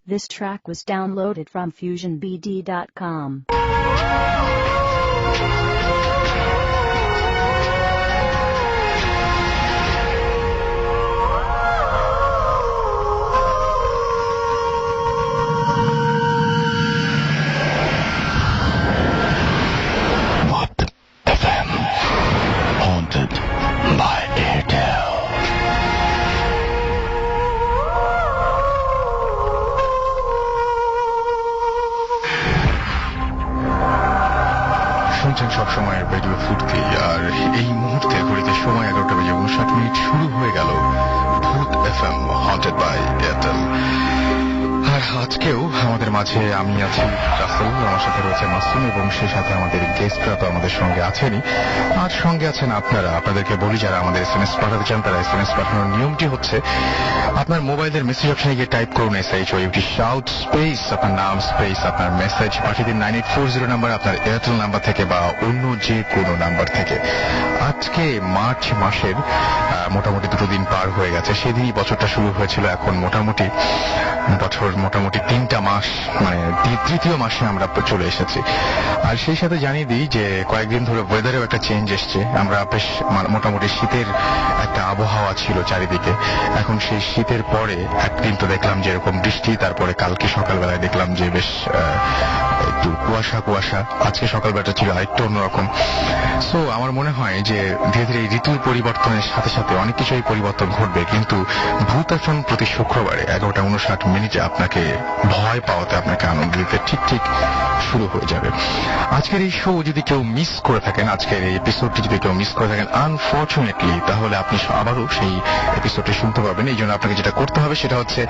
This track was downloaded from FusionBD.com. সবসময়ের radio ফুটকি আর এই মুহূর্তে ঘড়িতে সময় 11:59 শুরু হয়ে গেল ভূত এফএম হন্টেড বাই এয়ারটেল। আর আজকেও আমাদের মাঝে আমি আছি রাসেল, আমার সাথে রয়েছে মাসুম এবং সেই সাথে আমাদের গেস্টরা তো আমাদের সঙ্গে আছেনই, আর সঙ্গে আছেন আপনারা। আপনাদেরকে বলি যারা আমাদের SMS পাঠাতে চান তারা SMS পাঠানোর নিয়মটি হচ্ছে আপনার মোবাইলের মেসেজ অপশনে গিয়ে টাইপ করুন SHOUT শাউট স্পেস আপনার নাম স্পেস আপনার মেসেজ পাঠিয়ে দিন 9840 নাম্বার আপনার এয়ারটেল নাম্বার থেকে বা অন্য যে কোনো নাম্বার থেকে। আজকে মার্চ মাসের মোটামুটি 2 দিন পার হয়ে গেছে, সেদিনই বছরটা শুরু হয়েছিল। এখন মোটামুটি 3টা মাস, মানে তৃতীয় মাসে আমরা চলে এসেছি। আর সেই সাথে জানিয়ে দিই যে কয়েকদিন ধরে ওয়েদারেও একটা চেঞ্জ এসছে। আমরা বেশ মোটামুটি শীতের একটা আবহাওয়া ছিল চারিদিকে, এখন সেই শীতের পরে একদিন তো দেখলাম যে এরকম বৃষ্টি, তারপরে কালকে সকালবেলায় দেখলাম যে বেশ একটু কুয়াশা। আজকে সকালবেলাটা ছিল আরেকটু অন্যরকম। সো আমার মনে হয় যে ধীরে ধীরে এই ঋতুর পরিবর্তনের সাথে সাথে অনেক কিছুই পরিবর্তন ঘটবে, কিন্তু ভূত আসন প্রতি শুক্রবারে 11:59 আপনাকে ভয় পাওয়াতে, আপনাকে আনন্দ দিতে ঠিক শুরু হয়ে যাবে। আজকের এই শো যদি কেউ মিস করে থাকেন, আজকের এই এপিসোডটি যদি কেউ মিস করে থাকেন আনফরচুনেটলি, তাহলে আপনি আবারও সেই এপিসোডটি শুনতে পারবেন। এই জন্য আপনাকে যেটা করতে হবে সেটা হচ্ছে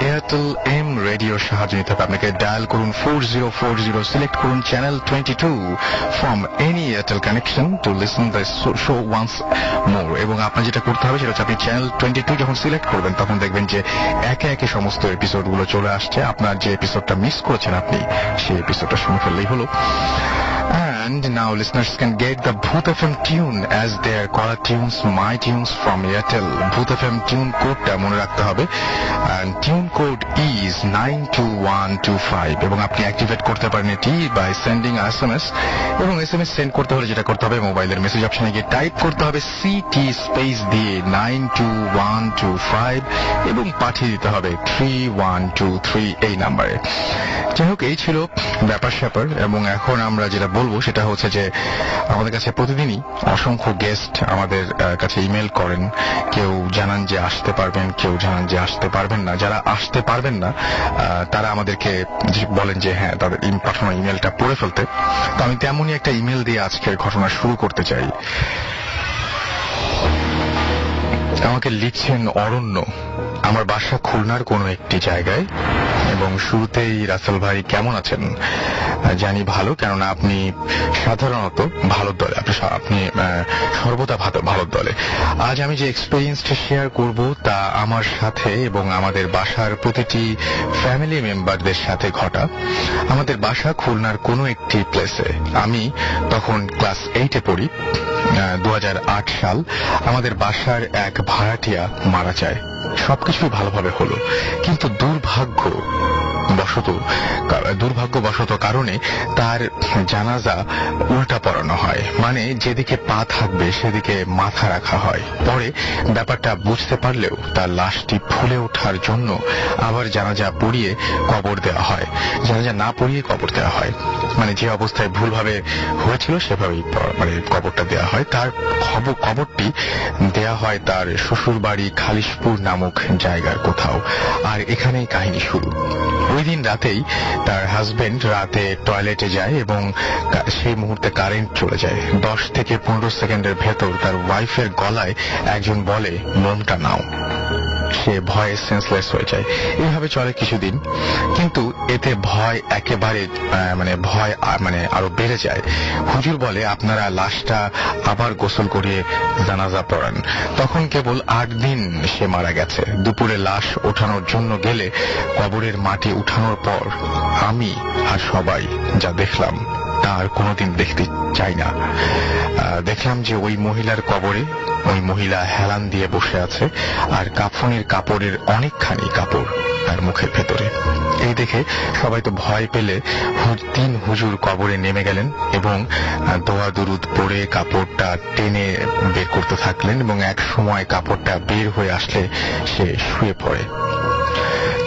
এয়ারটেল এম রেডিওর সাহায্য নিতে হবে। আপনাকে ডায়াল করুন 4040, সিলেক্ট করুন channel 22 from any Airtel connection to listen the show once more. এবং আপনার যেটা করতে হবে সেটা হচ্ছে আপনি চ্যানেল 22 যখন সিলেক্ট করবেন তখন দেখবেন যে একে একে সমস্ত এপিসোডগুলো চলে আসছে। আপনার যে এপিসোডটা মিস করেছেন আপনি সেই এপিসোডটা শুনে ফেললেই হলো। And now listeners can get the Bhoot FM tune as their caller tunes, my tunes from Airtel. Bhoot FM tune code টা মনে রাখতে হবে, and tune code is 92125 এবং আপনি অ্যাক্টিভেট করতে পারেন এটি by sending SMS, এবং SMS সেন্ড করতে হলে যেটা করতে হবে মোবাইলের মেসেজ অপশনে গিয়ে টাইপ করতে হবে CT স্পেস দিয়ে 92125 এবং পাঠিয়ে দিতে হবে 3123 এই নাম্বারে। যাই হোক, এই ছিল ব্যাপার স্যাপার। এবং এখন আমরা যেটা বলবো সেটা হচ্ছে যে আমাদের কাছে প্রতিদিনই অসংখ্য গেস্ট আমাদের কাছে ইমেল করেন। কেউ জানান যে আসতে পারবেন, কেউ জানান যে আসতে পারবেন না। যারা আসতে পারবেন না তারা আমাদেরকে বলেন যে হ্যাঁ, তাদের পাঠানো ইমেলটা পড়ে ফেলতে। তো আমি তেমনই একটা ইমেল দিয়ে আজকের ঘটনা শুরু করতে চাই। আমাকে লিখছেন অরণ্য, আমার বাসা খুলনার কোনো একটি জায়গায়, এবং শুরুতেই রাসেল ভাই কেমন আছেন? জানি ভালো, কেননা আপনি সাধারণত ভালোর দলে, আপনি সর্বদা ভালোর দলে। আজ আমি যে এক্সপেরিয়েন্সটা শেয়ার করব তা আমার সাথে এবং আমাদের বাসার প্রতিটি ফ্যামিলি মেম্বারদের সাথে ঘটা। আমাদের বাসা খুলনার কোনো একটি প্লেসে। আমি তখন ক্লাস 8-এ পড়ি। 2008 সাল। আমাদের বাসার এক ভাড়াটিয়া মারা যায়। সবকিছুই ভালোভাবে হলো, কিন্তু দুর্ভাগ্যবশত কারণে তার জানাজা উল্টা পড়ানো হয়, মানে যেদিকে পা থাকবে সেদিকে মাথা রাখা হয়। পরে ব্যাপারটা বুঝতে পারলেও তার লাশটি ফুলে ওঠার জন্য আবার জানাজা পড়িয়ে কবর দেওয়া হয়, জানাজা না পড়িয়ে কবর দেওয়া হয়। মানে যে অবস্থায় ভুলভাবে হয়েছিল সেভাবেই মানে কবরটা দেওয়া হয়। তার কবরটি দেয়া হয় তার শ্বশুর বাড়ি খালিশপুর নামক জায়গার কোথাও। আর এখানেই কাহিনী শুরু। ওই দিন রাতেই তার হাজবেন্ড রাতে টয়লেটে যায় এবং সেই মুহূর্তে কারেন্ট চলে যায়। 10 থেকে 15 সেকেন্ডের ভেতর তার ওয়াইফের গলায় একজন বলে মনটা নাও। সে ভয়ে সেন্সলেস হয়ে যায়। এইভাবে চলে কিছুদিন, কিন্তু এতে ভয় একেবারে মানে আরো বেড়ে যায়। হুজুর বলে আপনারা লাশটা আবার গোসল করিয়ে জানাজা পড়ান। তখন কেবল 8 দিন সে মারা গেছে। দুপুরে লাশ ওঠানোর জন্য গেলে কবরের মাটি উঠানোর পর আমি আর সবাই যা দেখলাম তা আর কোনোদিন দেখতে চাই না। দেখলাম যে ওই মহিলার কবরে ওই মহিলা হেলান দিয়ে বসে আছে, আর কাফনের কাপড়ের অনেকখানি কাপড় তার মুখের ভেতরে। এই দেখে সবাই তো ভয় পেলে 3 হুজুর কবরে নেমে গেলেন এবং দোয়া দুরুদ পড়ে কাপড়টা টেনে বের করতে থাকলেন এবং এক সময় কাপড়টা বের হয়ে আসলে সে শুয়ে পড়ে।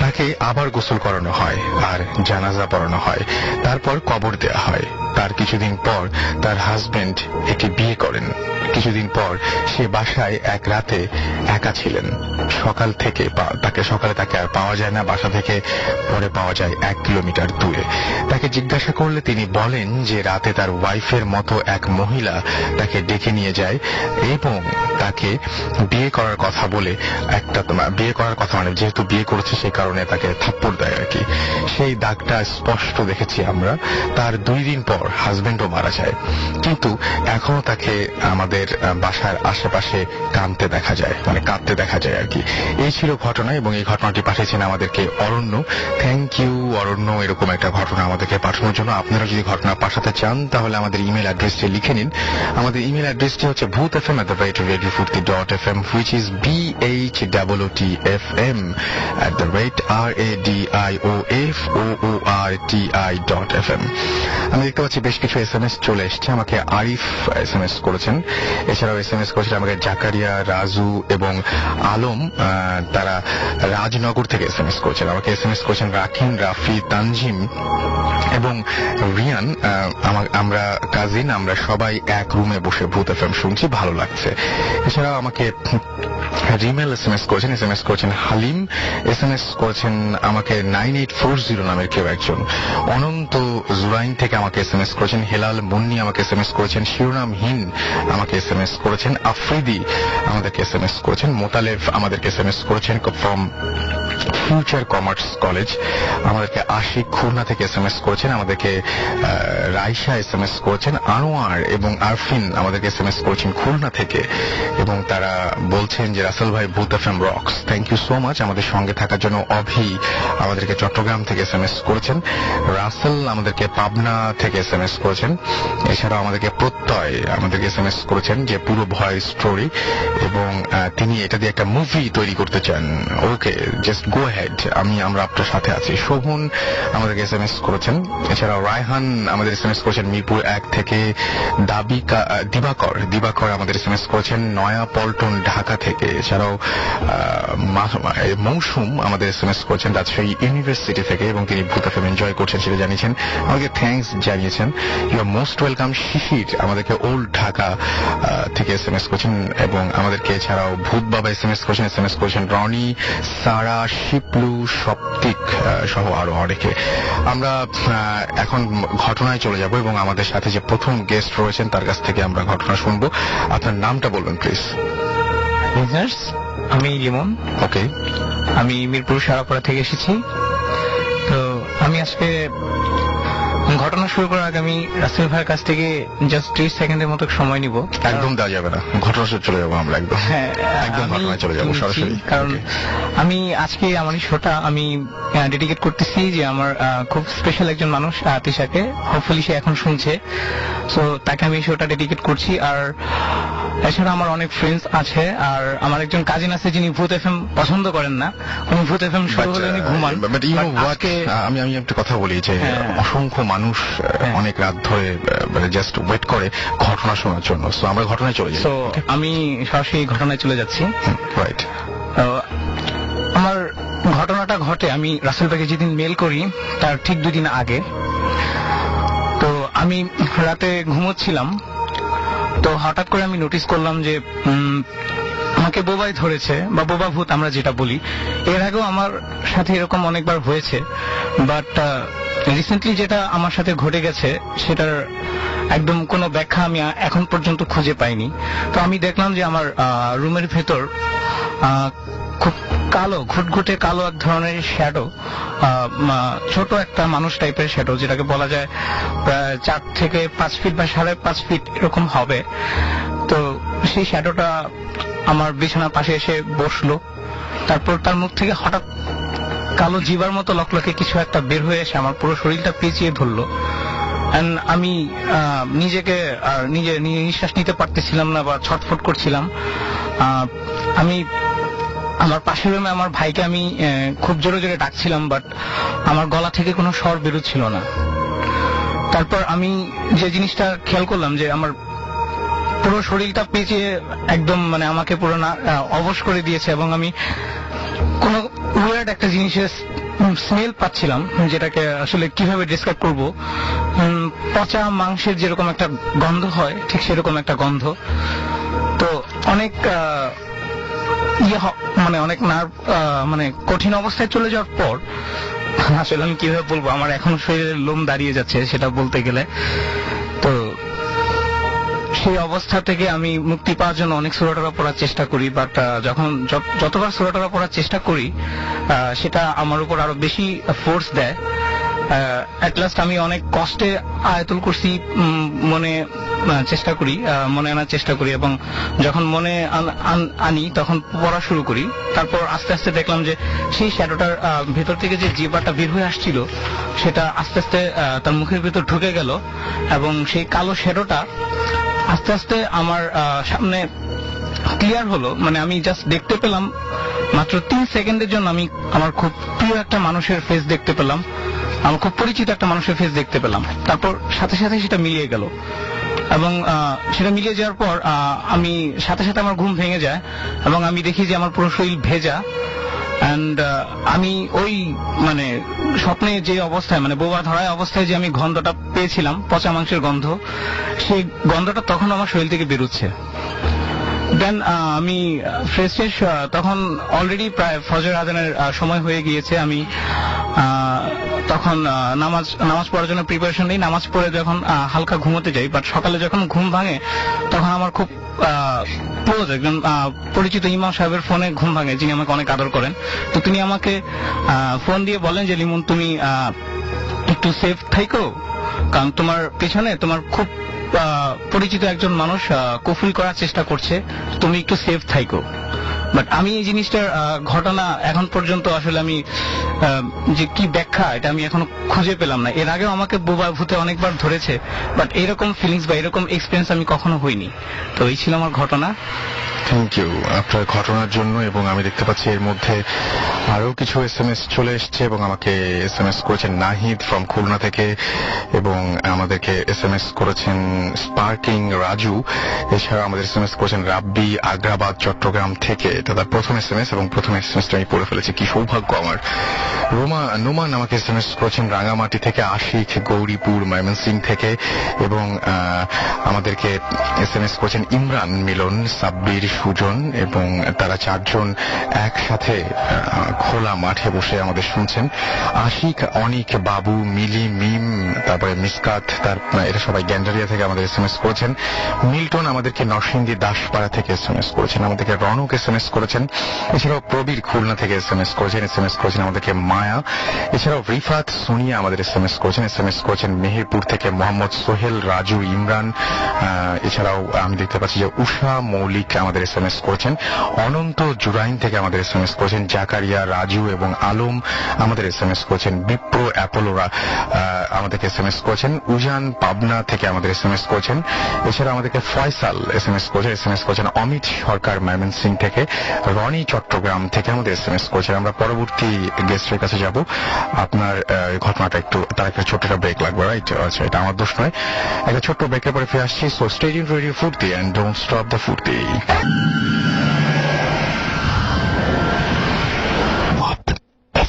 তাকে আবার গোসল করানো হয় আর জানাজা পড়ানো হয়, তারপর কবর দেয়া হয়। তার কিছুদিন পর তার হাজবেন্ড একটি বিয়ে করেন। কিছুদিন পর সে বাসায় এক রাতে একা ছিলেন। সকালে তাকে আর পাওয়া যায় না, বাসা থেকে পরে পাওয়া যায় 1 কিলোমিটার দূরে। তাকে জিজ্ঞাসা করলে তিনি বলেন যে রাতে তার ওয়াইফের মতো এক মহিলা তাকে ডেকে নিয়ে যায় এবং তাকে বিয়ে করার কথা বলে মানে যেহেতু বিয়ে করেছে সেই কারণে তাকে থাপ্পড় দেয় আর কি। সেই দাগটা স্পষ্ট দেখেছি আমরা। তার 2 দিন পর হাজবেন্ডও মারা যায়, কিন্তু এখনো তাকে আমাদের বাসার আশেপাশে কাঁদতে দেখা যায় আর কি। এই ছিল ঘটনা এবং এই ঘটনাটি পাঠিয়েছেন আমাদেরকে অরণ্য। থ্যাংক ইউ অরণ্য এরকম একটা ঘটনা আমাদেরকে পাঠানোর জন্য। আপনারা যদি ঘটনা পাঠাতে চান তাহলে আমাদের ইমেল অ্যাড্রেসটি লিখে নিন। আমাদের ইমেল অ্যাড্রেসটি হচ্ছে bhotfm@radiofurti.fm, which is bhotfm@radioforti.fm। আমি দেখতে পাচ্ছি বেশ কিছু SMS চলে এসছে। আমাকে আরিফ SMS করেছেন, এছাড়াও SMS করেছেন আমাকে জাকারিয়া, রাজু এবং আলম। তারা রাজনগর থেকে SMS করেছেন। আমাকে SMS করেছেন রাকিন, রাফি, তানজিম এবং রিয়ান। আমরা কাজিন, আমরা সবাই এক রুমে বসে ভূত FM শুনছি, ভালো লাগছে। এছাড়াও আমাকে রিমেল SMS করেছেন হালিম। SMS করেছেন আমাকে 9840 নামের কেউ একজন। অনন্ত জুরাইন থেকে আমাকে SMS করেছেন। হেলাল মুন্নি আমাকে SMS করেছেন। শিরোনামহীন আমাকে SMS করেছেন। আফ্রিদি আমাদেরকে SMS করেছেন। মোতালেব আমাদেরকে SMS করেছেন ফ্রম ফিউচার কমার্স কলেজ। আমাদেরকে আশিক খুলনা থেকে SMS করেছেন। আমাদেরকে রাইসা SMS করেছেন। আনোয়ার এবং আরফিন আমাদেরকে SMS করেছেন খুলনা থেকে এবং তারা বলছেন যে রাসেল ভাই Bhoot FM rocks. Thank you so much আমাদের সঙ্গে থাকার জন্য। অভি আমাদেরকে চট্টগ্রাম থেকে SMS করেছেন। রাসেল আমাদেরকে পাবনা থেকে SMS করেছেন। এছাড়াও আমাদেরকে প্রত্যয় আমাদেরকে SMS করেছেন যে পুরো ভয়েস স্টোরি এবং তিনি এটা দিয়ে একটা মুভি তৈরি করতে চান। ওকে, জাস্ট গো হেড, আমরা আপনার সাথে আছি। শোভন আমাদেরকে SMS করেছেন। এছাড়াও রায়হান আমাদের SMS করেছেন মিরপুর 1 থেকে। দিবাকর আমাদের SMS করেছেন নয়া পল্টন ঢাকা থেকে। এছাড়াও মৌসুম আমাদের SMS করেছেন রাজশাহী ইউনিভার্সিটি থেকে এবং তিনি ভূত FM এনজয় করছেন সেটা জানিয়েছেন, আমাকে থ্যাঙ্কস জানিয়েছেন। You are most welcome. Shishir আমাদেরকে ওল্ড ঢাকা থেকে SMS করেছেন এবং আমাদেরকে এছাড়াও ভূত বাবা SMS করেছেন রনি, সারা, শিপলু, সপ্তিক সহ আরো অনেকে। আমরা এখন ঘটনায় চলে যাব এবং আমাদের সাথে যে প্রথম গেস্ট রয়েছেন তার কাছ থেকে আমরা ঘটনা শুনবো। আপনার নামটা বলবেন প্লিজ। আমি লিমন। ওকে, আমি মিরপুর সারাপাড়া থেকে এসেছি। তো আমি আজকে ঘটনা শুরু করার আগে আমি রাসেল ভাইয়ের কাছ থেকে জাস্ট 30 সেকেন্ডের মতো সময় নিব। একদম দেওয়া যাবে না, ঘটনা শুরু চলে যাবো আমরা একদম ঘটনায় চলে যাবো সরাসরি। কারণ আমি আজকে আমার এই শোটা আমি ডেডিকেট করতেছি যে আমার খুব স্পেশাল একজন মানুষ আতিশাকে, হোপফুলি সে এখন শুনছে, সো তাকে আমি এই শোটা ডেডিকেট করছি। আর এছাড়া আমার অনেক ফ্রেন্ডস আছে আর আমার একজন কাজিন আছে যিনি ভূত FM পছন্দ করেন না, উনি ভূত FM শুরু হলে উনি ঘুমান। আমি একটা কথা বলি যে অসংখ্য মানুষ অনেক রাত ধরে জাস্ট ওয়েট করে ঘটনা শোনার জন্য। সো আমরা ঘটনায় চলে যাই। সো আমি সরাসরি ঘটনায় চলে যাচ্ছি। রাইট। আমার ঘটনাটা ঘটে আমি রাসেল ভাইকে যেদিন মেল করি তার ঠিক 2 দিন আগে। তো আমি রাতে ঘুমোচ্ছিলাম, তো হঠাৎ করে আমি নোটিস করলাম যে আমাকে বোবাই ধরেছে বা বোবা ভূত আমরা যেটা বলি। এর আগেও আমার সাথে এরকম অনেকবার হয়েছে, বাট রিসেন্টলি যেটা আমার সাথে ঘটে গেছে সেটার একদম কোনো ব্যাখ্যা আমি এখন পর্যন্ত খুঁজে পাইনি। তো আমি দেখলাম যে আমার রুমের ভেতর খুব কালো, ঘুটঘুটে কালো এক ধরনের শ্যাডো, ছোট একটা মানুষ টাইপের শ্যাডো, যেটাকে বলা যায় প্রায় 4 থেকে 5 ফিট বা 5.5 ফিট এরকম হবে। তো সেই শ্যাডোটা আমার বিছানার পাশে এসে বসলো। তারপর তার মুখ থেকে হঠাৎ কালো জিবার মতো লকলকে কিছু একটা বের হয়ে এসে আমার পুরো শরীরটা পেঁচিয়ে ধরলো। আমি নিজেকে নিজে নিঃশ্বাস নিতে পারতেছিলাম না বা ছটফট করছিলাম। আমি আমার পাশের রুমে আমার ভাইকে আমি খুব জোরে জোরে ডাকছিলাম, বাট আমার গলা থেকে কোনো স্বর বেরোচ্ছিল না। তারপর আমি যে জিনিসটা খেয়াল করলাম যে আমার পুরো শরীরটা পেঁচিয়ে একদম মানে আমাকে পুরো অবশ করে দিয়েছে, এবং আমি কোনো ওয়ার্ড একটা জিনিসের স্মেল পাচ্ছিলাম, যেটাকে আসলে কিভাবে ডিসক্রাইব করব, পচা মাংসের যেরকম একটা গন্ধ হয় ঠিক সেরকম একটা গন্ধ। তো অনেক মানে অনেক নার্ভ মানে কঠিন অবস্থায় চলে যাওয়ার পর আসলে আমি কিভাবে বলবো, আমার এখন শরীরের লোম দাঁড়িয়ে যাচ্ছে সেটা বলতে গেলে। তো সেই অবস্থা থেকে আমি মুক্তি পাওয়ার জন্য অনেক সূরা টরা পড়ার চেষ্টা করি, বাট যতবার সূরা টরা পড়ার চেষ্টা করি সেটা আমার উপর আরো বেশি ফোর্স দেয়। এট লাস্ট আমি অনেক কষ্টে আয়াতুল কুরসি মনে আনার চেষ্টা করি, এবং যখন মনে আনি তখন পড়া শুরু করি। তারপর আস্তে আস্তে দেখলাম যে সেই শ্যাডোটার ভেতর থেকে যে জিহ্বাটা বের হয়ে আসছিল সেটা আস্তে আস্তে তার মুখের ভেতর ঢুকে গেল, এবং সেই কালো শ্যাডোটা আস্তে আস্তে আমার সামনে ক্লিয়ার হলো। মানে আমি জাস্ট দেখতে পেলাম মাত্র 3 সেকেন্ডের জন্য আমি আমার খুব প্রিয় একটা মানুষের ফেস দেখতে পেলাম, আমার খুব পরিচিত একটা মানুষের ফেস দেখতে পেলাম। তারপর সাথে সাথে সেটা মিলিয়ে গেল, এবং সেটা মিলিয়ে যাওয়ার পর আমি সাথে সাথে আমার ঘুম ভেঙে যায়, এবং আমি দেখি যে আমার পুরো শরীর ভেজা। অ্যান্ড আমি ওই মানে স্বপ্নে যে অবস্থায় মানে বোবা ধরায় অবস্থায় যে আমি গন্ধটা পেয়েছিলাম, পচা মাংসের গন্ধ, সেই গন্ধটা তখন আমার শরীর থেকে বেরোচ্ছে। দেন আমি ফ্রেশ তখন অলরেডি প্রায় ফজর আজানের সময় হয়ে গিয়েছে। আমি তখন নামাজ পড়ার জন্য প্রিপারেশন নিই। নামাজ পড়ে যখন হালকা ঘুমোতে যাই, বাট সকালে যখন ঘুম ভাঙে তখন আমার খুব ক্লোজ একজন পরিচিত ইমাম সাহেবের ফোনে ঘুম ভাঙে, যিনি আমাকে অনেক আদর করেন। তো তিনি আমাকে ফোন দিয়ে বলেন যে লিমন, তুমি একটু সেফ থাইকো, কারণ তোমার পেছনে তোমার খুব পরিচিত একজন মানুষ কুফরি করার চেষ্টা করছে, তুমি একটু সেফ থাইকো। বাট আমি এই জিনিসটার ঘটনা এখন পর্যন্ত আসলে আমি যে কি ব্যাখ্যা এটা আমি এখনো খুঁজে পেলাম না। এর আগেও আমাকে বোবা ভূতে অনেকবার ধরেছে, বাট এরকম ফিলিংস বা এরকম এক্সপিরিয়েন্স আমি কখনো হইনি। তো এই ছিল আমার ঘটনা। থ্যাংক ইউ আপনার ঘটনার জন্য। এবং আমি দেখতে পাচ্ছি এর মধ্যে আরো কিছু SMS চলে এসছে, এবং আমাকে SMS করেছেন নাহিদ ফ্রম খুলনা থেকে, এবং আমাদেরকে SMS করেছেন স্পার্কিং রাজু। এছাড়া আমাদের SMS করেছেন রাব্বি আগ্রাবাদ চট্টগ্রাম থেকে। এটা তার প্রথম SMS, এবং প্রথম SMSটা আমি পড়ে ফেলেছি, কি সৌভাগ্য আমার। নোমান আমাকে SMS করেছেন রাঙামাটি থেকে, আশিক গৌরীপুর ময়মনসিং থেকে, এবং আমাদেরকে SMS করেছেন ইমরান মিলন, সাব্বির, সুজন, এবং তারা 4 জন একসাথে খোলা মাঠে বসে আমাদের শুনছেন। আশিক, অনিক, বাবু, মিলি, মিম, তারপরে মিসকাত, এরা সবাই গ্যান্ডারিয়া থেকে আমাদের SMS করেছেন। মিল্টন আমাদেরকে নরসিংদী দাসপাড়া থেকে SMS করেছেন, আমাদেরকে রনক SMS করেছেন। এছাড়াও প্রবীর খুলনা থেকে SMS করেছেন আমাদেরকে মায়া। এছাড়াও রিফাত, সোনিয়া আমাদের SMS করেছেন মেহেরপুর থেকে মোহাম্মদ সোহেল, রাজু, ইমরান। এছাড়াও আমি দেখতে পাচ্ছি যে উষা মৌলিক আমাদের SMS করেছেন। অনন্ত জুরাইন থেকে আমাদের SMS করেছেন। জাকারিয়া, রাজু এবং আলম আমাদের SMS করেছেন। বিপ্র অ্যাপোলোরা আমাদেরকে SMS করেছেন। উজান পাবনা থেকে আমাদের SMS করেছেন। এছাড়া আমাদেরকে ফয়সাল SMS করেছেন। অমিত সরকার ময়মনসিং থেকে। রনি চট্টগ্রাম থেকে আমাদের SMS করেছেন। আমরা পরবর্তী গেস্টের কাছে যাব। আপনার ঘটনাটা একটু তার একটা ছোট্ট ব্রেক লাগবে, রাইট? আচ্ছা, এটা আমার দোষ নয়। একটা ছোট্ট ব্রেকের পরে ফিরে আসছি। সো স্টে টিউনড রেডিও ফুর্তি এন্ড ডোন্ট স্টপ দ্য ফুর্তি।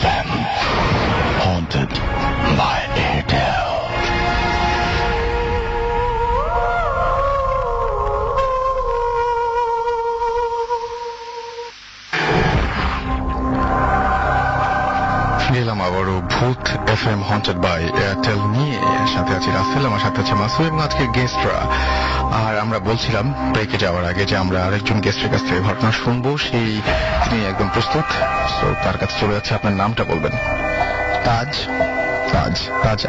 FM haunted by Airtel. গেলাম আবারও ভূত FM haunted by Airtel নিয়ে। সাথে আছে রাসেল, আমার সাথে আছে মাসুদ, এবং আজকে গেস্টরা। আর আমরা বলছিলাম ব্রেকে যাওয়ার আগে যে আমরা আরেকজন গেস্টের কাছ থেকে ঘটনা শুনবো, সেই তিনি একদম প্রস্তুত। তো তার কাছে চলে যাচ্ছে। আপনার নামটা বলবেন? তাজ।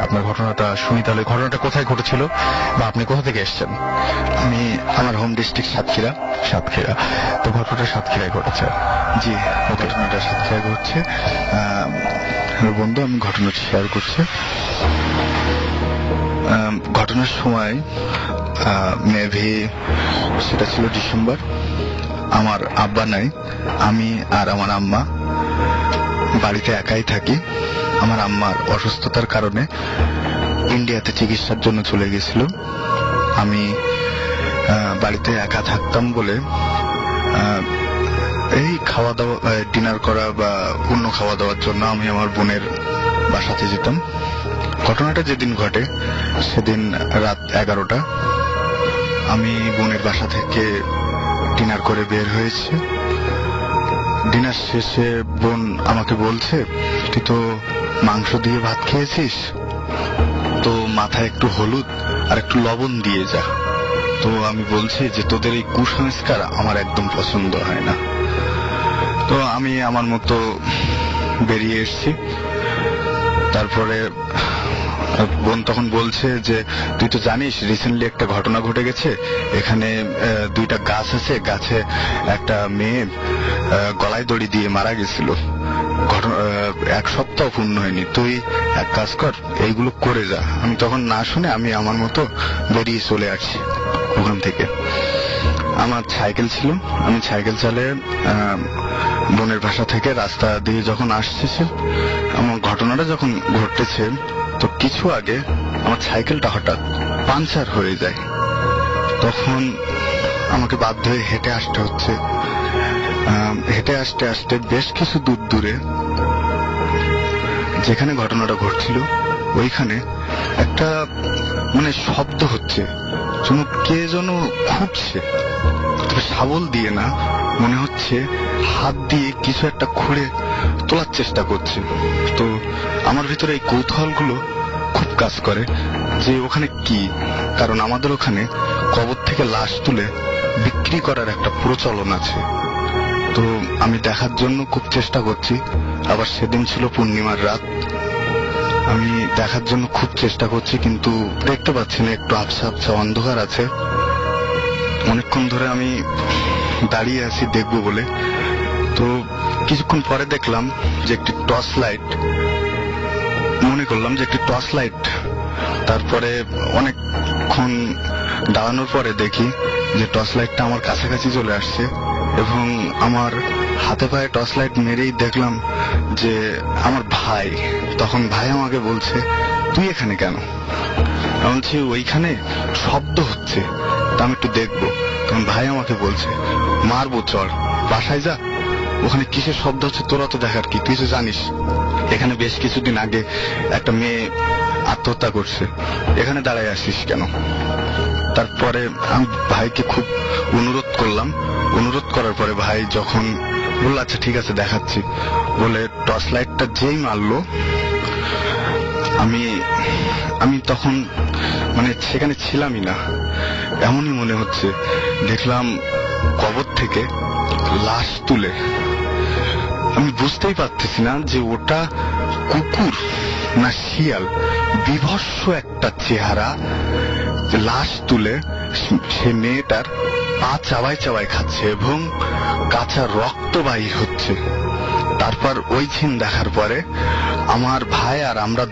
আপনার ঘটনাটা শুনি তাহলে। ঘটনাটা কোথায় ঘটেছিল বা আপনি কোথা থেকে এসেছেন? আমার হোম ডিস্ট্রিক্ট সাতক্ষীরা। তো ঘটনাটা সাতক্ষীরায় ঘটেছে? জি, ঘটনাটা সাতক্ষীরায় ঘটছে। বন্ধু, আমি ঘটনাটা শেয়ার করছি। ঘটনার সময় মেবি সেটা ছিল ডিসেম্বর। আমার আব্বা নাই, আমি আর আমার আম্মা বাড়িতে একাই থাকি। আমার আম্মার অসুস্থতার কারণে ইন্ডিয়াতে চিকিৎসার জন্য চলে গেছিল। আমি বাড়িতে একা থাকতাম বলে এই খাওয়া দাওয়া, ডিনার করা বা অন্য খাওয়া দাওয়ার জন্য আমি আমার বোনের বাসাতে যেতাম। ঘটনাটা যেদিন ঘটে সেদিন রাত 11টা। আমি বোনের বাসা থেকে ডিনার করে বের হয়েছি। ডিনার শেষে বোন আমাকে বলছে, তুই তো মাংস দিয়ে ভাত খেয়েছিস, তো মাথায় একটু হলুদ আর একটু লবণ দিয়ে যা। তো আমি বলছি যে তোদের এই কুসংস্কার আমার একদম পছন্দ হয় না। তো আমি আমার মতো বেরিয়ে এসেছি। তারপরে বোন তখন বলছে যে তুই তো জানিস রিসেন্টলি একটা ঘটনা ঘটে গেছে, এখানে 2টা গাছ আছে, গাছে একটা মেয়ে গলায় দড়ি দিয়ে মারা গেছিল, 1 সপ্তাহ পূর্ণ হয়নি, তুই এক কাজ কর, এইগুলো করে যা। আমি তখন না শুনে আমি আমার মতো বেরিয়ে চলে আসছি ওখান থেকে। আমার সাইকেল ছিল, আমি সাইকেল চালিয়ে বোনের বাসা থেকে রাস্তা দিয়ে যখন আসতেছে, আমার ঘটনাটা যখন ঘটেছে তো কিছু আগে আমার সাইকেলটা হঠাৎ পাঞ্চার হয়ে যায়। তখন আমাকে বাধ্য হয়ে হেঁটে আসতে হচ্ছে। হেঁটে আসতে আসতে বেশ কিছু দূর দূরে যেখানে ঘটনাটা ঘটছিল ওইখানে একটা শব্দ হচ্ছে, যেন কে যেন খুঁড়ছে, তবে শাবল দিয়ে না, মনে হচ্ছে হাত দিয়ে কিছু একটা খুঁড়ে তোলার চেষ্টা করছে। তো আমার ভিতরে এই কৌতূহলগুলো খুব কাজ করে যে ওখানে কি, কারণ আমাদের ওখানে কবর থেকে লাশ তুলে বিক্রি করার একটা প্রচলন আছে। তো আমি দেখার জন্য খুব চেষ্টা করছি। আবার সেদিন ছিল পূর্ণিমার রাত, আমি দেখার জন্য খুব চেষ্টা করছি কিন্তু দেখতে পাচ্ছি না, একটু আবছা আবছা অন্ধকার আছে। অনেকক্ষণ ধরে আমি দাঁড়িয়ে আছি দেখবো বলে। তো কিছুক্ষণ পরে দেখলাম যে একটি টর্চ লাইট, মনে করলাম যে একটি টর্চ লাইট। তারপরে অনেকক্ষণ দাঁড়ানোর পরে দেখি যে টর্চ লাইটটা আমার কাছাকাছি চলে আসছে এবং আমার হাতে পায়ে টর্চ লাইট মেরেই দেখলাম যে আমার ভাই। তখন ভাই আমাকে বলছে, তুই এখানে কেন? আমি বলছি ওইখানে শব্দ হচ্ছে, তা আমি একটু দেখবো। তখন ভাই আমাকে বলছে, মারবো, চল বাসায় যা, ওখানে কিসের শব্দ হচ্ছে তোরা তো দেখার কি, তুই তো জানিস এখানে বেশ কিছুদিন আগে একটা মেয়ে আত্মহত্যা করছে, এখানে দাঁড়ায় আসিস কেন? তারপরে আমি ভাইকে খুব অনুরোধ করলাম। অনুরোধ করার পরে ভাই যখন বলল আচ্ছা ঠিক আছে দেখাচ্ছি বলে টর্চ লাইটটা যেই মারলো, আমি তখন সেখানে ছিলামই না, এমনই মনে হচ্ছে। দেখলাম কবর থেকে লাশ তুলে, আমি বুঝতেই পারতেছি না যে ওটা কুকুর না শিয়াল, বিভৎস একটা চেহারা, লাশ তুলে সে মেয়েটার পা চাবাই চাবাই খাচ্ছে এবং কাঁচা রক্ত বাহির হচ্ছে। তারপর ওই সিন দেখার পরে আমার ভাই আর আমরা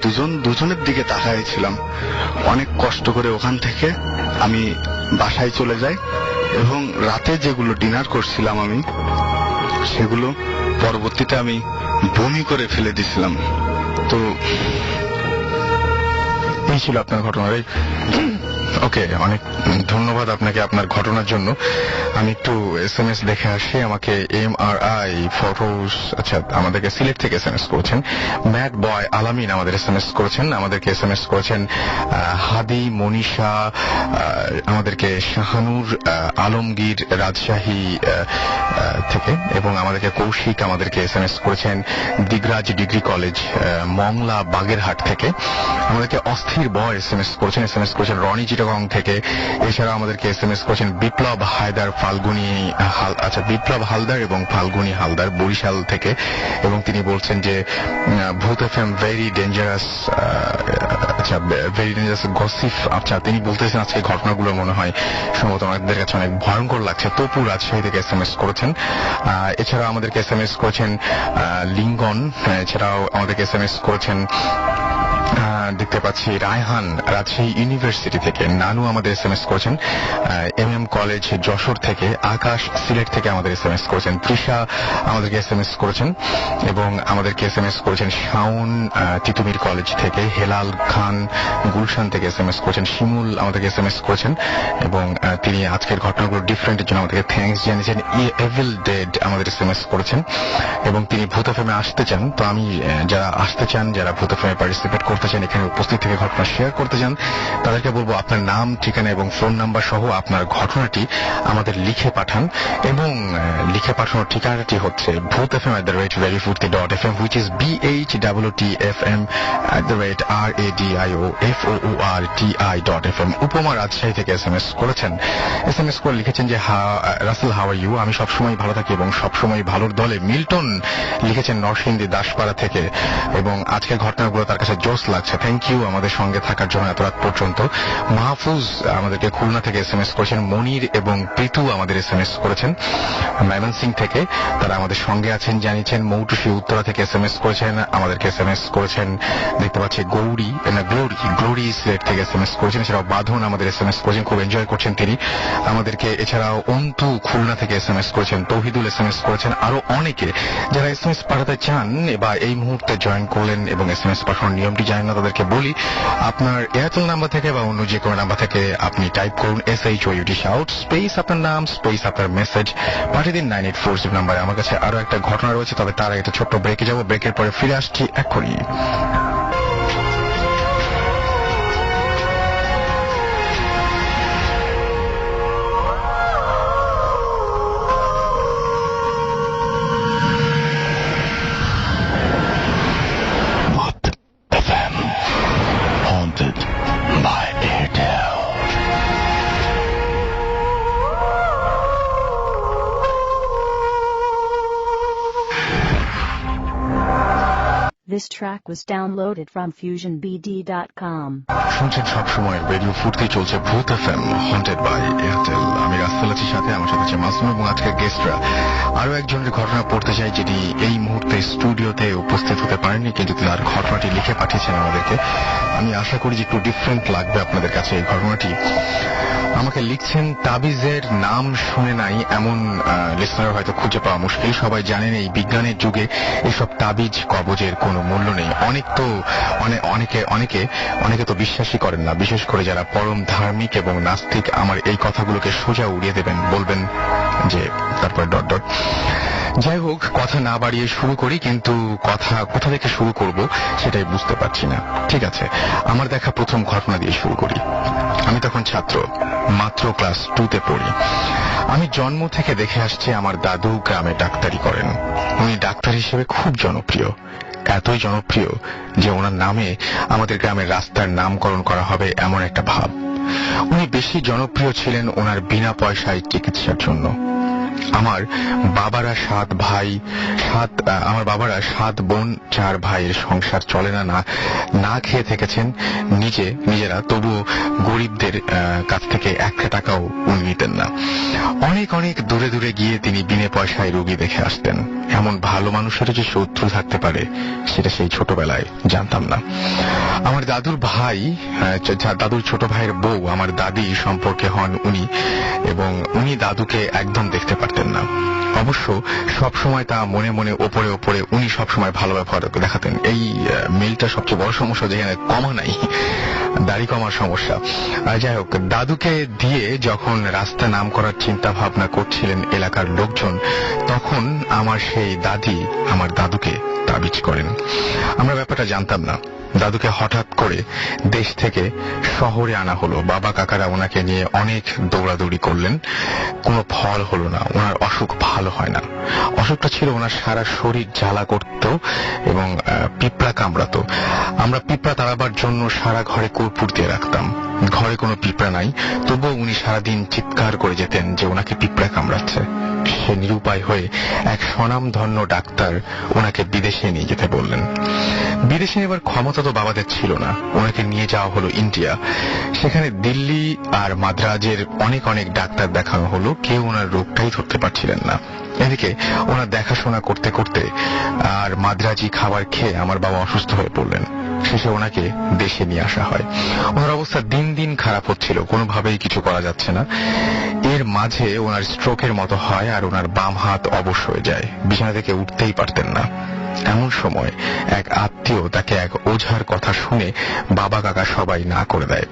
দুজনের দিকে তাকাইছিলাম। অনেক কষ্ট করে ওখান থেকে আমি বাসায় চলে যাই এবং রাতে যেগুলো ডিনার করছিলাম আমি, সেগুলো পরবর্তীতে আমি বমি করে ফেলে দিছিলাম। তো এই ছিল আপনার ঘটনা। ওকে, অনেক ধন্যবাদ আপনাকে আপনার ঘটনার জন্য। আমি একটু SMS দেখে আসি। আমাকে MRI ফটোস, আচ্ছা, আমাদেরকে সিলেট থেকে SMS করেছেন। ম্যাড বয় আলামিন আমাদের SMS করেছেন, আমাদেরকে SMS করেছেন হাদি মনীষা, আমাদেরকে শাহানুর আলমগীর রাজশাহী থেকে, এবং আমাদেরকে কৌশিক আমাদেরকে SMS করেছেন দিগরাজ ডিগ্রি কলেজ মংলা বাগেরহাট থেকে। আমাদেরকে অস্থির বয় SMS করেছেন রনি চিটাগং থেকে। এছাড়া আমাদেরকে SMS করেছেন বিপ্লব হালদার এবং ফাল্গুনী হালদার বরিশাল থেকে, এবং তিনি বলছেন যে ভূত FM very dangerous, very dangerous gossip. আচ্ছা, তিনি বলতেছেন আজকে ঘটনাগুলো মনে হয় সম্ভবত আমাদের কাছে অনেক ভয়ঙ্কর লাগছে। তপু রাজশাহী থেকে SMS করেছেন। এছাড়া আমাদেরকে SMS করেছেন লিঙ্গন। এছাড়াও আমাদেরকে SMS করেছেন দেখতে পাচ্ছি রায়হান রাজশাহী ইউনিভার্সিটি থেকে, নানু আমাদের SMS করেছেন, MM কলেজ যশোর থেকে, আকাশ সিলেট থেকে আমাদের SMS করেছেন, তৃষা আমাদেরকে SMS করেছেন এবং আমাদেরকে SMS করেছেন শাওন তিতুমির কলেজ থেকে, হেলাল খান গুলশান থেকে SMS করেছেন, শিমুল আমাদেরকে SMS করেছেন এবং তিনি আজকের ঘটনাগুলো ডিফারেন্টের জন্য আমাদেরকে থ্যাঙ্কস জানিয়েছেন। এভিল ডেড আমাদের SMS করেছেন এবং তিনি ভূত এফএমে আসতে চান। তো আমি যারা আসতে চান, যারা ভূত এফএমে পার্টিসিপেট করতে চান, এখানে উপস্থিত থেকে ঘটনা শেয়ার করতে চান, তাদেরকে বলবো আপনার নাম, ঠিকানা এবং ফোন নাম্বার সহ আপনার ঘটনাটি আমাদের লিখে পাঠান এবং লিখে পাঠানোর ঠিকানাটি হচ্ছে bhutfm@radiofurti.fm, which is bhutfm@radioforti.fm। উপমা রাজশাহী থেকে SMS করেছেন, SMS করে লিখেছেন যে রাসেল হাউ আর ইউ, আমি সবসময় ভালো থাকি এবং সবসময় ভালোর দলে। মিল্টন লিখেছেন নরসিংদী দাসপাড়া থেকে এবং আজকের ঘটনাগুলো তার কাছে জোশ লাগছে, থ্যাংক ইউ আমাদের সঙ্গে থাকার জন্য এত রাত পর্যন্ত। মাহফুজ আমাদেরকে খুলনা থেকে SMS করেছেন, মনির এবং প্রীতু আমাদের SMS করেছেন ময়মনসিংহ থেকে, তারা আমাদের সঙ্গে আছেন জানিয়েছেন। মৌটুসি উত্তরা থেকে SMS করেছেন, আমাদেরকে SMS করেছেন দেখতে পাচ্ছি গ্লোরি সিলেট থেকে SMS করেছেন, এছাড়াও বাঁধন আমাদের SMS করেছেন, খুব এনজয় করছেন তিনি আমাদেরকে। এছাড়াও অন্তু খুলনা থেকে SMS করেছেন, তৌহিদুল SMS করেছেন, আরো অনেকে যারা SMS পাঠাতে চান বা এই মুহূর্তে জয়েন করলেন এবং SMS পাঠানোর নিয়মটি জানেন না, তাদেরকে বলি আপনার এয়ারটেল নাম্বার থেকে বা অন্য যে কোনো নাম্বার থেকে আপনি টাইপ করুন SHOUT শাউট স্পেস আপনার নাম স্পেস আপনার মেসেজ পাঠিয়ে দিন 9840 নাম্বারে। আমার কাছে আরো একটা ঘটনা রয়েছে, তবে তার একটা ছোট্ট ব্রেকে যাব, ব্রেকের পরে ফিরে আসছি এক্ষুনি। This track was downloaded from FusionBD.com. শুনছেন সবসময় রেডিও ফুর্তি, চলছে ভূত এফএম হন্টেড বাই এয়ারটেল। আমি রাসেল আছি সাথে, আমার সাথে আছে মাসুম এবং আজকের গেস্টরা। আরো একজনের ঘটনা পড়তে চাই যিনি এই মুহূর্তে স্টুডিওতে উপস্থিত হতে পারেননি, কিন্তু তার ঘটনাটি লিখে পাঠিয়েছেন আমাদেরকে। আমি আশা করি যে একটু ডিফারেন্ট লাগবে আপনাদের কাছে এই ঘটনাটি। আমাকে লিখছেন, তাবিজের নাম শুনে নাই এমন লিসনার হয়তো খুঁজে পাওয়া মুশকিল। সবাই জানেন এই বিজ্ঞানের যুগে এসব তাবিজ কবজের কোনো মূল্য নেই। অনেকে তো বিশ্বাসই করেন না, বিশেষ করে যারা পরম ধার্মিক এবং নাস্তিক আমার এই কথাগুলোকে সোজা উড়িয়ে দেবেন, বলবেন যে তারপর ডট ডট। যাই হোক, কথা না বাড়িয়ে শুরু করি, কিন্তু কথা কোথা থেকে শুরু করব সেটাই বুঝতে পারছি না। ঠিক আছে, আমার দেখা প্রথম ঘটনা দিয়ে শুরু করি। আমি তখন ছাত্র, মাত্র ক্লাস 2তে পড়ি। আমি জন্ম থেকে দেখে আসছি আমার দাদু গ্রামে ডাক্তারি করেন। উনি ডাক্তার হিসেবে খুব জনপ্রিয়, এতই জনপ্রিয় যে ওনার নামে আমাদের গ্রামের রাস্তার নামকরণ করা হবে এমন একটা ভাব। উনি বেশি জনপ্রিয় ছিলেন ওনার বিনা পয়সায় চিকিৎসার জন্য। আমার বাবারা 7 বোন 4 ভাইয়ের সংসার চলে না খেয়ে থেকেছেন নিজেরা, তবুও গরিবদের কাছ থেকে 1 টাকাও উনি নিতেন না। অনেক দূরে দূরে গিয়ে তিনি বিনা পয়সায় রোগী দেখে আসতেন। এমন ভালো মানুষের যে শত্রু থাকতে পারে সেটা সেই ছোটবেলায় জানতাম না। আমার দাদুর ছোট ভাইয়ের বউ আমার দাদি সম্পর্কে হন উনি, এবং উনি দাদুকে একদম দেখতে পারতেন না। অবশ্য সবসময় তা মনে মনে ওপরে উনি সবসময় ভালো ব্যবহার দেখাতেন। এই মেলটা সবচেয়ে বড় সমস্যা, যেখানে কমা নাই, দাড়ি কমার সমস্যা। যাই হোক, দাদুকে দিয়ে যখন রাস্তা নাম করার চিন্তা ভাবনা করছিলেন এলাকার লোকজন, তখন আমার সেই দাদি আমার দাদুকে তাবিজ করেন। আমরা ব্যাপারটা জানতাম না। দাদুকে হঠাৎ করে দেশ থেকে শহরে আনা হলো। বাবা কাকারা ওনাকে নিয়ে অনেক দৌড়াদৌড়ি করলেন, কোনো ফল হলো না। ওনার অসুখ ভালো হয় না। অসুখটা ছিল ওনার সারা শরীর জ্বালা করত এবং পিঁপড়া কামড়াতো। আমরা পিঁপড়া তাড়াবার জন্য সারা ঘরে কর্পূর দিয়ে রাখতাম। ঘরে কোনো পিঁপড়া নাই, তবুও উনি সারাদিন চিৎকার করে যেতেন যে ওনাকে পিঁপড়া কামড়াচ্ছে। সে নিরুপায় হয়ে এক স্বনামধন্য ডাক্তার ওনাকে বিদেশে নিয়ে যেতে বললেন। বিদেশে নেবার ক্ষমতা তো বাবাদের ছিল না। ওনাকে নিয়ে যাওয়া হলো ইন্ডিয়া। সেখানে দিল্লি আর মাদ্রাজের অনেক ডাক্তার দেখানো হলো, কেউ ওনার রোগটাই ধরতে পারছিলেন না। এদিকে ওনার দেখাশোনা করতে করতে আর মাদ্রাজি খাবার খেয়ে আমার বাবা অসুস্থ হয়ে পড়লেন। শেষে ওনাকে দেশে নিয়ে আসা হয়। ওনার অবস্থা দিন দিন খারাপ হচ্ছিল, কোনোভাবেই কিছু করা যাচ্ছে না। এর মাঝে ওনার স্ট্রোকের মতো হয় আর ওনার বাম হাত অবশ হয়ে যায়, বিছানা থেকে উঠতেই পারতেন না। এমন সময় এক আত্মীয় তাকে এক ওঝার কথা শুনে বাবা কাকা সবাই না করে দেয়।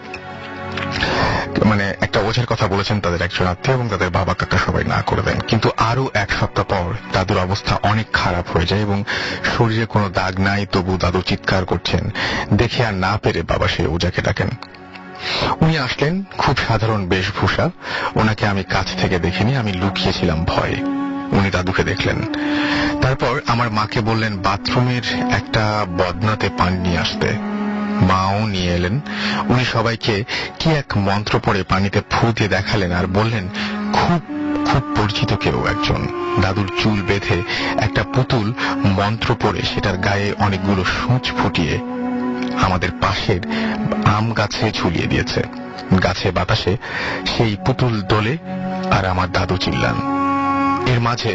মানে একটা ওঝার কথা বলেছেন তাদের একজন আত্মীয় এবং তাদের বাবা কাকা সবাই না করে দেন। কিন্তু আরো এক সপ্তাহ পর দাদুর অবস্থা অনেক খারাপ হয়ে যায় এবং শরীরে কোনো দাগ নাই, তবু দাদু চিৎকার করছেন। দেখে আর না পেরে বাবা সেই ওঝাকে ডাকেন। উনি আসলেন, খুব সাধারণ বেশভূষা। ওনাকে আমি কাছ থেকে দেখিনি, আমি লুকিয়েছিলাম ভয়ে। উনি দাদুকে দেখলেন। তারপর আমার মাকে বললেন বাথরুমের একটা বদনাতে পানি নিয়ে আসতে। মাও নিয়ে এলেন। উনি সবাইকে কি এক মন্ত্র পড়ে পানিতে ফু দিয়ে দেখালেন আর বললেন খুব খুব পরিচিত কেউ একজন। দাদুর চুল বেঁধে একটা পুতুল মন্ত্র পড়ে সেটার গায়ে অনেকগুলো সূচ ফুটিয়ে আমাদের পাশের আম গাছে ঝুলিয়ে দিয়েছে। গাছে বাতাসে সেই পুতুল দোলে আর আমার দাদু চিল্লান। এর মাঝে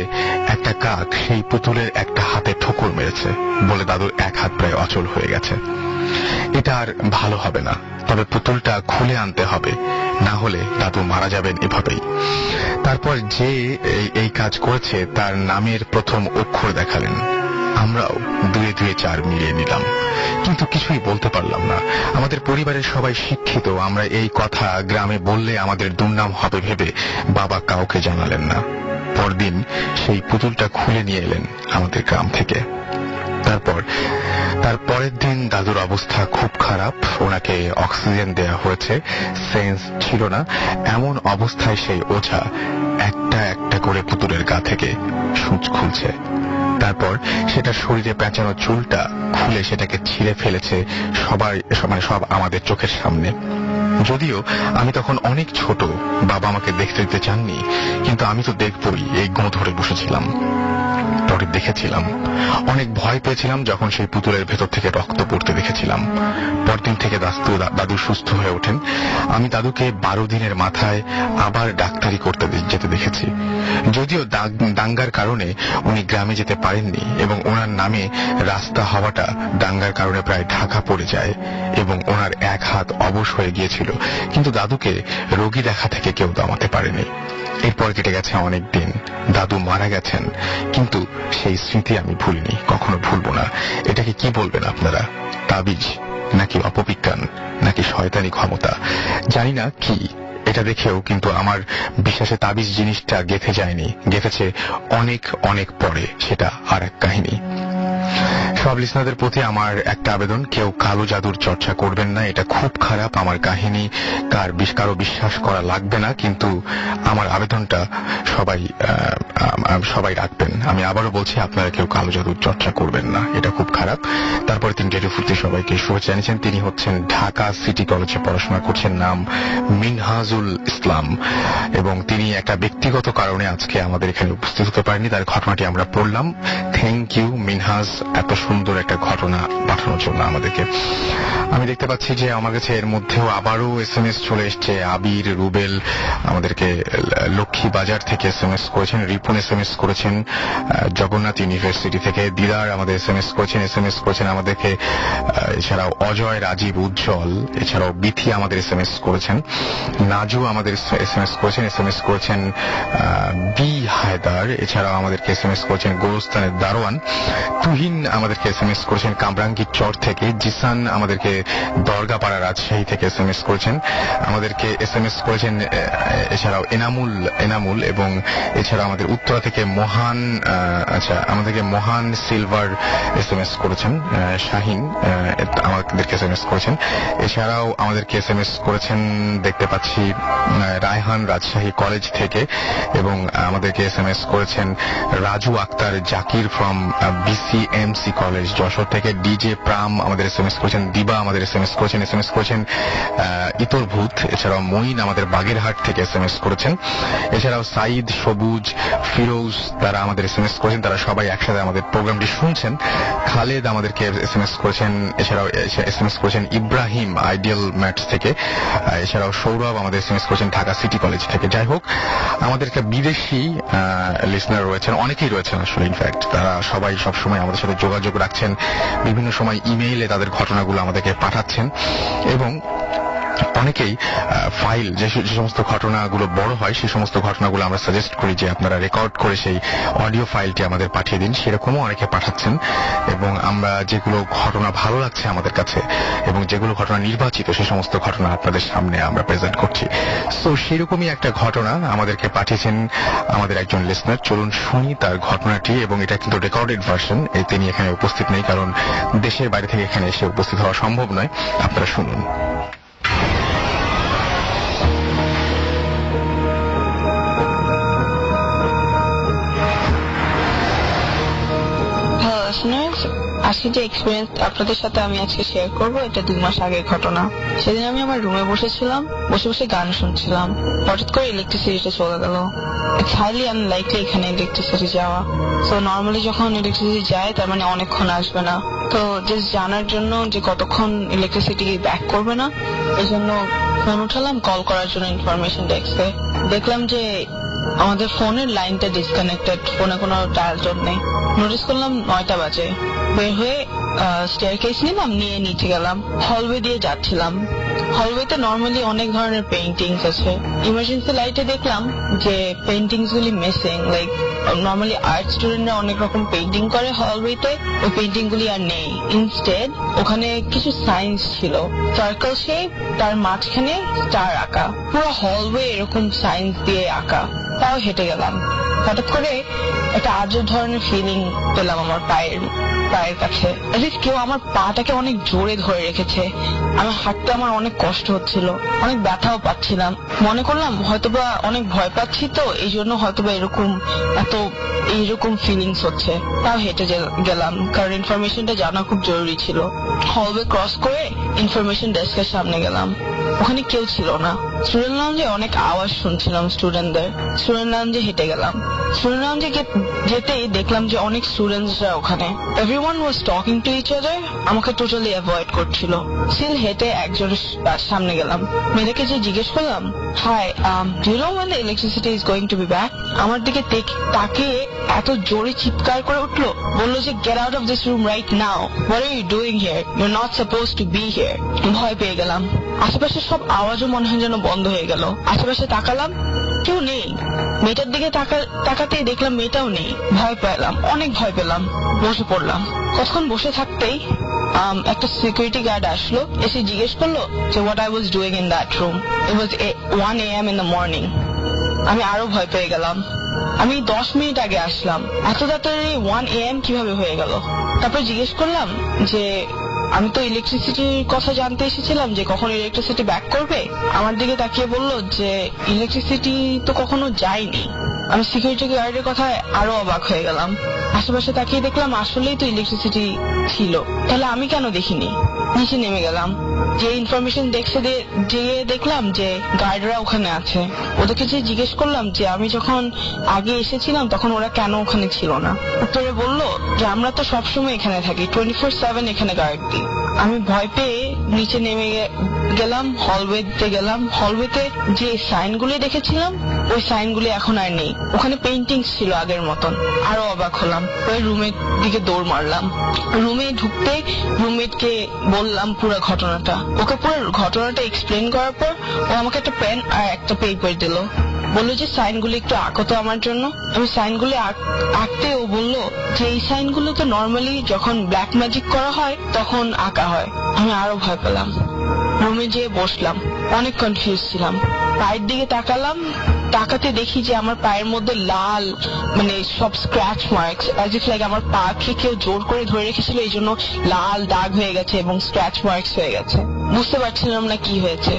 একটা কাক সেই পুতুলের একটা হাতে ঠোকর মেরেছে বলে দাদুর এক হাত প্রায় অচল হয়ে গেছে। এটা আর ভালো হবে না, তবে পুতুলটা খুলে আনতে হবে, না হলে দাদু মারা যাবেন এভাবেই। তারপর যে এই কাজ করেছে তার নামের প্রথম অক্ষর দেখালেন। আমরাও 2-2-4 মিলিয়ে নিলাম, কিন্তু কিছুই বলতে পারলাম না। আমাদের পরিবারের সবাই শিক্ষিত, আমরা এই কথা গ্রামে বললে আমাদের দুর্নাম হবে ভেবে বাবা কাউকে জানালেন না। পরদিন সেই পুতুলটা খুলে নিয়ে এলেন আমাদের গ্রাম থেকে। তার পরের দিন দাদুর অবস্থা খুব খারাপ, ওনাকে অক্সিজেন দেয়া হয়েছে, সেন্স ছিল না। এমন অবস্থায় সেই ওঝা একটা একটা করে পুতুলের গা থেকে সূচ খুলছে। তারপর সেটা শরীরে পেঁচানো চুলটা খুলে সেটাকে ছিঁড়ে ফেলেছে সব আমাদের চোখের সামনে। যদিও আমি তখন অনেক ছোট, বাবা আমাকে দেখতে দিতে চাননি, কিন্তু আমি তো দেখবই, এই গো ধরে বসেছিলাম। পরে দেখেছিলাম, অনেক ভয় পেয়েছিলাম যখন সেই পুতুলের ভেতর থেকে রক্ত পড়তে দেখেছিলাম। পরদিন থেকে দাদু সুস্থ হয়ে ওঠেন। আমি দাদুকে 12 দিনের মাথায় আবার ডাক্তারি করতে যেতে দেখেছি। যদিও দাঙ্গার কারণে উনি গ্রামে যেতে পারেননি এবং ওনার নামে রাস্তা হওয়াটা দাঙ্গার কারণে প্রায় ঢাকা পড়ে যায় এবং ওনার এক হাত অবশ হয়ে গিয়েছিল, কিন্তু দাদুকে রোগী দেখা থেকে কেউ দমাতে পারেনি। এরপর কেটে গেছে অনেক দিন, দাদু মারা গেছেন, কিন্তু সেই স্মৃতি আমি ভুলিনি, কখনো ভুলবো না। এটাকে কি বলবেন আপনারা? তাবিজ নাকি অপবিজ্ঞান নাকি শয়তানি ক্ষমতা, জানি না কি। এটা দেখেও কিন্তু আমার বিশ্বাসে তাবিজ জিনিসটা গেঁথে যায়নি, গেঁথেছে অনেক অনেক পরে, সেটা আর এক কাহিনী। সব লিসনারদের প্রতি আমার একটা আবেদন, কেউ কালো জাদুর চর্চা করবেন না, এটা খুব খারাপ। আমার কাহিনী কারো বিশ্বাস করা লাগবে না, কিন্তু আমার আবেদনটা সবাই রাখবেন। আমি আবারও বলছি, আপনারা কেউ কালো জাদুর চর্চা করবেন না, এটা খুব খারাপ। তারপরে তিনি রেডিও ফুর্তি সবাইকে শুভেচ্ছা জানিয়েছেন। তিনি হচ্ছেন ঢাকা সিটি কলেজে পড়াশোনা করছেন, নাম মিনহাজুল ইসলাম, এবং তিনি একটা ব্যক্তিগত কারণে আজকে আমাদের এখানে উপস্থিত হতে পারেননি। তার ঘটনাটি আমরা পড়লাম। থ্যাংক ইউ মিনহাজ, এত সুন্দর একটা ঘটনা পাঠানোর জন্য আমাদেরকে। আমি দেখতে পাচ্ছি যে আমার কাছে এর মধ্যেও আবারও SMS চলে এসছে। আবির, রুবেল আমাদেরকে লক্ষ্মী বাজার থেকে SMS করেছেন, রিপন SMS করেছেন জগন্নাথ ইউনিভার্সিটি থেকে, দিদার আমাদের SMS করেছেন আমাদেরকে, এছাড়াও অজয়, রাজীব, উজ্জ্বল, এছাড়াও বিথি আমাদের SMS করেছেন, নাজু আমাদের SMS করেছেন বি হায়দার, এছাড়াও আমাদেরকে SMS করেছেন গোরস্থানের দারোয়ান, তুহিন আমাদেরকে SMS করেছেন কামরাঙ্গীর চর থেকে, জিসান আমাদেরকে দরগাপাড়া রাজশাহী থেকে SMS করেছেন, আমাদেরকে SMS করেছেন এছাড়াও এনামুল, এবং এছাড়া আমাদের উত্তরা থেকে আমাদেরকে মহান সিলভার SMS করেছেন, শাহিন আমাদেরকে SMS করেছেন, এছাড়াও আমাদেরকে SMS করেছেন দেখতে পাচ্ছি রায়হান রাজশাহী কলেজ থেকে, এবং আমাদেরকে SMS করেছেন Raju Akter Zakir from BCMC college Jessore থেকে, ডিজে প্রাম আমাদের SMS করেছেন, দিবা আমাদের SMS করেছেন ইতর ভূত, এছাড়াও মঈন আমাদের বাগেরহাট থেকে SMS করেছেন, এছাড়াও সাইদ, সবুজ, ফিরোজ তারা আমাদের SMS করেছেন, তারা সবাই একসাথে আমাদের প্রোগ্রামটি শুনছেন। খালেদ আমাদেরকে SMS করেছেন, এছাড়াও SMS করেছেন ইব্রাহিম আইডিয়াল ম্যাটস থেকে, এছাড়াও সৌরভ আমাদের SMS করেছেন ঢাকা সিটি কলেজ থেকে। যাই হোক, আমাদেরকে বিদেশি লিসনার রয়েছেন, অনেকেই রয়েছেন আসলে, ইনফ্যাক্ট তারা সবাই সবসময় আমাদের সাথে যোগাযোগ রাখছেন, বিভিন্ন সময় ইমেইলে তাদের ঘটনাগুলো আমাদেরকে পাঠাচ্ছেন, এবং অনেকেই ফাইল যে সমস্ত ঘটনাগুলো বড় হয় সেই সমস্ত ঘটনাগুলো আমরা সাজেস্ট করি যে আপনারা রেকর্ড করে সেই অডিও ফাইলটি আমাদের পাঠিয়ে দিন, সেরকমও অনেকে পাঠাচ্ছেন। এবং আমরা যেগুলো ঘটনা ভালো লাগছে আমাদের কাছে এবং যেগুলো ঘটনা নির্বাচিত সেই সমস্ত ঘটনা আপনাদের সামনে আমরা প্রেজেন্ট করছি। সো সেরকমই একটা ঘটনা আমাদেরকে পাঠিয়েছেন আমাদের একজন লিসনার। চলুন শুনি তার ঘটনাটি, এবং এটা কিন্তু রেকর্ডেড ভার্সন, তিনি এখানে উপস্থিত নেই কারণ দেশের বাইরে থেকে এখানে এসে উপস্থিত হওয়া সম্ভব নয়। আপনারা শুনুন। আজকে যে এক্সপিরিয়েন্স আপনাদের সাথে আমি আজকে শেয়ার করবো, এটা 2 মাস আগের ঘটনা। সেদিন আমি আমার রুমে বসেছিলাম, বসে বসে গান শুনছিলাম। হঠাৎ করে ইলেকট্রিসিটিটা চলে গেল। ইটস হাইলি আনলাইকলি এখানে ইলেকট্রিসিটি যাওয়া। সো নর্মালি যখন ইলেকট্রিসিটি যায় তার মানে অনেকক্ষণ আসবে না। তো জাস্ট জানার জন্য যে কতক্ষণ ইলেকট্রিসিটি ব্যাক করবে না, এই জন্য ফোন উঠালাম কল করার জন্য ইনফরমেশন ডেস্কে। দেখলাম যে আমাদের ফোনের লাইনটা ডিসকানেক্টেড, ফোনে কোনো ডায়াল টোন নেই। নোটিস করলাম 9টা বাজে। বের হয়ে স্টেয়ারকেস নিলাম, নিয়ে নিচে গেলাম। হলওয়ে দিয়ে যাচ্ছিলাম। হলওয়েতে নর্মালি অনেক ধরনের পেইন্টিংস আছে। ইমার্জেন্সি লাইটে দেখলাম যে পেইন্টিংস গুলি মিসিং। লাইক নর্মালি আর্ট স্টুডেন্টরা অনেক রকম পেইন্টিং করে হলওয়েতে, ওই পেইন্টিং গুলি আর নেই। ইনস্টেড ওখানে কিছু সাইন্স ছিল, সার্কেল শেপ, তার মাঝখানে স্টার আঁকা। পুরো হলওয়ে এরকম সাইন্স দিয়ে আঁকা। তাও হেঁটে গেলাম। হঠাৎ করে একটা আজব ধরনের ফিলিং পেলাম আমার পায়ের কাছে। কেউ আমার পাটাকে অনেক জোরে ধরে রেখেছে। আমি হাঁটতে আমার অনেক কষ্ট হচ্ছিল, অনেক ব্যথাও পাচ্ছিলাম। মনে করলাম হয়তোবা অনেক ভয় পাচ্ছি, তো এই জন্য হয়তোবা এইরকম ফিলিংস হচ্ছে। তাও হেঁটে গেলাম কারণ ইনফরমেশনটা জানা খুব জরুরি ছিল। হলওয়ে ক্রস করে ইনফরমেশন ডেস্কের সামনে গেলাম। ওখানে কেউ ছিল না। স্টুডেন্ট লাউঞ্জে অনেক আওয়াজ শুনছিলাম স্টুডেন্টদের। স্টুডেন্ট লাউঞ্জে হেঁটে গেলাম। স্টুডেন্ট লাউঞ্জে যেতেই দেখলাম যে অনেক স্টুডেন্টসরা ওখানে। Everyone was talking to each other. আমাকে টোটালি অ্যাভয়েড করছিল। সিল হেঁটে একজনের সামনে গেলাম। মেয়েটাকে যে জিজ্ঞেস করলাম, hi, do you know when the electricity is going to be back? আমার দিকে তাকিয়ে এত জোরে চিৎকার করে উঠলো, বললো যে get out of this room right now. What are you doing here? You're not supposed to be here. ভয় পেয়ে গেলাম। আশেপাশে সব আওয়াজও মনে হয় যেন বন্ধ হয়ে গেল। আশেপাশে তাকালাম, কেউ নেই। মেয়েটার দিকে তাকাতেই দেখলাম মেয়েটাও নেই। ভয় পেলাম, অনেক ভয় পেলাম। বসে পড়লাম। কতক্ষণ বসে থাকতেই একটা সিকিউরিটি গার্ড আসলো, এসে জিজ্ঞেস করলো যে what I was doing in that room. It was 1 AM in the morning. আমি আরো ভয় পেয়ে গেলাম। আমি 10 মিনিট আগে আসলাম, এত তাড়াতাড়ি 1 AM কিভাবে হয়ে গেল? তারপর জিজ্ঞেস করলাম যে আমি তো ইলেকট্রিসিটির কথা জানতে এসেছিলাম যে কখন ইলেকট্রিসিটি ব্যাক করবে। আমার দিকে তাকিয়ে বললো যে ইলেকট্রিসিটি তো কখনো যায়নি। আমি সিকিউরিটি গার্ডের কথায় আরো অবাক হয়ে গেলাম। আশেপাশে তাকিয়ে দেখলাম আসলেই তো ইলেকট্রিসিটি ছিল, তাহলে আমি কেন দেখিনি? নিচে নেমে গেলাম। যে ইনফরমেশন ডেস্কে যেয়ে দেখলাম যে গার্ডরা ওখানে আছে। ওদেরকে যে জিজ্ঞেস করলাম যে আমি যখন আগে এসেছিলাম তখন ওরা কেন ওখানে ছিল না। উত্তরে বললো যে আমরা তো সবসময় এখানে থাকি, 24/7 এখানে গার্ড দিই। আমি ভয় পেয়ে নিচে নেমে গেলাম, হলওয়েতে গেলাম। হলওয়েতে যে সাইনগুলি দেখেছিলাম ওই সাইনগুলি এখন আর নেই। ওখানে পেইন্টিংস ছিল আগের মতন। আরো অবাক হলাম। ওই রুমের দিকে দৌড় মারলাম। রুমে ঢুকতে রুমমেটকে বললাম পুরো ঘটনাটা। ওকে পুরো ঘটনাটা এক্সপ্লেন করার পর ও আমাকে একটা পেন আর একটা পেপার দিল। বললো যে সাইনগুলি একটু আঁকো তো আমার জন্য। আমি সাইনগুলি আঁকতে ও বললো যে এই সাইনগুলো তো নর্মালি যখন ব্ল্যাক ম্যাজিক করা হয় তখন আঁকা হয়। আমি আরো ভয় পেলাম। রুমে যেয়ে বসলাম, অনেক কনফিউজ ছিলাম। পায়ের দিকে তাকাতে দেখি যে আমার পায়ের মধ্যে লাল সব scratch marks, as if like আমার পাকে কেউ জোর করে ধরে রেখেছিল, এই জন্য লাল দাগ হয়ে গেছে এবং স্ক্র্যাচ মার্কস হয়ে গেছে। বুঝতে পারছিলাম না কি হয়েছে।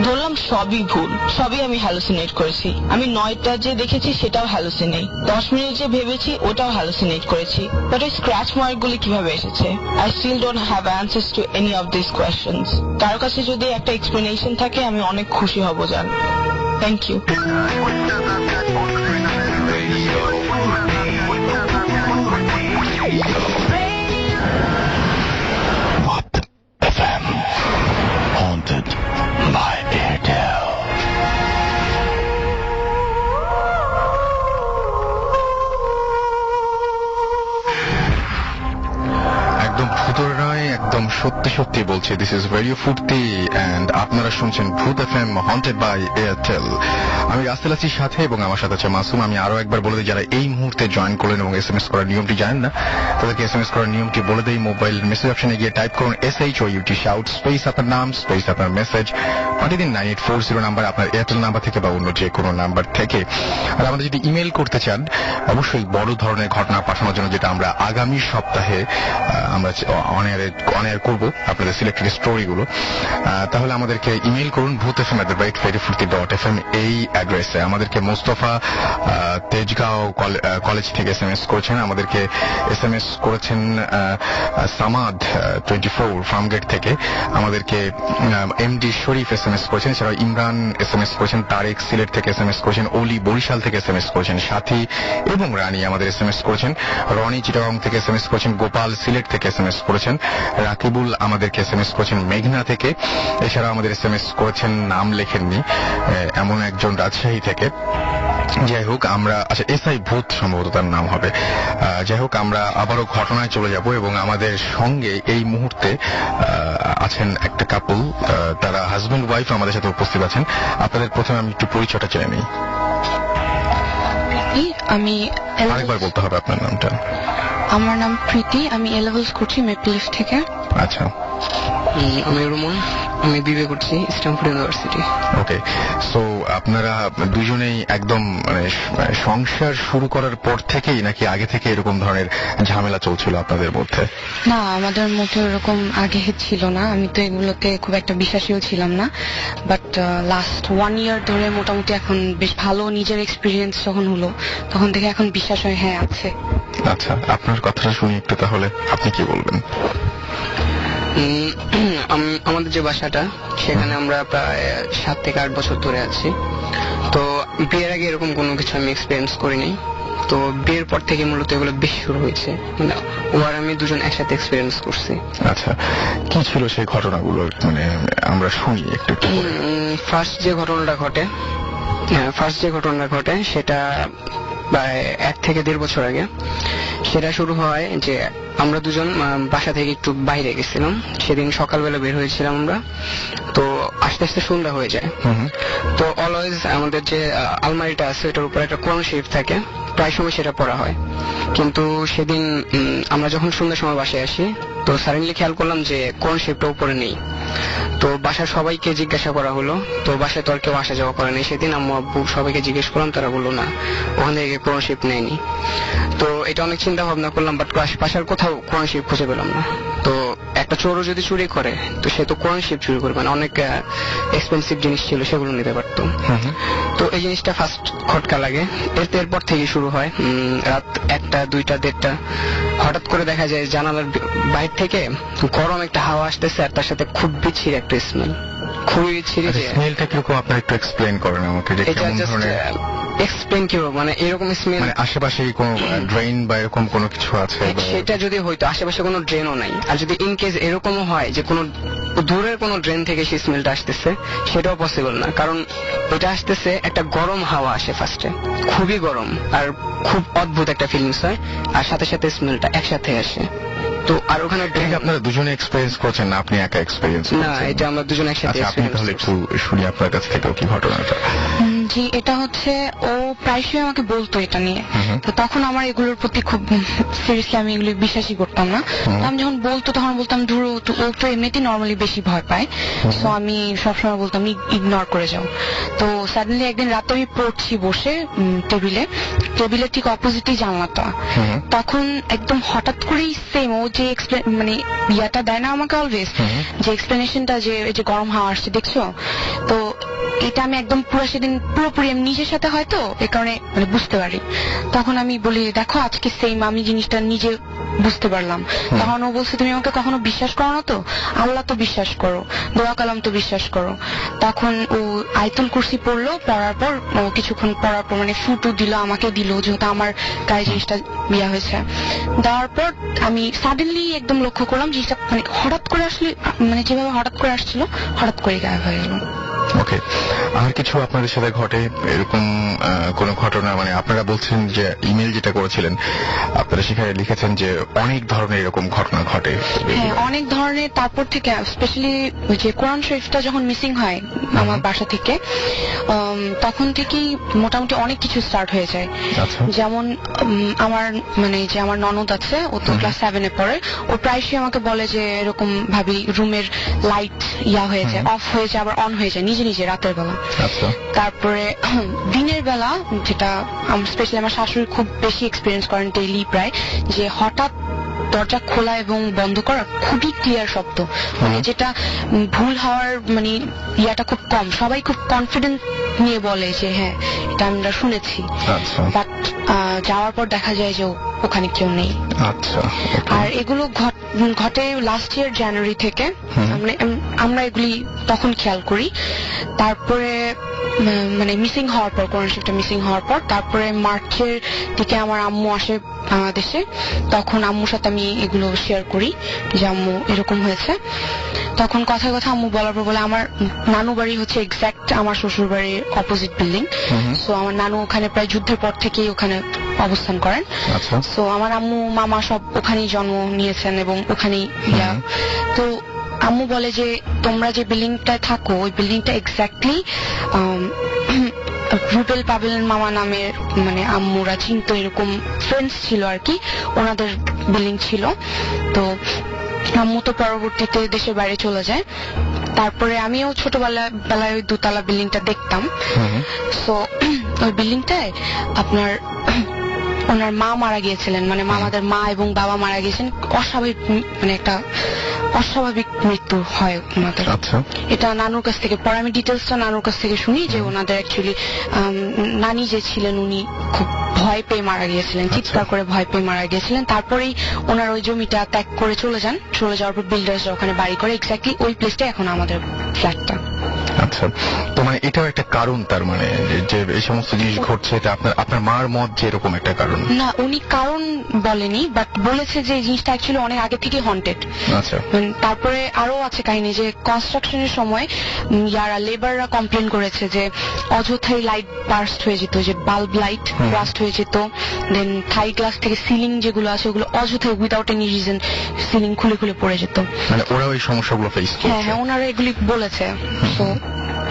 ধরলাম সবই ভুল, সবই আমি হ্যালুসিনেট করেছি। আমি 9টা যে দেখেছি সেটাও হ্যালুসিনেট, 10 মিনিট যে ভেবেছি ওটাও হ্যালুসিনেট করেছি। বাট ওই স্ক্র্যাচ মার্ক গুলি কিভাবে এসেছে? I still don't have answers to any of this questions. কারো কাছে যদি একটা এক্সপ্লেনেশন থাকে আমি অনেক খুশি হব জান। Thank you. FM haunted by Airtel. করে নয়, একদম সত্যি সত্যি বলছি। দিস ইজ রেডিও ফুর্তি অ্যান্ড আপনারা শুনছেন ভূত এফএম হন্টেড বাই এয়ারটেল। আমি রাসেল আছি সাথে এবং আমার সাথে আছে মাসুম। আমি আরো একবার বলে দিই, যারা এই মুহূর্তে জয়েন করলেন এবং এসএমএস করার নিয়মটি জানেন না, তাদেরকে এসএমএস করার নিয়মটি বলে দেই। মোবাইল মেসেজ অপশনে গিয়ে টাইপ করুন SHOUT শাউট স্পেস আপনার নাম স্পেস আপনার মেসেজ, পাঠিয়ে দিন 9840 নাম্বার, আপনার এয়ারটেল নাম্বার থেকে বা অন্য যে কোনো নাম্বার থেকে। আর আমাদের যদি ইমেল করতে চান, অবশ্যই বড় ধরনের ঘটনা পাঠানোর জন্য, যেটা আমরা আগামী সপ্তাহে আমরা অন এয়ার করবো আপনাদের সিলেক্টেড স্টোরিগুলো, তাহলে আমাদেরকে ইমেল করুন bhuthfm@radiofurti.fm এই অ্যাড্রেসে। আমাদেরকে মোস্তফা তেজগাঁও কলেজ থেকে এসএমএস করেছেন, আমাদেরকে এসএমএস করেছেন সামাদ 24 ফার্মগেট থেকে, আমাদেরকে MD শরীফ এসএমএস করেছেন, এছাড়াও ইমরান এসএমএস করেছেন, তারেক সিলেট থেকে এসএমএস করেছেন, অলি বরিশাল থেকে এসএমএস করেছেন, সাথী এবং রানী আমাদের এসএমএস করেছেন, রনি চিটাগং থেকে এসএমএস করেছেন, গোপাল সিলেট থেকে এসএমএস করেছেন, রাকিবুল আমাদেরকে এসএমএস করেছেন মেঘনা থেকে, এছাড়া আমাদের এসএমএস করেছেন নাম লেখেননি এমন একজন রাজশাহী থেকে। যাই হোক, আমরা আচ্ছা SI ভূত সম্ভবত তার নাম হবে। যাই হোক, আমরা আবারও ঘটনায় চলে যাব এবং আমাদের সঙ্গে এই মুহূর্তে আছেন একটা কাপল, তারা হাজবেন্ড ওয়াইফ আমাদের সাথে উপস্থিত আছেন। আপনাদের প্রথমে আমি একটু পরিচয়টা জেনে নিই। আমি আরেকবার বলতে হবে আপনার নামটা। আমার নাম প্রীতি, আমি এ লেভেলস করছি মেপল লিফ থেকে। আচ্ছা, আমি রুমন, আমি বিবিএ করছি স্ট্যানফোর্ড ইউনিভার্সিটি। ওকে, সো আপনারা দুজনেই একদম মানে সংসার শুরু করার পর থেকেই নাকি আগে থেকে এরকম ধরনের ঝামেলা চলছিল আপনাদের মধ্যে? না, আমাদের মধ্যে এরকম আগে ছিল না। আমি তো এগুলোতে খুব একটা বিশ্বাসীও ছিলাম না, বাট লাস্ট 1 ইয়ার ধরে মোটামুটি এখন বেশ ভালো নিজের এক্সপিরিয়েন্স যখন হলো তখন থেকে এখন বিশ্বাস হয় হ্যাঁ আছে। আচ্ছা, আপনার কথাটা শুনি একটু, তাহলে আপনি কি বলবেন? আমাদের যে বাসাটা সেখানে আমরা প্রায় 7 থেকে 8 বছর ধরে আছি। তো বিয়ের আগে এরকম কোনো কিছু আমি এক্সপিরিয়েন্স করিনি। তো বিয়ের পর থেকে মূলত এগুলো বেশি শুরু হয়েছে, মানে ও আর আমি দুজন একসাথে এক্সপিরিয়েন্স করছি। আচ্ছা, কি ছিল সেই ঘটনাগুলো, মানে আমরা শুনি একটু। ফার্স্ট যে ঘটনাটা ঘটে সেটা প্রায় 1 থেকে 1.5 বছর আগে। সেটা শুরু হয় যে আমরা দুজন বাসা থেকে একটু বাইরে গেছিলাম। সেদিন সকালবেলা বের হয়েছিলাম আমরা, তো আস্তে আস্তে সন্ধ্যা হয়ে যায়। তো অলওয়েজ আমাদের যে আলমারিটা আছে এটার উপর একটা কোরআন শরীফ থাকে, প্রায় সময় সেটা পড়া হয়। কিন্তু সেদিন আমরা যখন সন্ধ্যার সময় বাসায় আসি, তো সাডেনলি খেয়াল করলাম যে কোরআন শরীফটা উপরে নেই। তো বাসার সবাইকে জিজ্ঞাসা করা হলো, তো বাসায় তো আর কেউ আসা যাওয়া করে নাই সেদিন। আম্মু আব্বু সবাইকে জিজ্ঞেস করলাম, তারা বললো না, ওখান থেকে কোরআন শরীফ নেয়নি। তো এটা অনেক চিন্তা ভাবনা করলাম, বাট বাসার কোথাও কোরআন শরীফ খুঁজে পেলাম না। তো একটা চোরও যদি চুরি করে তো সে তো কোরআন শরীফ চুরি করবে না, অনেক এক্সপেন্সিভ জিনিস ছিল সেগুলো নিতে পারতো। তো এই জিনিসটা ফার্স্ট খটকা লাগে। এরপর থেকে শুরু হয় রাত 1টা 2টা 1:30, হঠাৎ করে দেখা যায় জানালার বাইরে থেকে গরম একটা হাওয়া আসতেছে আর তার সাথে খুব বিচ্ছিরি একটা স্মেল, খুবই বিচ্ছিরি। স্মেলটা কিরকম আপনারা একটু এক্সপ্লেইন করেন আমাকে, যে কেমন ধরনের এক্সপ্লেইন কি হবে, মানে এরকম স্মেল, মানে আশেপাশে কোনো ড্রেন বা এরকম কোনো কিছু আছে? সেটা যদি হয়তো আশেপাশে কোনো ড্রেনও নাই, আর যদি ইন কেস এরকমও হয় যে কোনো দূরের কোনো ড্রেন থেকে সেই স্মেলটা আসতেছে, সেটাও পসিবল না। কারণ এটা আসতেছে একটা গরম হাওয়া আসে ফার্স্টে, খুবই গরম, আর খুব অদ্ভুত একটা ফিলিংস হয়, আর সাথে সাথে স্মেলটা একসাথে আসে। তো আর ওখানে আপনারা দুজনে এক্সপেরিয়েন্স করছেন না, আপনি একা এক্সপেরিয়েন্স করছেন? না, এটা আমরা দুজনে একসাথে। আপনি তাহলে একটু শুনি আপনার কাছ থেকে কি ঘটনাটা। জি, এটা হচ্ছে ও প্রায়শই আমাকে বলতো এটা নিয়ে। তো তখন আমার এগুলোর প্রতি খুব সিরিয়াসলি আমি এগুলো বিশ্বাসই করতাম না। আমি যখন বলতো তখন বলতাম ধরো ও তো এমনিতেই নর্মালি বেশি ভয় পায়, তো আমি সবসময় বলতাম ইগনোর করে যাও। তো সাডেনলি একদিন রাতে আমি পড়ছি বসে টেবিলের ঠিক অপোজিটই জানলাটা, তখন একদম হঠাৎ করেই সেম ও যে মানে ইয়াটা দেয় না আমাকে অলওয়েজ, যে এক্সপ্লেনেশনটা যে গরম হাওয়া আসছে দেখছো, তো এটা আমি একদম সেদিন পুরোপুরি আমি নিজের সাথে হয়তো এ কারণে মানে বুঝতে পারি। তখন আমি বলি দেখো আজকে সেম আমি জিনিসটা নিজে বুঝতে পারলাম। তখন ও বলছে তুমি আমাকে কখনো বিশ্বাস করো না, তো আল্লাহ তো বিশ্বাস করো, দোয়া কালাম তো বিশ্বাস করো। তখন ও আয়াতুল কুরসি পড়লো, পড়ার পর ও কিছুক্ষণ পড়ার পর মানে ফুটু দিল, আমাকে দিল, যেহেতু আমার গায়ে জিনিসটা বিয়া হয়েছে। দেওয়ার পর আমি সাডেনলি একদম লক্ষ্য করলাম জিনিসটা মানে হঠাৎ করে আসলে, মানে যেভাবে হঠাৎ করে আসছিল হঠাৎ করে গায়েব হয়ে গেল। ওকে, আর কিছু আপনাদের সাথে ঘটে এরকম কোন ঘটনা? মানে আপনারা বলছেন যে ইমেল যেটা করেছিলেন আপনারা সেখানে লিখেছেন যে অনেক ধরনের এরকম ঘটনা ঘটে। হ্যাঁ, অনেক ধরনের। তারপর থেকে স্পেশালি যে কোরআন শরীফটা যখন মিসিং হয় আমার বাসা থেকে, তখন থেকেই মোটামুটি অনেক কিছু স্টার্ট হয়ে যায়। যেমন আমার মানে যে আমার ননদ আছে, ও তো ক্লাস 7-এ পড়ে, ও প্রায়শই আমাকে বলে যে এরকম ভাবি রুমের লাইট হয়ে যায়, অফ হয়ে যায়, আবার অন হয়ে যায় নিজে নিজে রাতের বেলা। তারপরে দিনের বেলা, যেটা স্পেশালি আমার শাশুড়ি খুব বেশি এক্সপিরিয়েন্স করেন ডেইলি প্রায়, যে হঠাৎ দরজা খোলা এবং বন্ধ করা খুবই ক্লিয়ার শব্দ, মানে যেটা ভুল হওয়ার মানে ইয়াটা খুব কম। সবাই খুব কনফিডেন্স নিয়ে বলে যে হ্যাঁ এটা আমরা শুনেছি, বাট যাওয়ার পর দেখা যায় যে ওখানে কেউ নেই। আর এগুলো ঘটে লাস্ট ইয়ার জানুয়ারি থেকে, আমরা এগুলি তখন খেয়াল করি। তারপরে মানে মিসিং হওয়ার পর, কোরআন শরীফটা মিসিং হওয়ার পর, তারপরে মার্চের দিকে আমার আম্মু আসে বাংলাদেশে, তখন আম্মুর সাথে আমি এগুলো শেয়ার করি যে আম্মু এরকম হয়েছে। তখন কথায় কথা আম্মু বলার পর বলে, আমার নানু বাড়ি হচ্ছে এক্স্যাক্ট আমার শ্বশুর বাড়ির অপোজিট বিল্ডিং, সো আমার নানু ওখানে প্রায় যুদ্ধের পর থেকেই ওখানে অবস্থান করেন। সো আমার আম্মু মামা সব ওখানেই জন্ম নিয়েছেন এবং ওখানেই তো আম্মু বলে যে তোমরা যে বিল্ডিংটায় থাকো ওই বিল্ডিংটা এক্স্যাক্টলি রুবেল পাবেলের মামা নামের মানে আম্মুরা চিন্ত, এরকম ফ্রেন্ডস ছিল আর কি, ওনাদের বিল্ডিং ছিল। তো আম্মু তো পরবর্তীতে দেশের বাইরে চলে যায়। তারপরে আমিও ছোটবেলায় ওই দোতলা বিল্ডিংটা দেখতাম। সো ওই বিল্ডিংটায় আপনার ওনার মা মারা গিয়েছিলেন, মানে মামাদের মা এবং বাবা মারা গিয়েছেন। অস্বাভাবিক মানে একটা অস্বাভাবিক মৃত্যু হয় ওনাদের। এটা নানুর কাছ থেকে পরে আমি ডিটেলসটা নানুর কাছ থেকে শুনি যে ওনাদের অ্যাকচুয়ালি নানি যে ছিলেন উনি খুব ভয় পেয়ে মারা গিয়েছিলেন, চিৎকার করে ভয় পেয়ে মারা গিয়েছিলেন। তারপরেই ওনার ওই জমিটা ত্যাগ করে চলে যান। চলে যাওয়ার পর বিল্ডার্সরা ওখানে বাড়ি করে, এক্স্যাক্টলি ওই প্লেসটা এখন আমাদের ফ্ল্যাটটা। আচ্ছা, তো মানে এটাও একটা কারণ, তার মানে যে এই সমস্ত জিনিস ঘটছে এটা আপনার মার মত যে এরকম একটা কারণ? না, উনি কারণ বলেনি, বাট বলেছে যে এই জিনিসটা অ্যাকচুয়ালি অনেক আগে থেকে হন্টেড। আচ্ছা, তারপরে আরো আছে কাহিনী যে কনস্ট্রাকশনের সময় যারা লেবাররা কমপ্লেন করেছে যে অযথাই লাইট বার্স্ট হয়ে যেত, যে বাল্ব লাইট বার্স্ট হয়ে যেত। দেন থাই গ্লাস থেকে সিলিং যেগুলো আছে ওগুলো অযথাই উইদাউট এনি রিজন সিলিং খুলে খুলে পড়ে যেত। মানে ওরা ওই সমস্যাগুলো ফেস করছে? হ্যাঁ, ওনারা এগুলি বলেছে। তো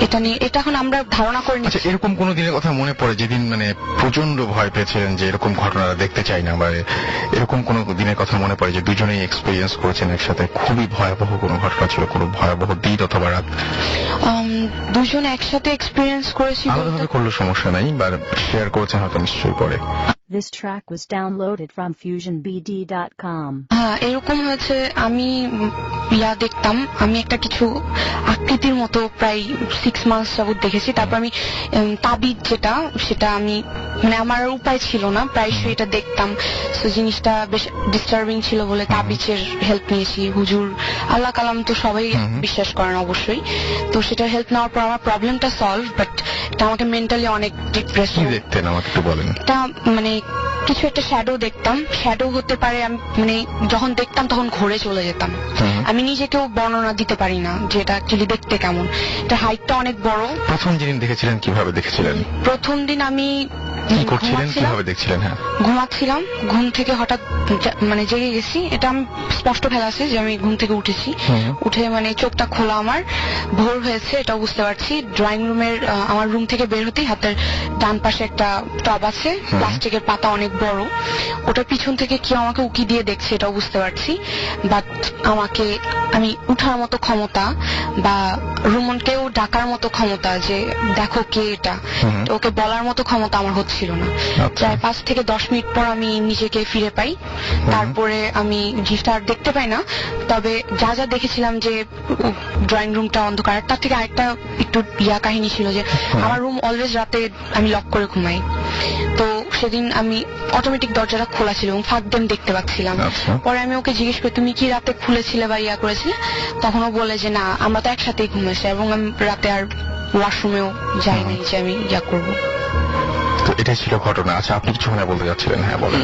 এটা নিয়ে এটা এখন আমরা ধারণা করে নিচ্ছি। এরকম কোন দিনের কথা মনে পড়ে যেদিন মানে প্রচন্ড ভয় পেয়েছিলেন যে এরকম ঘটনা দেখতে চাই না, বা এরকম কোন দিনের কথা মনে পড়ে যে দুজনেই এক্সপিরিয়েন্স করেছেন একসাথে, খুবই ভয়াবহ কোনো ঘটনা ছিল, কোনো ভয়াবহ দিন অথবা রাত? দুজন একসাথে এক্সপিরিয়েন্স করেছি, আলাদাভাবে করলে সমস্যা নাই, বা শেয়ার করেছেন হয়তো নিশ্চয়ই পরে। This track was downloaded from FusionBD.com. হ্যাঁ, এরকম হয়েছে। আমি দেখতাম, আমি একটা কিছু আকৃতির মতো প্রায় 6 মাস যাবত দেখেছি। তারপর আমি তাবিজ যেটা, সেটা আমি মানে আমার উপায় ছিল না, প্রায়শই এটা দেখতাম। তো জিনিসটা বেশ ডিস্টার্বিং ছিল বলে তাবিজের হেল্প নিয়েছি। হুজুর আল্লাহ কালাম তো সবাই বিশ্বাস করেন অবশ্যই, তো সেটার হেল্প নেওয়ার পর আমার প্রবলেমটা সলভ, বাট এটা আমাকে মেন্টালি অনেক ডিপ্রেস। দেখতেন আমাকে একটু বলেন? এটা মানে কিছু একটা শ্যাডো দেখতাম, শ্যাডো হতে পারে, আমি মানে যখন দেখতাম তখন ঘুরে চলে যেতাম। আমি নিজেকেও বর্ণনা দিতে পারি না যে এটা অ্যাকচুয়ালি দেখতে কেমন। এটা হাইটটা অনেক বড়। প্রথম যেদিন দেখেছিলেন কিভাবে দেখেছিলেন? প্রথম দিন আমি কি করছিলেন, কিভাবে দেখছিলেন? হ্যাঁ, ঘুমাচ্ছিলাম, ঘুম থেকে হঠাৎ মানে জেগে গেছি। এটা আমি স্পষ্ট ফেলা আছে যে আমি ঘুম থেকে উঠেছি, উঠে মানে চোখটা খোলা, আমার ভোর হয়েছে এটা বুঝতে পারছি। ড্রয়িং রুমের আমার রুম থেকে বের হতেই হাতের ডান পাশে একটা টব আছে, প্লাস্টিকের পাতা অনেক বড়, ওটার পিছন থেকে কি আমাকে উকি দিয়ে দেখছে এটাও বুঝতে পারছি। বাট আমাকে আমি উঠার মতো ক্ষমতা বা রুমনকেও ডাকার মতো ক্ষমতা যে দেখো কে এটা, ওকে বলার মতো ক্ষমতা আমার হচ্ছিল না। প্রায় 5 থেকে 10 মিনিট পর আমি নিজেকে ফিরে পাই। তারপরে আমি জিনিসটা আর দেখতে পাই না, তবে যা যা দেখেছিলাম যে ড্রয়িং রুমটা অন্ধকার, তার থেকে আরেকটা একটু কাহিনী ছিল যে আমার রুম অলওয়েজ রাতে আমি লক করে ঘুমাই। তো সেদিন আমি অটোমেটিক দরজাটা খোলা ছিল এবং ফাঁক দিয়ে দেখতে পাচ্ছিলাম। পরে আমি ওকে জিজ্ঞেস করি তুমি কি রাতে খুলেছিলে বা করেছিলে? তখন ও বলে যে না, আমরা তো একসাথেই ঘুমেছি এবং আমি রাতে আর ওয়াশরুমেও যাই নাই যে আমি করবো। তো এটাই ছিল ঘটনা। আচ্ছা, আপনি কিছু মনে বলতে যাচ্ছিলেন? হ্যাঁ, বলেন।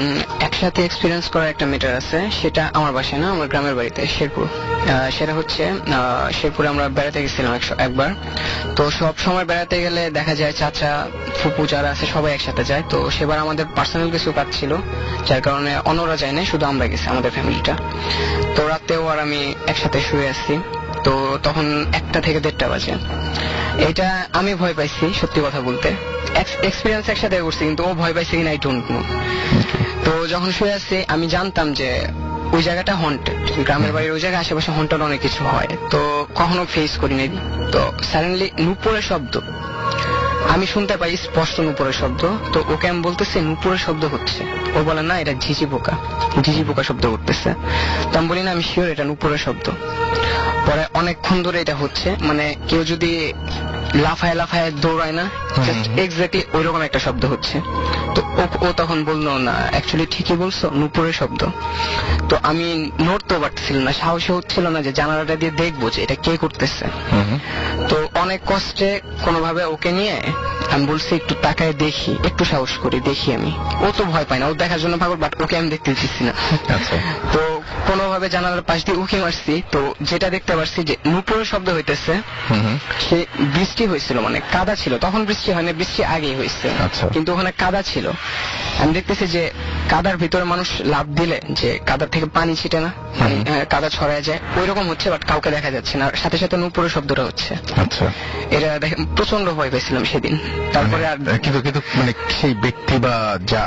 একসাথে এক্সপিরিয়েন্স করার একটা মেটার আছে, সেটা আমার বাসায় না, আমার গ্রামের বাড়িতে শেরপুর। সেটা হচ্ছে শেরপুরে আমরা বেড়াতে গেছিলাম একবার। তো সব সময় বেড়াতে গেলে দেখা যায় চাচা ফুপু যারা আছে সবাই একসাথে যায়। তো সেবার আমাদের পার্সোনাল কিছু কাজ ছিল, যার কারণে অন্যরা যায় না, শুধু আমরা গেছি আমাদের ফ্যামিলিটা। তো রাতেও আর আমি একসাথে শুয়ে আসছি। তো তখন 1টা থেকে 1:30 বাজে। এটা আমি ভয় পাইছি, সত্যি কথা বলতে। এক্সপিরিয়েন্স একসাথে করছি, কিন্তু ও ভয় পাইছে কিনা আই ডোন্ট নো। তো যখন শুয়ে আসছি আমি জানতাম যে ওই জায়গাটা হন্টেড, গ্রামের বাড়ির ওই জায়গায় আশেপাশে হন্টেড অনেক কিছু হয়, তো কখনো ফেস করি নাই। তো সাডেনলি নুপুরের শব্দ আমি শুনতে পাই, স্পষ্ট নুপুরের শব্দ। তো ওকে আমি বলতেছি নুপুরের শব্দ হচ্ছে, ও বলে না এটা ঝিঝি পোকা শব্দ করতেছে। তো আমি বলি না, আমি শিওর এটা নুপুরের শব্দ। পরে অনেকক্ষণ ধরে এটা হচ্ছে, মানে কেউ যদি লাফায় দৌড়ায় না, জাস্ট এক্স্যাক্টলি ওইরকম একটা শব্দ হচ্ছে। তো ও তখন বললো না অ্যাকচুয়ালি ঠিকই বলছো, নুপুরের শব্দ। তো আমি নড়তেও পারতেছিল না, সাহসী হচ্ছিল না যে জানালাটা দিয়ে দেখবো যে এটা কে করতেছে। তো অনেক কষ্টে কোনোভাবে ওকে নিয়ে আমি বলছি একটু তাকায় দেখি, একটু সাহস করি দেখি আমি। ও তো ভয় পায় না, ও দেখার জন্য পাগল, বাট ওকে আমি দেখতে দিচ্ছি না। তো কোনোভাবে জানালার পাশ দিয়ে উঁকি মারছি, তো যেটা দেখতে পারছি যে নুপুরের শব্দ হইতেছে। সে বৃষ্টি হয়েছিল, মানে কাদা ছিল, তখন বৃষ্টি হয়নি, বৃষ্টি আগেই হয়েছে, কিন্তু ওখানে কাদা ছিল। আমি দেখতেছি যে কাদার ভিতরে মানুষ লাফ দিলে যে কাদার থেকে পানি ছিটে না, কাদা ছড়ায় যায়, ওই রকম হচ্ছে, বাট কাউকে দেখা যাচ্ছে না। সাথে সাথে নুপুরের শব্দটা হচ্ছে। আচ্ছা, এটা দেখে প্রচন্ড ভয় পেয়েছিলাম সেদিন। তারপরে আর কিন্তু মানে সেই ব্যক্তি বা যা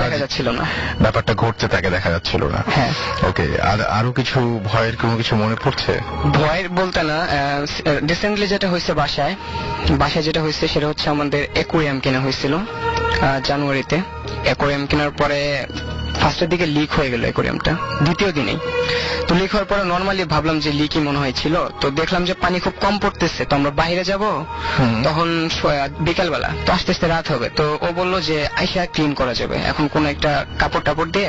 দেখা যাচ্ছিল না, ব্যাপারটা ঘটতে তাকে দেখা যাচ্ছিল না। হ্যাঁ, ওকে। আর আরো কিছু ভয়ের কোনো কিছু মনে পড়ছে? ভয়ের বলতে না, রিসেন্টলি যেটা হয়েছে বাসায় যেটা হয়েছে সেটা হচ্ছে আমাদের অ্যাকোয়ারিয়াম কেনা হয়েছিল জানুয়ারিতে। অ্যাকোয়ারিয়াম কেনার পরে ফার্স্টের দিকে লিক হয়ে গেল অ্যাকোয়ারিয়ামটা, দ্বিতীয় দিনেই। তো লিক হওয়ার পরে নর্মালি ভাবলাম যে লিকই মনে হয়েছিল। তো দেখলাম যে পানি খুব কম পড়তেছে, তো আমরা বাইরে যাব, তখন বিকালবেলা, তো আস্তে আস্তে রাত হবে। তো ও বললো যে আইসা ক্লিন করা যাবে, এখন কোন একটা কাপড় টাপড় দিয়ে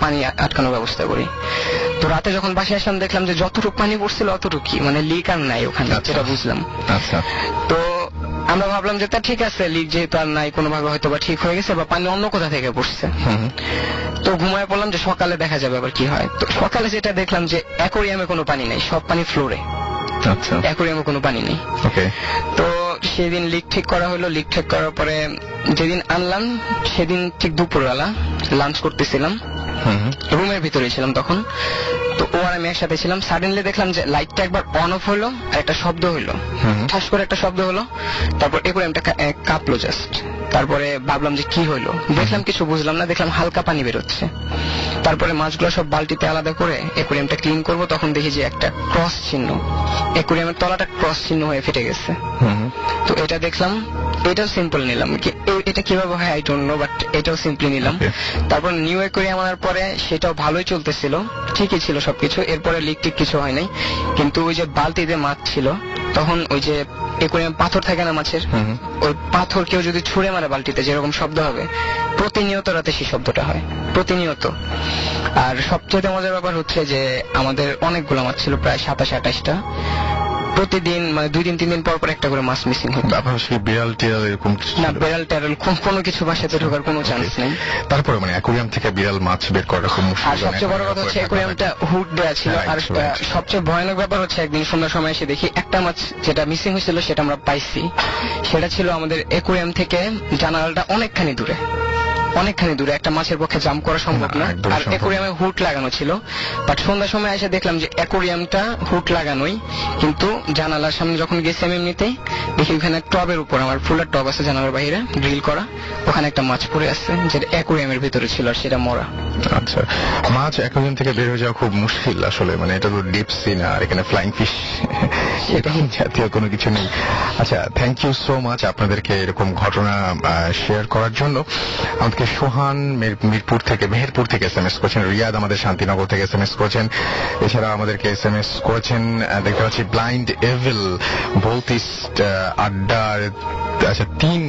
পানি আটকানোর ব্যবস্থা করি। তো রাতে যখন বাসায় আসলাম দেখলাম যে যতটুকু পানি পড়ছিল অতটুকুই, মানে লিক আর নাই ওখানে, যেটা বুঝলাম। আচ্ছা, তো আমরা ভাবলাম যে তা ঠিক আছে, লিক যেহেতু আর নাই, কোনোভাবে হয়তো বা ঠিক হয়ে গেছে, বা পানি অন্য কোথা থেকে পড়ছে। তো ঘুমায় পড়লাম যে সকালে দেখা যাবে আবার কি হয়। তো সকালে যেটা দেখলাম যে অ্যাকোয়ারিয়ামে কোনো পানি নেই, সব পানি ফ্লোরে। আচ্ছা, অ্যাকোয়ারিয়ামে কোনো পানি নেই। ওকে। তো সেদিন লিক ঠিক করা হলো। লিক ঠিক করার পরে যেদিন আনলাম সেদিন ঠিক দুপুরবেলা লাঞ্চ করতেছিলাম, রুমের ভিতরে ছিলাম তখন। তো ও আর আমি একসাথে ছিলাম। সাডেনলি দেখলাম যে লাইটটা একবার অন অফ হলো, আর একটা শব্দ হইলো, ঠাস করে একটা শব্দ হলো। তারপর অ্যাকোয়ারিয়ামটা কাঁপলো জাস্ট। তারপরে ভাবলাম যে কি হইলো, দেখলাম কিছু বুঝলাম না, দেখলাম হালকা পানি বেরোচ্ছে। তারপরে মাছগুলো সব বালতিতে আলাদা করে অ্যাকোয়ারিয়ামটা ক্লিন করবো, তখন দেখি যে একটা ক্রস চিহ্ন, অ্যাকোয়ারিয়ামের তলাটা ক্রস চিহ্ন হয়ে ফেটে গেছে। তো এটা দেখলাম, এটাও সিম্পল নিলাম, এটা কিভাবে হয় আই ডোন্ট নো, বাট এটাও সিম্পলি নিলাম। তারপর নিউ অ্যাকোয়ারিয়াম আনার পরে সেটাও ভালোই চলতেছিল, ঠিকই ছিল সবকিছু। এরপরে লিক টিক কিছু হয় নাই, কিন্তু ওই যে বালতিতে মাছ ছিল, তখন ওই যে অ্যাকোয়ারিয়াম পাথর থাকে না মাছের, ওই পাথর কেউ যদি ছুঁড়ে মারে বালতিতে যেরকম শব্দ হবে, প্রতিনিয়ত রাতে সেই শব্দটা হয়, প্রতিনিয়ত। আর সবচেয়ে মজার ব্যাপার হচ্ছে যে আমাদের অনেকগুলো মাছ ছিল, প্রায় 27-28টা। প্রতিদিন মানে 2 দিন 3 দিন পর পর একটা করে মাছ মিসিং হতো। বিড়াল টিড়াল এরকম না, বিড়াল টেরাল কোনো কিছু বাসাতে ঢোকার কোনো চান্স নেই। তারপরে মানে অ্যাকোয়ারিয়াম থেকে বিড়াল মাছ বের করা খুব মুশকিল। আর সবচেয়ে বড় কথা হচ্ছে অ্যাকোয়ারিয়ামটা হুড দেওয়া ছিল। আর সবচেয়ে ভয়ানক ব্যাপার হচ্ছে একদিন সন্ধ্যার সময় এসে দেখি একটা মাছ যেটা মিসিং হয়েছিল সেটা আমরা পাইছি। সেটা ছিল আমাদের অ্যাকোয়ারিয়াম থেকে জানালাটা অনেকখানি দূরে, একটা মাছের পক্ষে জাম্প করা সম্ভব না। আর অ্যাকোয়ারিয়ামে হুড লাগানো ছিল, বাট সন্ধ্যার সময় এসে দেখলাম যে অ্যাকোয়ারিয়ামটা হুড লাগানোই, কিন্তু জানালার সামনে যখন গেছি আমি এমনিতে দেখি ওখানে টবের উপর, আমার ফুলের টব আছে জানালার বাইরে ড্রিল করা, ওখানে একটা মাছ পড়ে আছে যেটা অ্যাকোয়ারিয়ামের ভিতরে ছিল, আর সেটা মরা। আচ্ছা, মাছ অ্যাকোয়ারিয়াম থেকে বের হয়ে যাওয়া খুব মুশকিল আসলে, মানে এটা তো ডিপ সি না, আর এখানে ফ্লাইং ফিশ এরকম জাতীয় কোনো কিছু নেই। আচ্ছা, থ্যাংক ইউ সো মাচ আপনাদেরকে এরকম ঘটনা শেয়ার করার জন্য। আমাদেরকে সোহান মেহেরপুর থেকে SMS করেছেন, রিয়াদ আমাদের শান্তিনগর থেকে SMS করেছেন, এছাড়া আমাদেরকে SMS করেছেন দেখতে পাচ্ছি ব্লাইন্ড এভিল, ভৌতিস্ট, আড্ডার আচ্ছা 3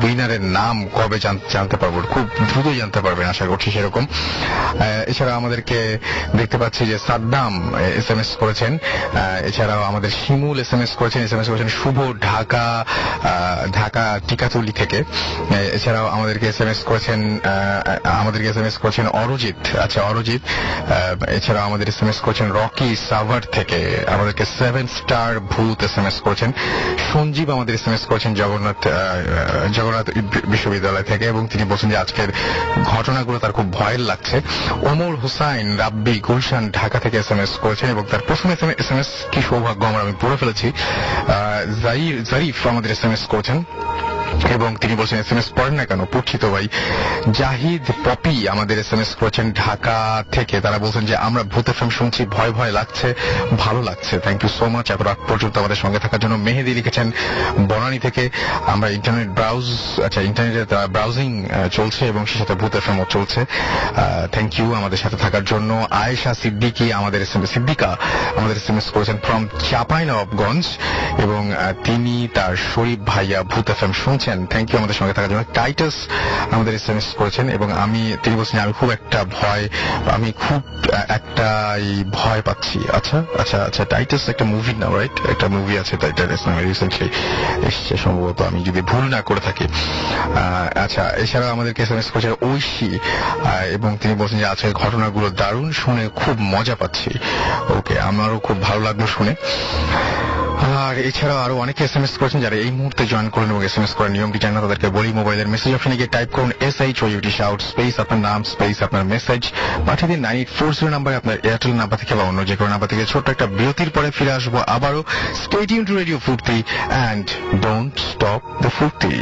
উইনারের নাম কবে জানতে পারবো, খুব দ্রুত জানতে পারবেন আশা করছি সেরকম। এছাড়া আমাদেরকে দেখতে পাচ্ছি যে সাদ্দাম SMS করেছেন, এছাড়াও আমাদের শিমুল SMS করেছেন, শুভ ঢাকা টিকাতুলি থেকে। এছাড়াও আমাদেরকে SMS করেছেন অরজিৎ, আচ্ছা অরজিৎ। এছাড়াও আমাদের SMS করেছেন রকি সাভার থেকে, আমাদেরকে 7 স্টার ভূত SMS করেছেন। সঞ্জীব আমাদের SMS করেছেন জগন্নাথ বিশ্ববিদ্যালয় থেকে, এবং তিনি বলছেন যে আজকের ঘটনাগুলো তার খুব ভয়ের লাগছে। ওমর হুসাইন রাব্বি গুলশান ঢাকা থেকে SMS করেছেন, এবং তার প্রথম SMS কি সৌভাগ্য আমার, আমি পড়ে ফেলেছি। জারিফ আমাদের SMS করেছেন, এবং তিনি বলছেন SMS পড়েন না কেন, পড়ছি তো ভাই। জাহিদ পপি আমাদের SMS করেছেন ঢাকা থেকে, তারা বলছেন যে আমরা ভূত FM শুনছি, ভয় ভয় লাগছে, ভালো লাগছে। থ্যাংক ইউ সো মাচ এত রাত পর্যন্ত আমাদের সঙ্গে থাকার জন্য। মেহেদি লিখেছেন বনানী থেকে, আমরা ইন্টারনেটে ব্রাউজিং চলছে এবং সে সাথে ভূত FM ও চলছে। থ্যাংক ইউ আমাদের সাথে থাকার জন্য। আয়েশা সিদ্দিকা আমাদের SMS করেছেন ফ্রম চাঁপাইনবাবগঞ্জ, এবং তিনি তার শরীফ ভাইয়া ভূত FM শুনছেন। থ্যাংক ইউ আমাদের সঙ্গে থাকার জন্য। টাইটাস আমাদের SMS করেছেন, এবং তিনি বলছেন আমি খুব একটা ভয় পাচ্ছি। আচ্ছা টাইটাস একটা মুভি না, রাইট? একটা মুভি আছে টাইটাস নামে, রিসেন্টলি এসছে সম্ভবত, আমি যদি ভুল না করে থাকি। আচ্ছা, এছাড়াও আমাদেরকে SMS করেছেন ঐশী, এবং তিনি বলছেন যে আজকের ঘটনাগুলো দারুণ, শুনে খুব মজা পাচ্ছি। ওকে, আমারও খুব ভালো লাগলো শুনে। আর এছাড়াও আরো অনেকে SMS করেছেন, যারা এই মুহূর্তে জয়েন করলেন এবং SMS করার নিয়মটি জানেন না, তাদেরকে বলি মোবাইলের মেসেজ অপশনে গিয়ে টাইপ করুন SHOUT শাউট স্পেস আপনার নাম স্পেস আপনার মেসেজ, পাঠিয়ে দিন 9840 নাম্বারে, আপনার এয়ারটেল নাম্বার থেকে বা অন্য যে কোনো নাম্বার থেকে। ছোট্ট একটা বিরতির পরে ফিরে আসবো আবারও। স্টে টিউনড টু রেডিও ফুর্তি অ্যান্ড ডোন্ট স্টপ দ্য ফুর্তি।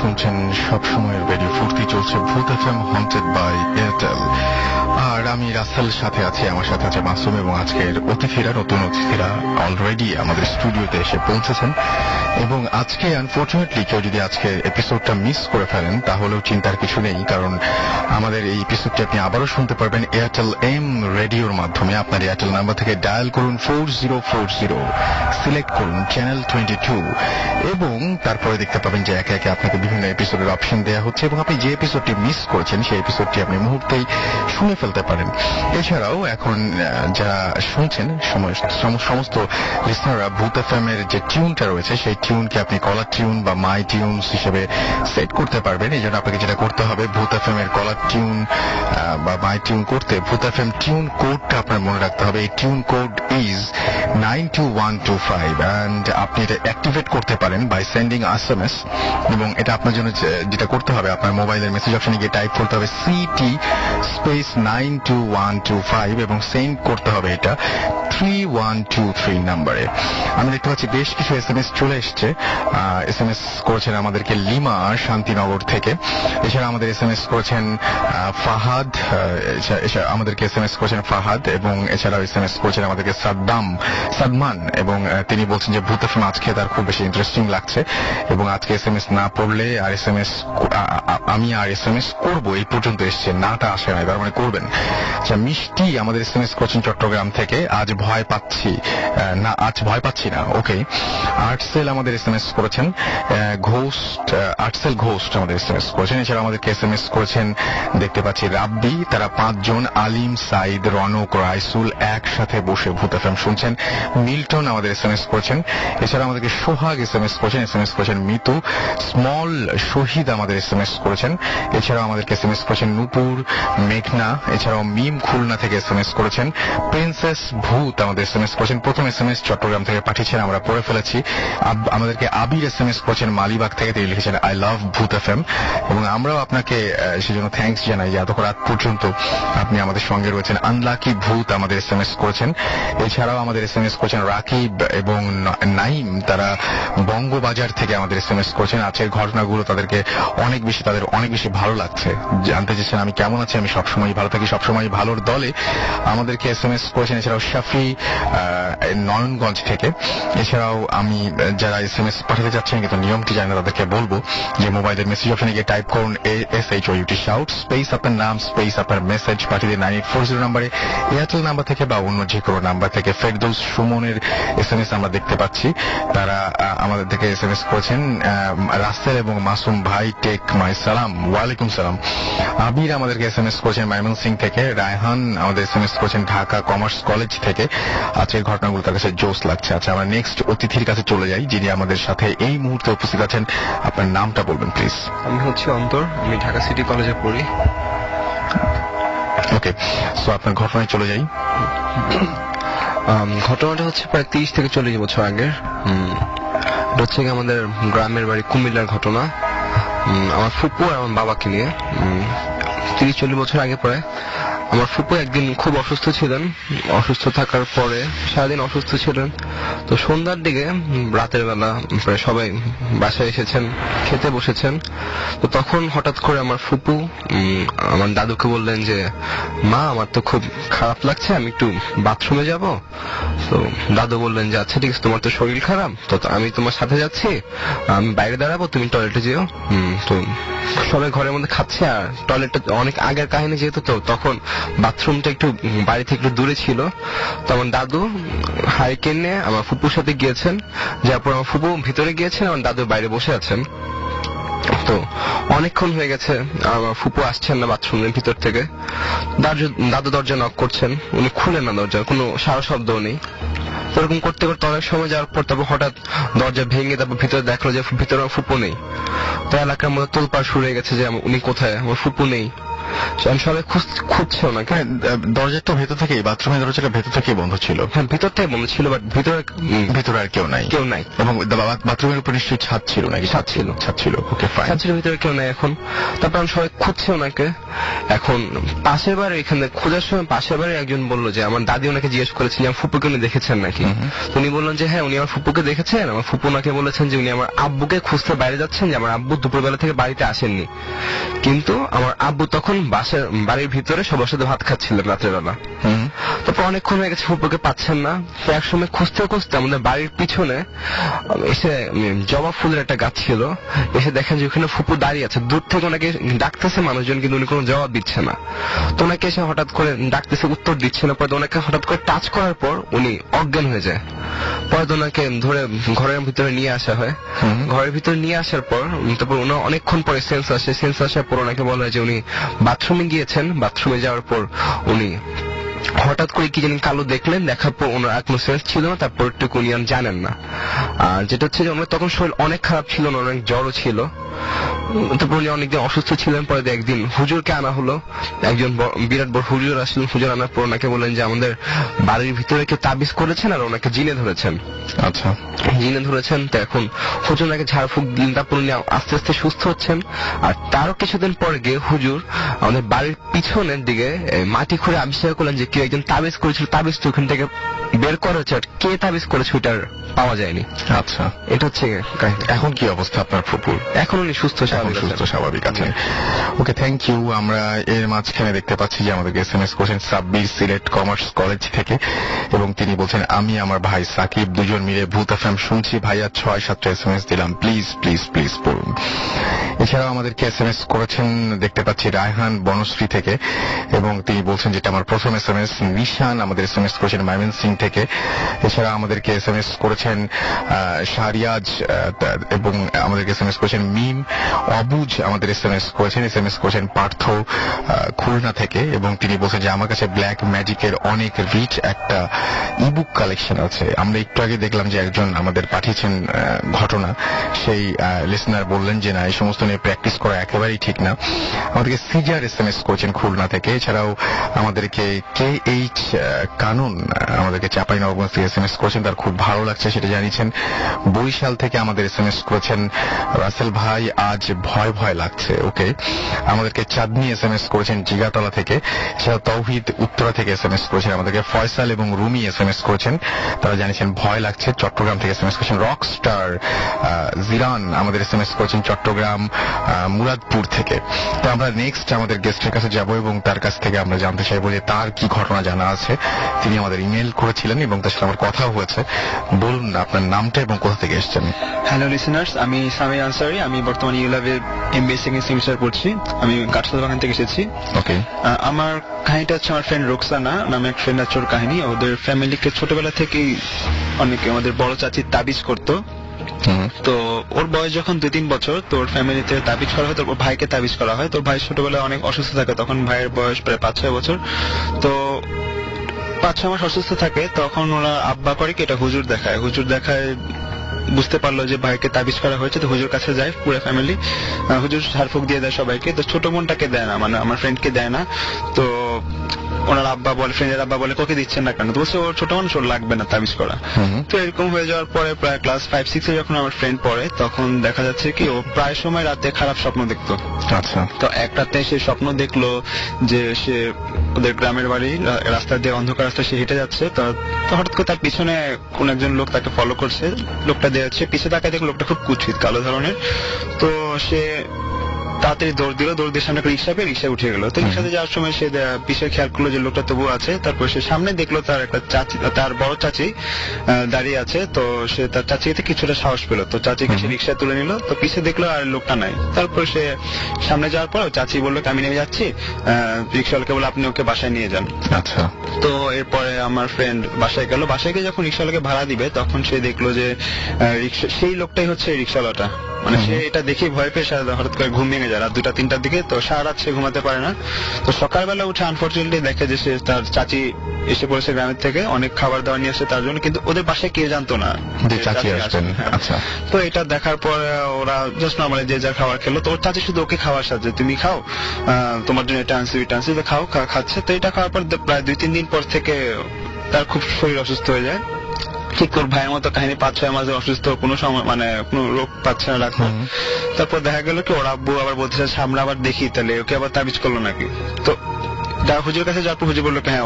শুনছেন সব সময়ের রেডিও ফুর্তি, চলছে ভূত FM হন্টেড বাই এয়ারটেল। আর আমি রাসেল সাথে আছি, আমার সাথে আছে মাসুম, এবং আজকের নতুন অতিথিরা অলরেডি আমাদের স্টুডিওতে এসে পৌঁছেছেন। এবং আজকে আনফরচুনেটলি কেউ যদি আজকের এপিসোডটা মিস করে ফেলেন তাহলেও চিন্তার কিছু নেই, কারণ আমাদের এই এপিসোডটি আপনি আবারও শুনতে পারবেন এয়ারটেল এম রেডিওর মাধ্যমে। আপনার এয়ারটেল নাম্বার থেকে ডায়াল করুন 4040, সিলেক্ট করুন চ্যানেল 22, এবং তারপরে দেখতে পাবেন যে একে একে আপনাকে বিভিন্ন এপিসোডের অপশন দেওয়া হচ্ছে, এবং আপনি যে এপিসোডটি মিস করেছেন সেই এপিসোডটি আপনি মুহূর্তেই শুনে ফেলতে পারেন। এছাড়াও এখন যারা শুনছেন সমস্ত লিসনাররা ভূত FM এর যে টিউনটা রয়েছে সেই টিউনকে আপনি কলার টিউন বা মাই টিউনস হিসেবে সেট করতে পারবেন। এই জন্য আপনাকে যেটা করতে হবে, ভূত FM এর কলার টিউন বা মাই টিউন করতে ভূত FM টিউন কোডটা আপনার মনে রাখতে হবে। এই টিউন কোড ইজ 92125, অ্যান্ড আপনি এটা অ্যাক্টিভেট করতে পারেন বাই সেন্ডিং SMS, এবং এটা আপনার জন্য যেটা করতে হবে, আপনার মোবাইলের মেসেজ অপশনে গিয়ে টাইপ করতে হবে CT স্পেস 92125, এবং সেন্ড করতে হবে এটা 3123 নাম্বারে। আমি দেখতে পাচ্ছি বেশ কিছু SMS চলে এসছে। SMS করেছেন আমাদেরকে লিমা শান্তিনগর থেকে, এছাড়া আমাদের SMS করেছেন ফাহাদ, আমাদেরকে SMS করেছেন ফাহাদ, এবং এছাড়াও SMS করেছেন আমাদেরকে সাদমান, এবং তিনি বলছেন যে ভূত FM আজকে তার খুব বেশি ইন্টারেস্টিং লাগছে, এবং আজকে SMS না পড়লে আর আমি SMS করবো এই পর্যন্ত এসছে, নাটা আসে না, তার মানে করবেন। আচ্ছা, মিষ্টি আমাদের SMS করেছেন চট্টগ্রাম থেকে, আজ ভয় পাচ্ছি না। ওকে, আর্টসেল আমাদের SMS করেছেন, আর্টসেল ঘোস্ট আমাদের SMS করেছেন। এছাড়া আমাদেরকে SMS করেছেন দেখতে পাচ্ছি রাব্বি, তারা 5 জন, আলিম, সাইদ, রনক, রাইসুল একসাথে বসে ভূত FM শুনছেন। মিল্টন আমাদের SMS করেছেন। এছাড়া আমাদেরকে সোহাগ SMS করেছেন মিতু, স্মল শহীদ আমাদের SMS করেছেন। এছাড়াও আমাদেরকে SMS করেছেন নূপুর, মেঘনা, এছাড়াও মিম খুলনা থেকে SMS করেছেন। প্রিন্সেস ভূত আমাদের SMS করেছেন। প্রথম SMS চট্টগ্রাম থেকে পাঠিয়েছেন, আমরা পড়ে ফেলেছি। আমাদেরকে আবির SMS করেছেন মালিবাগ থেকে, তিনি লিখেছেন আই লাভ ভূত FM, এবং আমরাও আপনাকে সেজন্য থ্যাঙ্কস জানাই যে এত রাত পর্যন্ত আপনি আমাদের সঙ্গে রয়েছেন। আনলাকি ভূত আমাদের SMS করেছেন। এছাড়াও আমাদের SMS SMS করেছেন রাকিব এবং নাইম, তারা বঙ্গবাজার থেকে আমাদের SMS করেছেন। আজকের ঘটনাগুলো তাদেরকে তাদের অনেক বেশি ভালো লাগছে। জানতে চেয়েছেন আমি কেমন আছি, আমি সবসময় ভালো থাকি, সবসময় ভালোর দলে আমাদেরকে SMS করেছেন। এছাড়াও শাফি নয়নগঞ্জ থেকে। এছাড়াও আমি যারা SMS পাঠাতে যাচ্ছেন কিন্তু নিয়মটি জানি না তাদেরকে বলবো যে মোবাইলের মেসেজ অপশনে গিয়ে টাইপ করুন ASHOUT শাউট স্পেস আপনার নাম স্পেস আপনার মেসেজ পাঠিয়ে দিন 9840 নাম্বারে, এয়ারটেল নাম্বার থেকে বা অন্য যে কোনো নাম্বার থেকে। ফেরদৌস সুমনের SMS আমরা দেখতে পাচ্ছি, তারা আমাদের থেকে SMS করেছেন। রাসেল এবং মাসুম ভাই টেক মাই সালাম, ওয়ালাইকুম সালাম। আবির আমাদেরকে SMS করেছেন ময়মনসিংহ থেকে। রায়হান আমাদের SMS করেছেন ঢাকা কমার্স কলেজ থেকে। আজকের ঘটনাগুলো তার কাছে জোস লাগছে। আচ্ছা, আমরা নেক্সট অতিথির কাছে চলে যাই যিনি আমাদের সাথে এই মুহূর্তে উপস্থিত আছেন। আপনার নামটা বলবেন প্লিজ। আমি হচ্ছে অন্তর, আমি ঢাকা সিটি কলেজে পড়ি। ওকে, সো আপনার ঘটনায় চলে যাই। ঘটনাটা হচ্ছে প্রায় 30 থেকে 40 বছর আগের। এটা হচ্ছে আমাদের গ্রামের বাড়ি কুমিল্লার ঘটনা। আমার ফুপু আর আমার বাবাকে নিয়ে 30-40 বছর আগে প্রায় আমার ফুপু একদিন খুব অসুস্থ ছিলেন। অসুস্থ থাকার পরে সারাদিন অসুস্থ ছিলেন। তো সন্ধ্যার দিকে রাতের বেলা প্রায় সবাই বাসায় এসেছেন, খেতে বসেছেন। তো তখন হঠাৎ করে আমার ফুপু আমার দাদুকে বললেন যে মা, আমার তো খুব খারাপ লাগছে, আমি একটু বাথরুমে যাব। তো দাদু বললেন যে আচ্ছা ঠিক আছে, তোমার তো শরীর খারাপ, তো আমি তোমার সাথে যাচ্ছি, আমি বাইরে দাঁড়াবো, তুমি টয়লেটে যেও। তো সবাই ঘরের মধ্যে খাচ্ছে, আর টয়লেটটা অনেক আগের কাহিনী যেহেতু, তো তখন বাথরুমটা একটু বাড়ি থেকে একটু দূরে ছিল। তো আমার দাদু হারিকেন নিয়ে আমার ফুপুর সাথে গিয়েছেন। যারপর আমার ফুপু ভিতরে গিয়েছেন, আমার দাদু বাইরে বসে আছেন। তো অনেকক্ষণ হয়ে গেছে, আমার ফুপু আসছেন না বাথরুমের ভিতর থেকে। দাদু দরজা নক করছেন, উনি খুলেন না দরজা, কোনো সারা শব্দও নেই। এরকম করতে করতে অনেক সময় যাওয়ার পর তারপর হঠাৎ দরজা ভেঙে তারপর ভিতরে দেখলো যে ভিতরে আমার ফুপু নেই। তো এলাকার মধ্যে তোলপাড় শুরু হয়ে গেছে যে উনি কোথায়, আমার ফুপু নেই। সবাই খুঁজছে ওনাকে। দরজাটা ভেতর থেকে, বাথরুমের দরজাটা ভেতর থেকে বন্ধ ছিল। হ্যাঁ, ভিতর থেকে বন্ধ ছিল, বাট ভিতরে আর কেউ নাই। এবং বাথরুমের উপর নিশ্চয়ই ছাদ ছিল নাকি? ছাদ ছিল। ওকে, ফাইন। ছাদ ছিল, ভিতরে কেউ নাই এখন। তারপর সবাই খুঁজছে ওনাকে। এখন পাশের বাড়ি, এখানে খোঁজার সময় পাশের বাড়ি একজন বললো যে আমার দাদি ওনাকে জিজ্ঞেস করেছেন যে আমার ফুপুকে উনি দেখেছেন নাকি। উনি বললেন যে হ্যাঁ, উনি আমার ফুপুকে দেখেছেন। আমার ফুপু ওনাকে বলেছেন যে উনি আমার আব্বুকে খুঁজতে বাইরে যাচ্ছেন, যে আমার আব্বু দুপুরবেলা থেকে বাড়িতে আসেননি। কিন্তু আমার আব্বু তখন বাড়ির ভিতরে সবার সাথে ভাত খাচ্ছিলেন রাতের বেলা। তারপর অনেকক্ষণ হয়ে গেছে, ফুপুকে পাচ্ছেন না। তো একসময় খুঁজতে খুঁজতে আমাদের বাড়ির পিছনে এসে জবা ফুলের একটা গাছ ছিল, এসে দেখেন যে ওখানে ফুপু দাঁড়িয়ে আছে। দূর থেকে ওনাকে ডাকতেছে মানুষজন, কিন্তু উনি কোনো জবাব দিচ্ছে না। তো ওনাকে এসে হঠাৎ করে ডাকতেছে, উত্তর দিচ্ছে না। পরে ওনাকে হঠাৎ করে টাচ করার পর উনি অজ্ঞান হয়ে যায়। পরে ওনাকে ধরে ঘরের ভিতরে নিয়ে আসা হয়। ঘরের ভিতরে নিয়ে আসার পর তারপর ওনার অনেকক্ষণ পরে সেন্স আসার পর ওনাকে বলা হয় যে উনি বাথরুমে গিয়েছেন। বাথরুমে যাওয়ার পর উনি হঠাৎ করে কি জানি কালো দেখলেন, দেখার পর ওনার কোনো সেন্স ছিল না। তারপর একটু উনি জানেন না। আর যেটা হচ্ছে যে ওনার তখন শরীর অনেক খারাপ ছিল, অনেক জ্বরও ছিল। তারপর উনি অনেকদিন অসুস্থ ছিলেন। পরে একদিন হুজুরকে আনা হলো, একজন বিরাট বড় হুজুর আসলেন। হুজুর আনার পর ওনাকে বললেন যে আমাদের বাড়ির ভিতরে কেউ তাবিজ করেছেন আর ওনাকে জিনে ধরেছেন। আচ্ছা, জিনে ধরেছেন। তো এখন হুজুর ওনাকে ঝাড়ফুঁক দিন, তারপর উনি আস্তে আস্তে সুস্থ হচ্ছেন। আর তারও কিছুদিন পরে গিয়ে হুজুর আমাদের বাড়ির পিছনের দিকে মাটি খুঁড়ে আবিষ্কার করলেন যে কেউ একজন তাবিজ করেছিল। তাবিজটা ওখান থেকে বের করা হচ্ছে, আর কে তাবিজ করেছে ওইটার পাওয়া যায়নি। আচ্ছা, এটা হচ্ছে এখন কি অবস্থা আপনার ফুপুর? এখন উনি সুস্থ স্বাভাবিক আছেন। ওকে, থ্যাংক ইউ। আমরা এর মাঝখানে দেখতে পাচ্ছি যে আমাদেরকে SMS করেছেন সাব্বির, সিলেট কমার্স কলেজ থেকে, এবং তিনি বলছেন আমি আমার ভাই সাকিব দুজন মিলে ভূত FM শুনছি ভাইয়া, 6-7টা SMS দিলাম, প্লিজ প্লিজ প্লিজ পড়ুন। এছাড়াও আমাদেরকে SMS করেছেন দেখতে পাচ্ছি রায়হান বনশ্রী থেকে, এবং তিনি বলছেন যেটা আমার প্রথম SMS। নিশান আমাদের SMS করেছেন ময়মনসিংহ থেকে। এছাড়া আমাদেরকে SMS করেছেন শাহরিয়াজ, এবং আমাদেরকে SMS করেছেন মিম। অবুজ আমাদের SMS করেছেন পার্থ খুলনা থেকে, এবং তিনি বলছেন যে আমার কাছে ব্ল্যাক ম্যাজিকের অনেক রিচ একটা ইবুক কালেকশন আছে। আমরা একটু আগে দেখলাম যে একজন আমাদের পাঠিয়েছেন ঘটনা, সেই লিসনার বললেন যে না, এই সমস্ত নিয়ে প্র্যাকটিস করা একেবারেই ঠিক না। আমাদেরকে সিজার SMS করেছেন খুলনা থেকে। এছাড়াও আমাদেরকে কে JH কানুন আমাদেরকে চাঁপাইনবাবগঞ্জ থেকে SMS করেছেন, তার খুব ভালো লাগছে সেটা জানিয়েছেন। বরিশাল থেকে আমাদের SMS করেছেন রাসেল ভাই, আজ ভয় ভয় লাগছে। ওকে, আমাদেরকে চাঁদনি SMS করেছেন জিগাতলা থেকে। এছাড়া তৌহিদ উত্তরা থেকে SMS করেছেন আমাদেরকে। ফয়সাল এবং রুমি SMS করেছেন, তারা জানিয়েছেন ভয় লাগছে। চট্টগ্রাম থেকে SMS করেছেন রকস্টার জিরান, আমাদের SMS করেছেন চট্টগ্রাম মুরাদপুর থেকে। তো আমরা নেক্সট আমাদের গেস্টের কাছে যাব এবং তার কাছ থেকে আমরা জানতে চাইবো যে তার কি ঘটনা জানা আছে। তিনি আমাদের ইমেল করেছিলেন এবং তার সাথে আমার কথা হয়েছে। বলুন আপনার নামটা এবং কোথা থেকে এসেছেন। হ্যালো লিসেনার্স, আমি সামি আনসারি। আমি বর্তমানে ইউলাভে MBA সেকেন্ড সেমিস্টার পড়ছি। আমি কাঠসালবাগান থেকে এসেছি। ওকে, আমার কাহিনীটা হচ্ছে আমার ফ্রেন্ড রোকসানা নামে এক ফ্রেন্ড আছে, ওর কাহিনী। ওদের ফ্যামিলিকে ছোটবেলা থেকেই অনেকে আমাদের বড় চাচি তাবিজ করতো। তো ওর বয়স যখন 2-3 বছর, তো ওর ফ্যামিলিতে তাবিজ করা হয়, তো ওর ভাইকে তাবিজ করা হয়। তোর ভাই ছোটবেলায় অনেক অসুস্থ থাকে, তখন ভাইয়ের বয়স প্রায় 5-6 বছর। তো 5-6 মাস অসুস্থ থাকে, তখন ওরা আব্বা করে কি এটা হুজুর দেখায় বুঝতে পারলো যে ভাইকে তাবিজ করা হয়েছে, তো হুজুর কাছে যায় পুরো ফ্যামিলি। হুজুর ঝাড়ফুঁক দিয়ে দেয় সবাইকে, তো ছোট বোনটাকে দেয় না, মানে আমার ফ্রেন্ডকে দেয় না। তো ওনার আব্বা বলে, ফ্রেন্ডের আব্বা বলে কোকে দিচ্ছেন না কেন? তো বলছে ওর ছোট মানুষ, ওর লাগবে না তাবিজ করা। তো এরকম হয়ে যাওয়ার পরে প্রায় ক্লাস 5-6 যখন আমার ফ্রেন্ড পড়ে, তখন দেখা যাচ্ছে কি ও প্রায় সময় রাতে খারাপ স্বপ্ন দেখতো। আচ্ছা, তো এক রাতে সে স্বপ্ন দেখলো যে সে ওদের গ্রামের বাড়ি রাস্তা দিয়ে, অন্ধকার রাস্তা সে হেঁটে যাচ্ছে। তো হঠাৎ করে তার পিছনে কোন একজন লোক তাকে ফলো করছে। লোকটা যাচ্ছে, পিছে তাকায় দেখলো লোকটা খুব কুৎসিত কালো ধরনের। তো সে তাড়াতাড়ি দৌড় দিল, দৌড় দিয়ে সামনে রিক্সা পেয়ে রিক্সায় উঠে গেল। তো রিক্সাতে যাওয়ার সময় সে পিছে খেয়াল করলো যে লোকটা তবু আছে। তারপর সে সামনে দেখলো তার একটা চাচি, তার বড় চাচি দাঁড়িয়ে আছে। তো সে তার চাচিকে কিছুটা সাহস পেল, তো চাচিকে সে রিক্সায় তুলে নিল। তো পিছে দেখলো আর লোকটা নাই। তারপর সে সামনে যাওয়ার পর চাচি বললো আমি নেমে যাচ্ছি, রিক্সাওয়ালাকে বলে আপনি ওকে বাসায় নিয়ে যান। আচ্ছা, তো এরপরে আমার ফ্রেন্ড বাসায় গেল। বাসায় গিয়ে যখন রিক্সাওয়ালাকে ভাড়া দিবে, তখন সে দেখলো যে সেই লোকটাই হচ্ছে রিক্সাওয়ালাটা। মানে সে এটা দেখে ভয় পেয়ে হঠাৎ করে ঘুম ভেঙে যায় রাত 2-3টার দিকে। তো সারা রাত সে ঘুমাতে পারে না। তো সকালবেলা উঠে আনফর্চুনেটলি দেখে যে সে তার চাচি এসে পড়েছে গ্রামের থেকে, অনেক খাবার দাবার নিয়ে আসছে তার জন্য, কিন্তু ওদের বাসায় কেউ জানতো না যে চাচি আসবেন। আচ্ছা, তো এটা দেখার পরে ওরা জাস্ট নর্মালি যে যা খাবার খেলো। তো ওর চাচি শুধু ওকে খাওয়ার সাথে তুমি খাও, তোমার জন্য এটা আনছি ওইটা আনছি, খাও। খাচ্ছে। তো এটা খাওয়ার পর প্রায় 2-3 দিন পর থেকে তার খুব শরীর অসুস্থ হয়ে যায়। ঠিক তোর ভাইয়ের মতো কাহিনী, 5-6 মাসে অসুস্থ, কোনো সময় মানে কোনো রোগ পাচ্ছে না ডাক্তার। তারপর দেখা গেল কি ওর আব্বু আবার বলছে সামনে আবার দেখি তাহলে ওকে আবার তাবিজ করলো নাকি। তো হুজুর কাছে যাওয়ার পর হুজুর বললো হ্যাঁ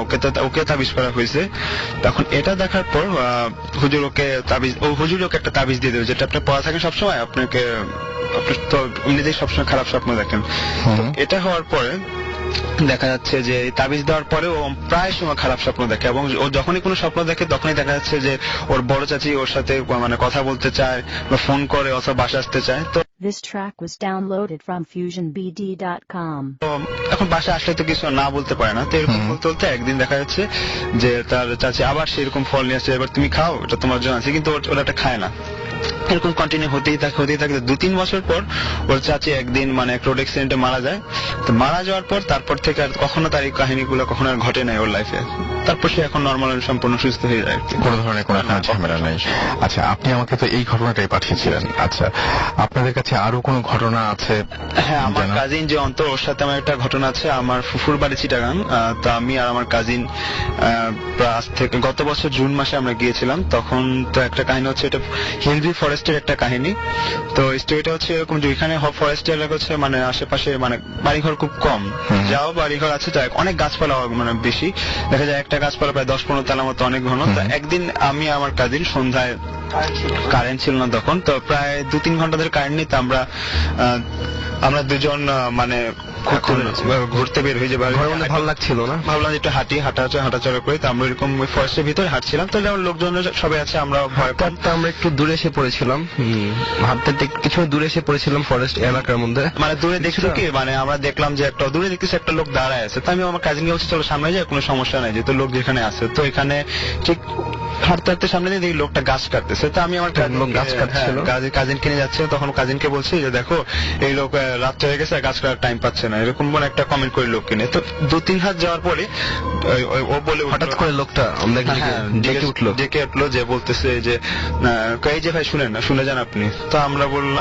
ওকে তাবিজ করা হয়েছে। তখন এটা দেখার পর হুজুর ওকে একটা তাবিজ দিয়ে দেবে, যেটা আপনার পড়া থাকে সবসময়, আপনাকে তো এমনিতেই সবসময় খারাপ স্বপ্ন দেখেন। এটা হওয়ার পরে দেখা যাচ্ছে যে তাবিজ দেওয়ার পরে ও প্রায় সময় খারাপ স্বপ্ন দেখে, এবং ও যখনই কোনো স্বপ্ন দেখে তখনই দেখা যাচ্ছে যে ওর বড় চাচি ওর সাথে মানে কথা বলতে চায় বা ফোন করে অথবা বাসা আসতে চায়। তো This track was downloaded from FusionBD.com. এখন বাসা আসলে তো কিছু না বলতে পারে না। তো এরকম বলতে বলতে একদিন দেখা যাচ্ছে যে তার চাচি আবার সেরকম ফল নিয়ে আসছে, এবার তুমি খাও, এটা তোমার জন্য আছে, কিন্তু ওরা এটা খায় না। এরকম কন্টিনিউ হতেই থাকে। 2-3 বছর পর ওর চাচি একদিন মানে এক রোড অ্যাক্সিডেন্টে মারা যায়। তো মারা যাওয়ার পর তারপর থেকে আর কখনো তার এই কাহিনীগুলো কখনো আর ঘটে নাই ওর লাইফে। তারপর সে এখন নর্মাল সম্পূর্ণ সুস্থ হয়ে যায়, কোনো ধরনের কোনো ঝামেলা নেই। আচ্ছা, আপনি আমাকে তো এই ঘটনাটাই পাঠিয়েছিলেন। আচ্ছা, আপনাদের কাছে আরো কোনো ঘটনা আছে? হ্যাঁ, আমার কাজিন যে অন্তর, ওর সাথে আমার একটা ঘটনা আছে। আমার ফুফুর বাড়ি চিটাগাং। তো আমি আর আমার কাজিন আজ থেকে গত বছর জুন মাসে আমরা গিয়েছিলাম। তখন তো একটা কাহিনী হচ্ছে, এটা হিলভি ফরেস্টের একটা কাহিনী। তো স্টোরিটা হচ্ছে এরকম যে ওইখানে ফরেস্ট এলাকা হচ্ছে, মানে আশেপাশে মানে বাড়িঘর খুব কম, যাও বাড়িঘর আছে তো অনেক গাছপালা মানে বেশি, দেখা যায় একটা গাছপালা প্রায় 10-15 তলা মতো, অনেক ঘন। তো একদিন আমি আমার কাজিন সন্ধ্যায়, কারেন্ট ছিল না তখন, তো প্রায় 2-3 ঘন্টা ধরে কারেন্ট নিতে আমরা দুজন মানে ঘুরতে বের হয়ে যাবে। ভালো লাগছিল না, ভাবলাম একটু হাঁটাচলা করি। তো আমরা এরকম ফরেস্টের ভিতরে হাঁটছিলাম। তো যেমন লোকজন সবাই আছে, আমরা ভয় পাচ্ছি। আমরা একটু দূরে এসে পড়েছিলাম, হাঁটতে কিছু দূরে এসে পড়েছিলাম ফরেস্ট এলাকার মধ্যে। মানে দূরে দেখছো কি, মানে আমরা দেখলাম যে একটা দূরে দেখতেছি একটা লোক দাঁড়ায় আছে। তো আমি আমার কাজিনকে বলছি চলো সামনে যায়, কোনো সমস্যা নাই, যেহেতু লোক যেখানে আছে। তো এখানে ঠিক হাঁটতে হাঁটতে সামনে দিয়ে দেখি লোকটা গাছ কাটতেছে। তো আমি আমার লোক গাছ কাটছিল? কাজিনকে নিয়ে যাচ্ছি, তখন কাজিনকে বলছি যে দেখো এই লোক রাত হয়ে গেছে, গাছ কাটার টাইম পাচ্ছে না, এরকম মানে একটা কমেন্ট করে লোককে নিয়ে। তো 2-3 হাত যাওয়ার পরে ও বলে হঠাৎ করে লোকটা ডেকে উঠলো যে বলতেছে যে এই যে ভাই শুনেন না, শুনে যান আপনি। তো আমরা বললাম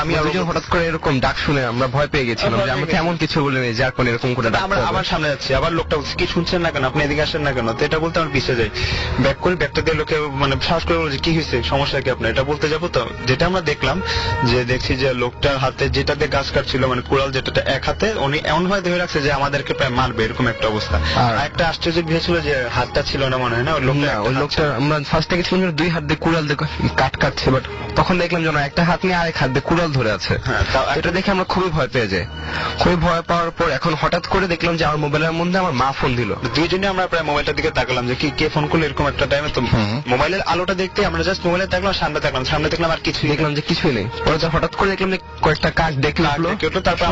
আমি হঠাৎ করে এরকম ডাক শুনে আমরা ভয় পেয়ে গেছিলাম যে আমরা এমন কিছু বলে নেই যার কোন এরকম করে ডাক। আমরা আবার সামনে যাচ্ছি, আবার লোকটা বলছে কি শুনছেন না কেন, আপনি এদিকে আসেন না কেন। তো এটা বলতে আমার পিছিয়ে যাই, ব্যাক করি, ব্যাকটা দিয়ে লোকে মানে সাহস করে বলছে কি হয়েছে, সমস্যা কি আপনার, এটা বলতে যাবো। তো যেটা আমরা দেখলাম যে দেখছি যে লোকটার হাতে যেটা দিয়ে গাছ কাটছিল মানে কুড়াল যেটা এক হাতে, উনি এমন ভাবে ধরে রাখছে যে আমাদেরকে প্রায় মারবে এরকম একটা অবস্থা। আর একটা আশ্চর্য বিষয় ছিল যে হাতটা ছিল না মনে হয় না ওই লোকটা আমরা ফার্স্ট থেকে ছিলাম 2 হাত দিয়ে কুড়াল দিয়ে কাটছে, বাট তখন দেখলাম যেন একটা হাত নিয়ে আরেক হাত দিয়ে কুড়াল ধরে আছে। এটা দেখে আমরা খুবই ভয় পেয়ে যাই। খুবই ভয় পাওয়ার পর এখন হঠাৎ করে দেখলাম যে আমার মোবাইলের মধ্যে আমার মা ফোন দিল। দুইজনে আমরা প্রায় মোবাইলটার দিকে তাকালাম যে কি কে ফোন করলো এরকম একটা টাইমে। তো মোবাইলের আলোটা দেখতে আমরা জাস্ট মোবাইলে তাকলাম, সামনে দেখলাম আর কিছু দেখলাম যে কিছুই নেই। পরে হঠাৎ করে দেখলাম যে কয়েকটা কাজ দেখলাম। তারপর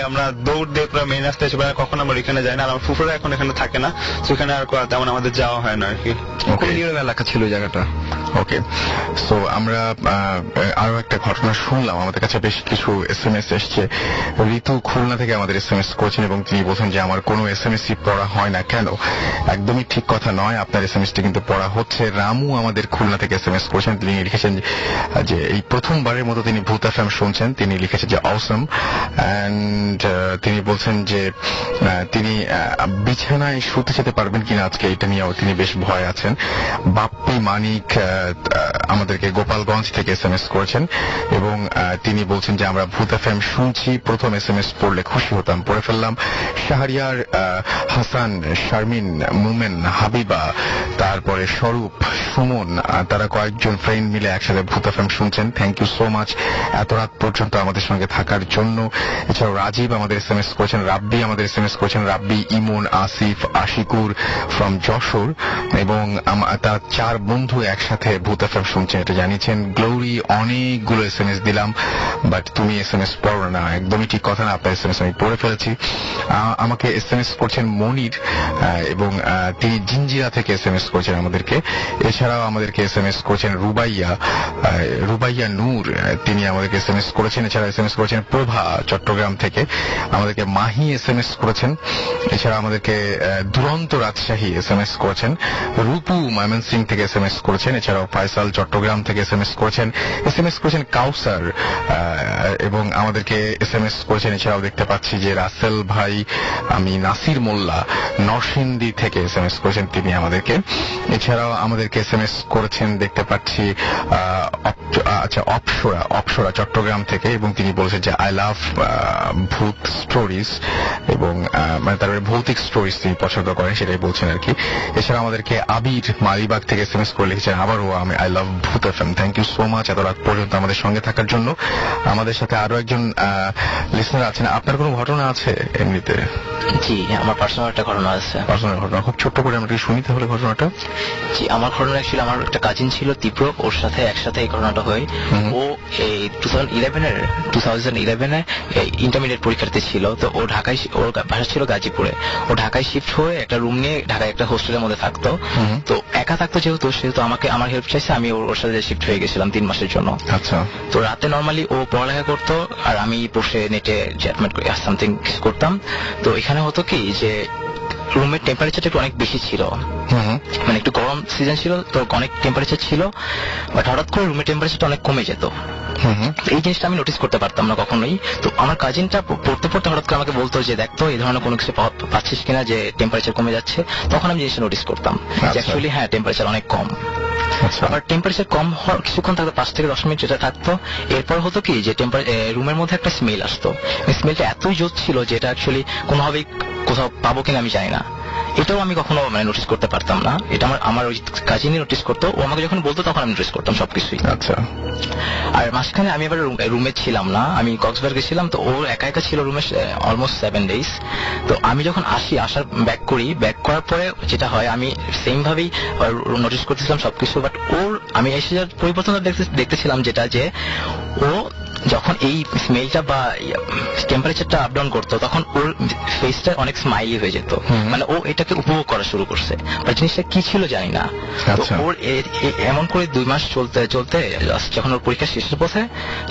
আমরা দৌড় দিয়ে পুরো মেইন রাস্তায় এসে কখন আমরা এখানে যাই না, আর আমার ফুফুরা এখন এখানে থাকে না, সেখানে আর তেমন আমাদের যাওয়া হয় না আর কি। খুব নিরব এলাকা ছিল ওই জায়গাটা। ওকে, সো আমরা আরো একটা ঘটনা শুনলাম, আমাদের কাছে বেশ কিছু SMS এসছে। ঋতু খুলনা থেকে আমাদের SMS করেছেন এবং তিনি বলছেন যে আমার কোনো SMS-ই পড়া হয় না কেন। একদমই ঠিক কথা নয়, আপনার SMS-টি কিন্তু পড়া হচ্ছে। রামু আমাদের খুলনা থেকে SMS করেছেন, তিনি লিখেছেন যে এই প্রথমবারের মতো তিনি ভূত FM শুনছেন। তিনি লিখেছেন যে অসম, এন্ড তিনি বলছেন যে তিনি বিছানায় শুতে যেতে পারবেন কিনা আজকে, এটা নিয়েও তিনি বেশ ভয় আছেন। বাপ্পি মানিক আমাদেরকে গোপালগঞ্জ থেকে SMS করেছেন এবং তিনি বলছেন যে আমরা ভূত FM শুনছি, প্রথম SMS পড়লে খুশি হতাম, পড়ে ফেললাম। শাহরিয়ার হাসান, শারমিন, মুমেন, হাবিবা, তারপরে স্বরূপ, সুমন, তারা কয়েকজন ফ্রেন্ড মিলে একসাথে ভূত FM শুনছেন। থ্যাংক ইউ সো মাচ এত রাত পর্যন্ত আমাদের সঙ্গে থাকার জন্য। এছাড়াও রাজীব আমাদের SMS করেছেন, রাব্বি আমাদের SMS করেছেন, রাব্বি, ইমন, আসিফ, আশিকুর ফ্রম যশোর, এবং তার 4 বন্ধু একসাথে ভূত FM শুনছেন, এটা জানিয়েছেন। গ্লোরি, অনেকগুলো SMS দিলাম, বাট তুমি SMS পড়ো না। একদমই ঠিক কথা না, আপনার SMS আমি পড়ে ফেলেছি। আমাকে SMS করছেন মনির এবং তিনি জিঞ্জিরা থেকে SMS করেছেন আমাদেরকে। এছাড়াও আমাদেরকে SMS করেছেন রুবাইয়া নূর, তিনি আমাদেরকে SMS করেছেন। এছাড়া SMS করেছেন প্রভা চট্টগ্রাম থেকে, আমাদেরকে মাহি SMS করেছেন। এছাড়া আমাদেরকে দুরন্ত রাজশাহী SMS করেছেন। রূপু ময়মনসিং থেকে SMS করেছেন। এছাড়াও ফয়সাল চট্টগ্রাম থেকে SMS করেছেন। SMS করেছেন কাউসার এবং আমাদেরকে SMS করেছেন। এছাড়াও দেখতে পাচ্ছি যে রাসেল ভাই, আমি নাসির মোল্লা নরসিংদী থেকে SMS করেছেন তিনি আমাদেরকে। এছাড়াও আমাদেরকে SMS করেছেন দেখতে পাচ্ছি আচ্ছা অপসরা চট্টগ্রাম থেকে, এবং তিনি বলেছেন যে আই লাভ ভূত স্টোরিজ, এবং মানে তারপরে ভৌতিক স্টোরিজ তিনি পছন্দ করেন সেটাই বলছেন আর কি। এছাড়া আমাদেরকে আবির মালিবাগ থেকে SMS করে লিখেছেন আবারও আমি I love Bhoot FM। Thank you so much এত রাত পর্যন্ত আমাদের সঙ্গে থাকার জন্য। আমাদের সাথে আরো একজন লিসনার আছেন, আপনার কোনো ঘটনা আছে এমনিতে? জি, আমার পার্সোনাল একটা ঘটনা আছে। পার্সোনাল ঘটনা খুব ছোট্ট করে আমাকে শুনিতে হলে ঘটনাটা। জি, আমার ঘটনা অ্যাকচুয়ালি আমার একটা কাজিন ছিল তীব্র, ওর সাথে একসাথে এই ঘটনাটা হয়। ও এই 2011 ইন্টারমিডিয়েট পরীক্ষার্থী ছিল। তো ও ঢাকায়, ওর বাসা ছিল গাজীপুরে, ও ঢাকায় শিফট হয়ে একটা রুম নিয়ে ঢাকায় একটা হোস্টেলের মধ্যে থাকতো। তো একা থাকতো যেহেতু আমাকে আমার হেল্প চাইছে, আমি ওর সাথে শিফট হয়ে গেছিলাম 3 মাসের জন্য। আচ্ছা। তো রাতে নর্মালি ও পড়ালেখা করতো আর আমি বসে নেটে চ্যাটমেট করে সামথিং করতাম। তো এখানে হতো কি যে রুমের টেম্পারেচারটা একটু অনেক বেশি ছিল, মানে একটু গরম সিজন ছিল তো অনেক টেম্পারেচার ছিল, বাট হঠাৎ করে রুমের টেম্পারেচারটা অনেক কমে যেত। এই জিনিসটা আমি নোটিস করতে পারতাম না কখনোই। তো আমার কাজিনটা পড়তে হঠাৎ করে আমাকে বলতো যে দেখতো এই ধরনের কোনো কিছু পাচ্ছিস কিনা যে টেম্পারেচার কমে যাচ্ছে। তখন আমি জিনিসটা নোটিস করতাম যে অ্যাকচুয়ালি হ্যাঁ টেম্পারেচার অনেক কম। আবার টেম্পারেচার কম হওয়ার কিছুক্ষণ থাকতো, 5 থেকে 10 মিনিট যেটা থাকতো, এরপর হতো কি যে রুমের মধ্যে একটা স্মেল আসতো। স্মেলটা এতই জোর ছিল যে এটা অ্যাকচুয়ালি কোনোভাবেই কোথাও পাবো কিনা আমি জানি না। এটাও আমি কখনো মানে নোটিস করতে পারতাম না, এটা আমার ওই কাজিনই নোটিস করতো। ও আমাকে যখন বলতো তখন আমি নোটিস করতাম সবকিছুই। আচ্ছা। আর মাঝখানে আমি আবার রুমে ছিলাম না, আমি কক্সবাজার গেছিলাম। তো ও একা ছিল রুমে অলমোস্ট 7 days। তো আমি যখন আসার ব্যাক করার পরে যেটা হয় আমি সেম ভাবেই নোটিস করতেছিলাম সবকিছু। বাট আমি এসে যার পরিবর্তনটা দেখতেছিলাম যেটা যে ও যখন এই স্মেলটা বা টেম্পারেচারটা আপ ডাউন করতো তখন ওর ফেসটা অনেক স্মাইলি হয়ে যেত, মানে ও এটাকে উপভোগ করা শুরু করছে, বা জিনিসটা কি ছিল জানি না। তো ওর এমন করে 2 মাস চলতে চলতে যখন ওর পরীক্ষা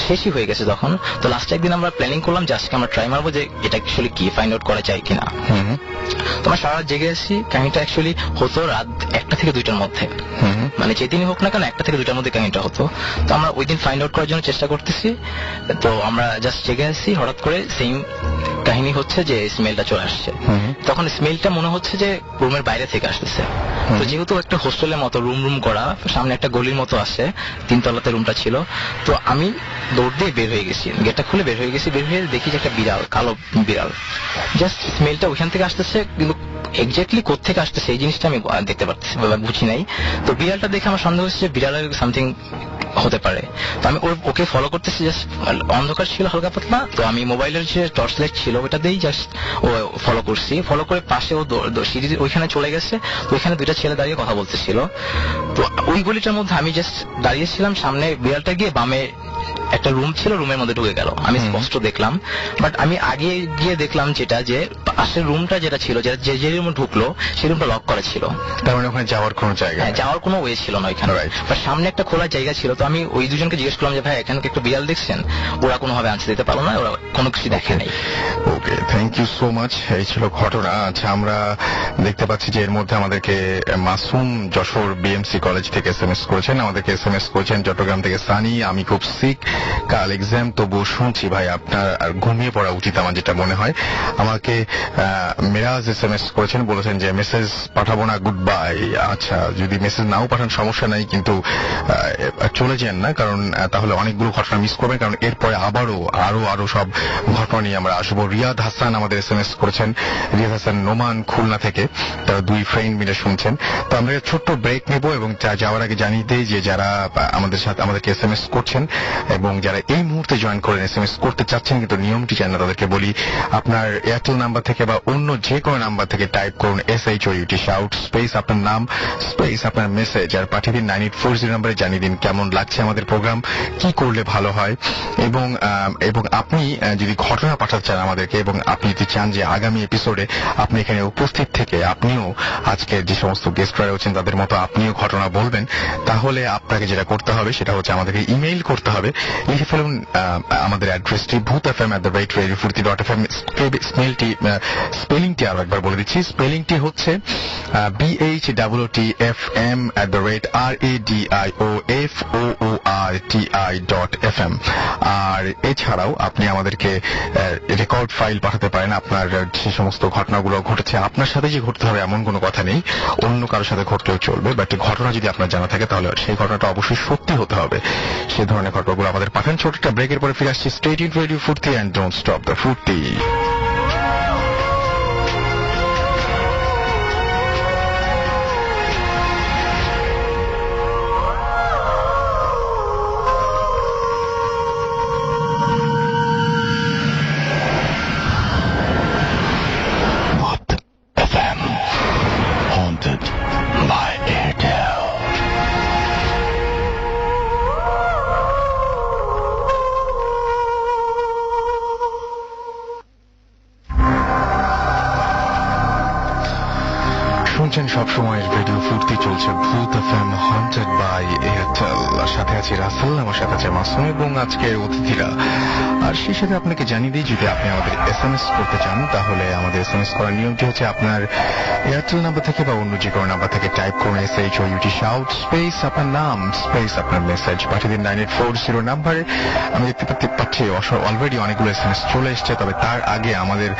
শেষই হয়ে গেছে তখন, তো লাস্ট একদিন আমরা প্ল্যানিং করলাম যে আজকে আমরা ট্রাই মারবো যে এটা অ্যাকচুয়ালি কি ফাইন্ড আউট করা যায় কিনা। তোমার সারা রাত জেগে আছি, কাহিনীটা অ্যাকচুয়ালি হতো রাত 1টা থেকে 2টার মধ্যে, মানে যেদিনই হোক না কেন 1টা থেকে 2টার মধ্যে কাহিনীটা হতো। তো আমরা ওই দিন ফাইন্ড আউট করার জন্য চেষ্টা করতেছি, তো আমরা জাস্ট জেগে আছি, হঠাৎ করে সেম কাহিনী হচ্ছে যে স্মেলটা চলে আসছে। তখন স্মেলটা মনে হচ্ছে যে রুমের বাইরে থেকে আসতেছে। তো যেহেতু একটা হোস্টেলের মতো রুম করা, সামনে একটা গলির মতো আছে, 3 তলাতে রুমটা ছিল, তো আমি দৌড় দিয়ে বের হয়ে গেছি, গেটটা খুলে বের হয়ে গেছি। বের হয়ে দেখি যে একটা বিড়াল, কালো বিড়াল, জাস্ট স্মেলটা ওইখান থেকে আসতেছে, কিন্তু এক্স্যাক্টলি কোত্থেকে আসতেছে এই জিনিসটা আমি দেখতে পারতেছি, বুঝি নাই। তো বিড়ালটা দেখে আমার সন্দেহ হচ্ছে যে বিড়ালের সামথিং হতে পারে। তো আমি ওকে ফলো করতেছি, জাস্ট অন্ধকার ছিল হালকা পাতলা, তো আমি মোবাইলের যে টর্চ লাইট ছিল ওটা দিয়েই জাস্ট ও ফলো করছি। ফলো করে পাশে ও সিঁড়ি ওইখানে চলে গেছে, তো ওইখানে 2টা ছেলে দাঁড়িয়ে কথা বলতেছিল। তো ওই গলিটার মধ্যে আমি জাস্ট দাঁড়িয়েছিলাম, সামনে বিড়ালটা গিয়ে বামে একটা রুম ছিল, রুমের মধ্যে ঢুকে গেল, আমি স্পষ্ট দেখলাম। বাট আমি আগে গিয়ে দেখলাম যেটা যে পাশের রুমটা যেটা ছিল, যে রুমে ঢুকলো সেই রুমটা লক করা ছিল, তার মানে ওখানে যাওয়ার কোনো জায়গা, যাওয়ার কোনো ওয়ে ছিল না ওইখানে। বাট সামনে একটা খোলা জায়গা ছিল। তো আমি ওই দুজনকে জিজ্ঞেস করলাম যে ভাই এখানে একটা বিড়াল দেখছেন? ওরা কোনোভাবে আনসার দিতে পারলো না, ওরা কোনো কিছু দেখে নাই। ওকে, থ্যাংক ইউ সো মাচ। এই ছিল ঘটনা। আচ্ছা, আমরা দেখতে পাচ্ছি যে এর মধ্যে আমাদেরকে মাসুম যশোর বিএমসি কলেজ থেকে SMS করেছেন, আমাদেরকে SMS করেছেন চট্টগ্রাম থেকে সানি, আমি খুব সিক, কাল এক্সাম, তবুও শুনছি ভাই আপনার আর ঘুমিয়ে পড়া উচিত আমার যেটা মনে হয়। আমাকে মিরাজ SMS করেছেন, বলেছেন যে মেসেজ পাঠাবো না, গুড বাই। আচ্ছা, যদি মেসেজ নাও পাঠান সমস্যা নাই, কিন্তু চলে যান না, কারণ তাহলে অনেকগুলো ঘটনা মিস করবেন, কারণ এরপরে আরো সব ঘটনা নিয়ে আমরা আসবো। রিয়াদ হাসান আমাদের SMS করেছেন, রিয়াদ হাসান নোমান খুলনা থেকে, তারা 2 ফ্রেন্ড মিলে শুনছেন। তো আমরা ছোট্ট ব্রেক নেব এবং যাওয়ার আগে জানিয়ে দেই যে যারা আমাদেরকে SMS করছেন এবং যারা এই মুহূর্তে জয়েন করেন, SMS করতে চাচ্ছেন কিন্তু নিয়মটি জানেন না, তাদেরকে বলি আপনার এয়ারটেল নাম্বার থেকে বা অন্য যে কোনো নাম্বার থেকে টাইপ করুন SHOUT শাউট স্পেস আপনার নাম স্পেস আপনার মেসেজ, আর পাঠিয়ে দিন 9840 নম্বরে, জানিয়ে দিন কেমন লাগছে আমাদের প্রোগ্রাম, কি করলে ভালো হয়, এবং আপনি যদি ঘটনা পাঠাতে চান আমাদেরকে, এবং আপনি যদি চান যে আগামী এপিসোডে আপনি এখানে উপস্থিত থেকে আপনিও আজকের যে সমস্ত গেস্টরা রয়েছেন তাদের মতো আপনিও ঘটনা বলবেন, তাহলে আপনাকে যেটা করতে হবে সেটা হচ্ছে আমাদেরকে ইমেইল করতে হবে। লিখে ফেলুন আমাদের অ্যাড্রেসটি bhootfm@radiofurti.fm। স্পেলিংটি আরো একবার বলে দিচ্ছি, স্পেলিংটি হচ্ছে BHWTFM@radioFOORTI.FM। আর এছাড়াও আপনি আমাদেরকে রেকর্ড ফাইল পাঠাতে পারেন, আপনার যে সমস্ত ঘটনাগুলো ঘটেছে, আপনার সাথে যে ঘটতে হবে এমন কোনো কথা নেই, অন্য কারোর সাথে ঘটলেও চলবে, বাট ঘটনা যদি আপনার জানা থাকে তাহলে সেই ঘটনাটা অবশ্যই সত্যি হতে হবে। সে ধরনের ঘটনাগুলো আমাদের পাঠান। ছোট একটা ব্রেকের পরে ফিরে আসছি। স্টে টিউনড রেডিও ফুর্তি এন্ড ডোন্ট স্টপ দ্য ফুর্তি। সবসময় রেডিও ফুর্তি চলছে, ভূত এফএম হন্টেড বাই এয়ারটেল। সাথে আছে রাসেল, আমার সাথে আছে মাসুম এবং আজকের অতিথিরা। আর সেই সাথে আপনাকে জানিয়ে দিই, যদি আপনি আমাদের SMS করতে চান তাহলে আমাদের SMS করার নিয়মটি হচ্ছে আপনার এয়ারটেল নাম্বার থেকে বা অন্য যে কোনো নাম্বার থেকে টাইপ করুন SHOUT শাউট স্পেস আপনার নাম স্পেস আপনার মেসেজ, পাঠিয়ে দিন 9840 নাম্বারে। আমি দেখতে পাচ্ছি অলরেডি অনেকগুলো SMS চলে এসছে, তবে তার আগে আমাদের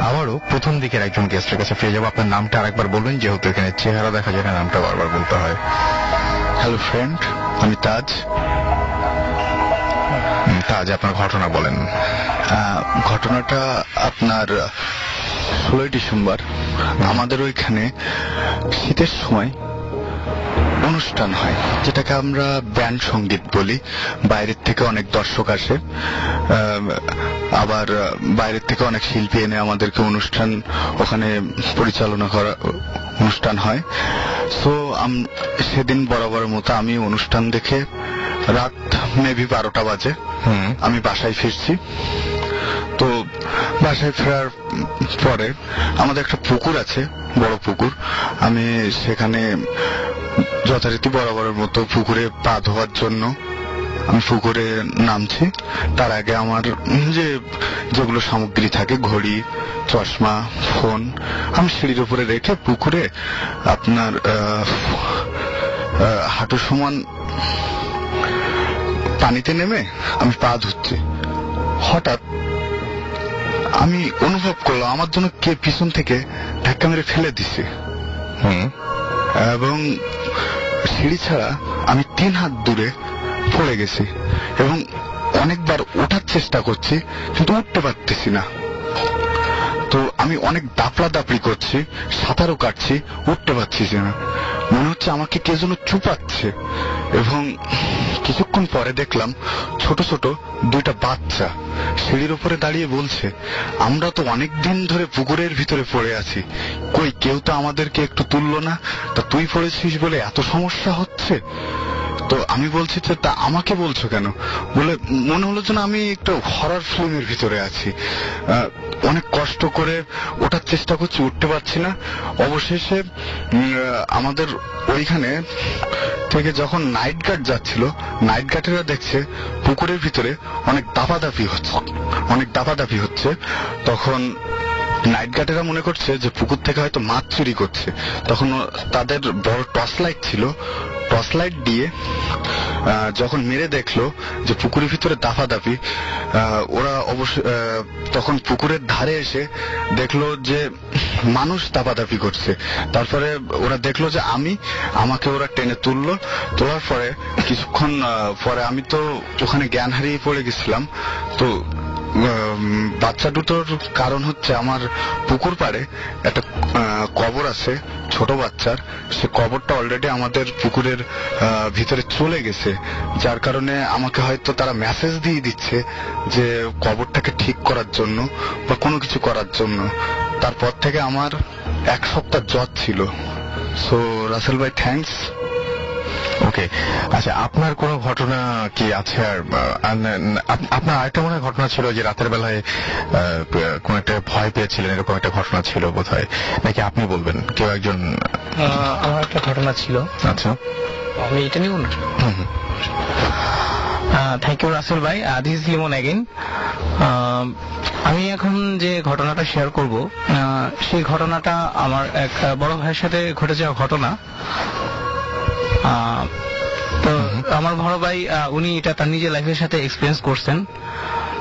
আবারও প্রথম দিকের একজন গেস্টের কাছে ফিরে যাবো। আপনার নামটা আরেকবার বলবেন, যেহেতু এখানে চেহারা দেখা যায় না, নামটা বারবার বলতে হয়। হ্যালো ফ্রেন্ড, আমি তাজ। আপনার ঘটনা বলেন। ঘটনাটা আপনার 16 ডিসেম্বর আমাদের ওইখানে শীতের সময় অনুষ্ঠান হয়, যেটাকে আমরা ব্যান্ড সঙ্গীত বলি। বাইরের থেকে অনেক দর্শক আসে, আবার বাইরের থেকে অনেক শিল্পী এনে আমাদেরকে অনুষ্ঠান ওখানে পরিচালনা করা অনুষ্ঠান হয়। সো সেদিন বরাবরের মতো আমি অনুষ্ঠান দেখে রাত মেবি 12টা বাজে। আমি বাসায় ফিরছি। তো বাসায় ফেরার পরে আমাদের একটা পুকুর আছে, বড় পুকুর। আমি সেখানে যথারীতি বরাবরের মতো পুকুরে পা ধোয়ার জন্য আমি পুকুরে নামছি। তার আগে আমার যেগুলো সামগ্রী থাকে, ঘড়ি, চশমা, ফোন, আমি সিঁড়ির উপরে রেখে পুকুরে আপনার হাঁটু সমান পানিতে নেমে আমি পা ধুচ্ছি। হঠাৎ আমি অনুভব করলাম আমার জন্য কে পিছন থেকে ধাক্কা মেরে ফেলে দিছে এবং সিঁড়ি ছাড়া আমি 3 হাত দূরে পড়ে গেছি এবং অনেকবার ওঠার চেষ্টা করছি কিন্তু উঠতে পারতেছি না। তো আমি অনেক দাপড়ি করছি, সাঁতারও কাটছি, উঠতে পারছি না। মনে হচ্ছে আমাকে কে যেন চুপাচ্ছে এবং কিছুক্ষণ পরে দেখলাম ছোট ছোট 2টা বাচ্চা সিঁড়ির উপরে দাঁড়িয়ে বলছে, আমরা তো অনেক দিন ধরে পুকুরের ভিতরে পড়ে আছি, কই কেউ তো আমাদেরকে একটু তুললো না, তা তুই পড়েছিস বলে এত সমস্যা হচ্ছে। তো আমি বলছি যে তা আমাকে বলছো কেন? বলে মনে হলো যেন আমি একটা হরর ফিল্মের ভিতরে আছি। অনেক কষ্ট করে ওঠার চেষ্টা করছি, উঠতে পারছি না। অবশেষে আমাদের ওইখানে থেকে যখন নাইট গার্ড যাচ্ছিল, নাইট গার্ডেরা দেখছে পুকুরের ভিতরে অনেক দাপাদাপি হচ্ছে। তখন নাইট গার্ডেরা মনে করছে যে পুকুর থেকে হয়তো মাছ চুরি করছে। তখন তাদের বড় টর্চ লাইট ছিল, টর্চ লাইট দিয়ে যখন মেরে দেখলো যে পুকুরের ভিতরে দাপাদাপি, ওরা অবশ্য তখন পুকুরের ধারে এসে দেখলো যে মানুষ দাপাদাপি করছে। তারপরে ওরা দেখলো যে আমাকে ওরা টেনে তুললো। তোলার পরে কিছুক্ষণ পরে আমি তো ওখানে জ্ঞান হারিয়ে পড়ে গেছিলাম। তো বাচ্চা দুটোর কারণ হচ্ছে আমার পুকুর পাড়ে একটা কবর আছে ছোট বাচ্চার, সে কবরটা অলরেডি আমাদের পুকুরের ভিতরে চলে গেছে, যার কারণে আমাকে হয়তো তারা মেসেজ দিয়ে দিচ্ছে যে কবরটাকে ঠিক করার জন্য বা কোনো কিছু করার জন্য। তারপর থেকে আমার 1 সপ্তাহ জ্বর ছিল। সো রাসেল ভাই, থ্যাঙ্কস। ওকে, আচ্ছা, আপনার কোনো ঘটনা কি আছে? আর আপনার আরেকটা মনে হয় ঘটনা ছিল যে রাতের বেলায় কোন একটা ভয় পেয়েছিলেন, এরকম একটা ঘটনা ছিল বোধহয়, নাকি আপনি বলবেন? কেউ একজন। আমার একটা ঘটনা ছিল। আচ্ছা, আমি এটা নিব না। থ্যাংক ইউ রাসেল ভাই। This is Limon again. আমি এখন যে ঘটনাটা শেয়ার করব, সেই ঘটনাটা আমার এক বড় ভাইয়ের সাথে ঘটে যাওয়া ঘটনা। তো আমার বড় ভাই উনি এটা তার নিজের লাইফের সাথে এক্সপিরিয়েন্স করছেন।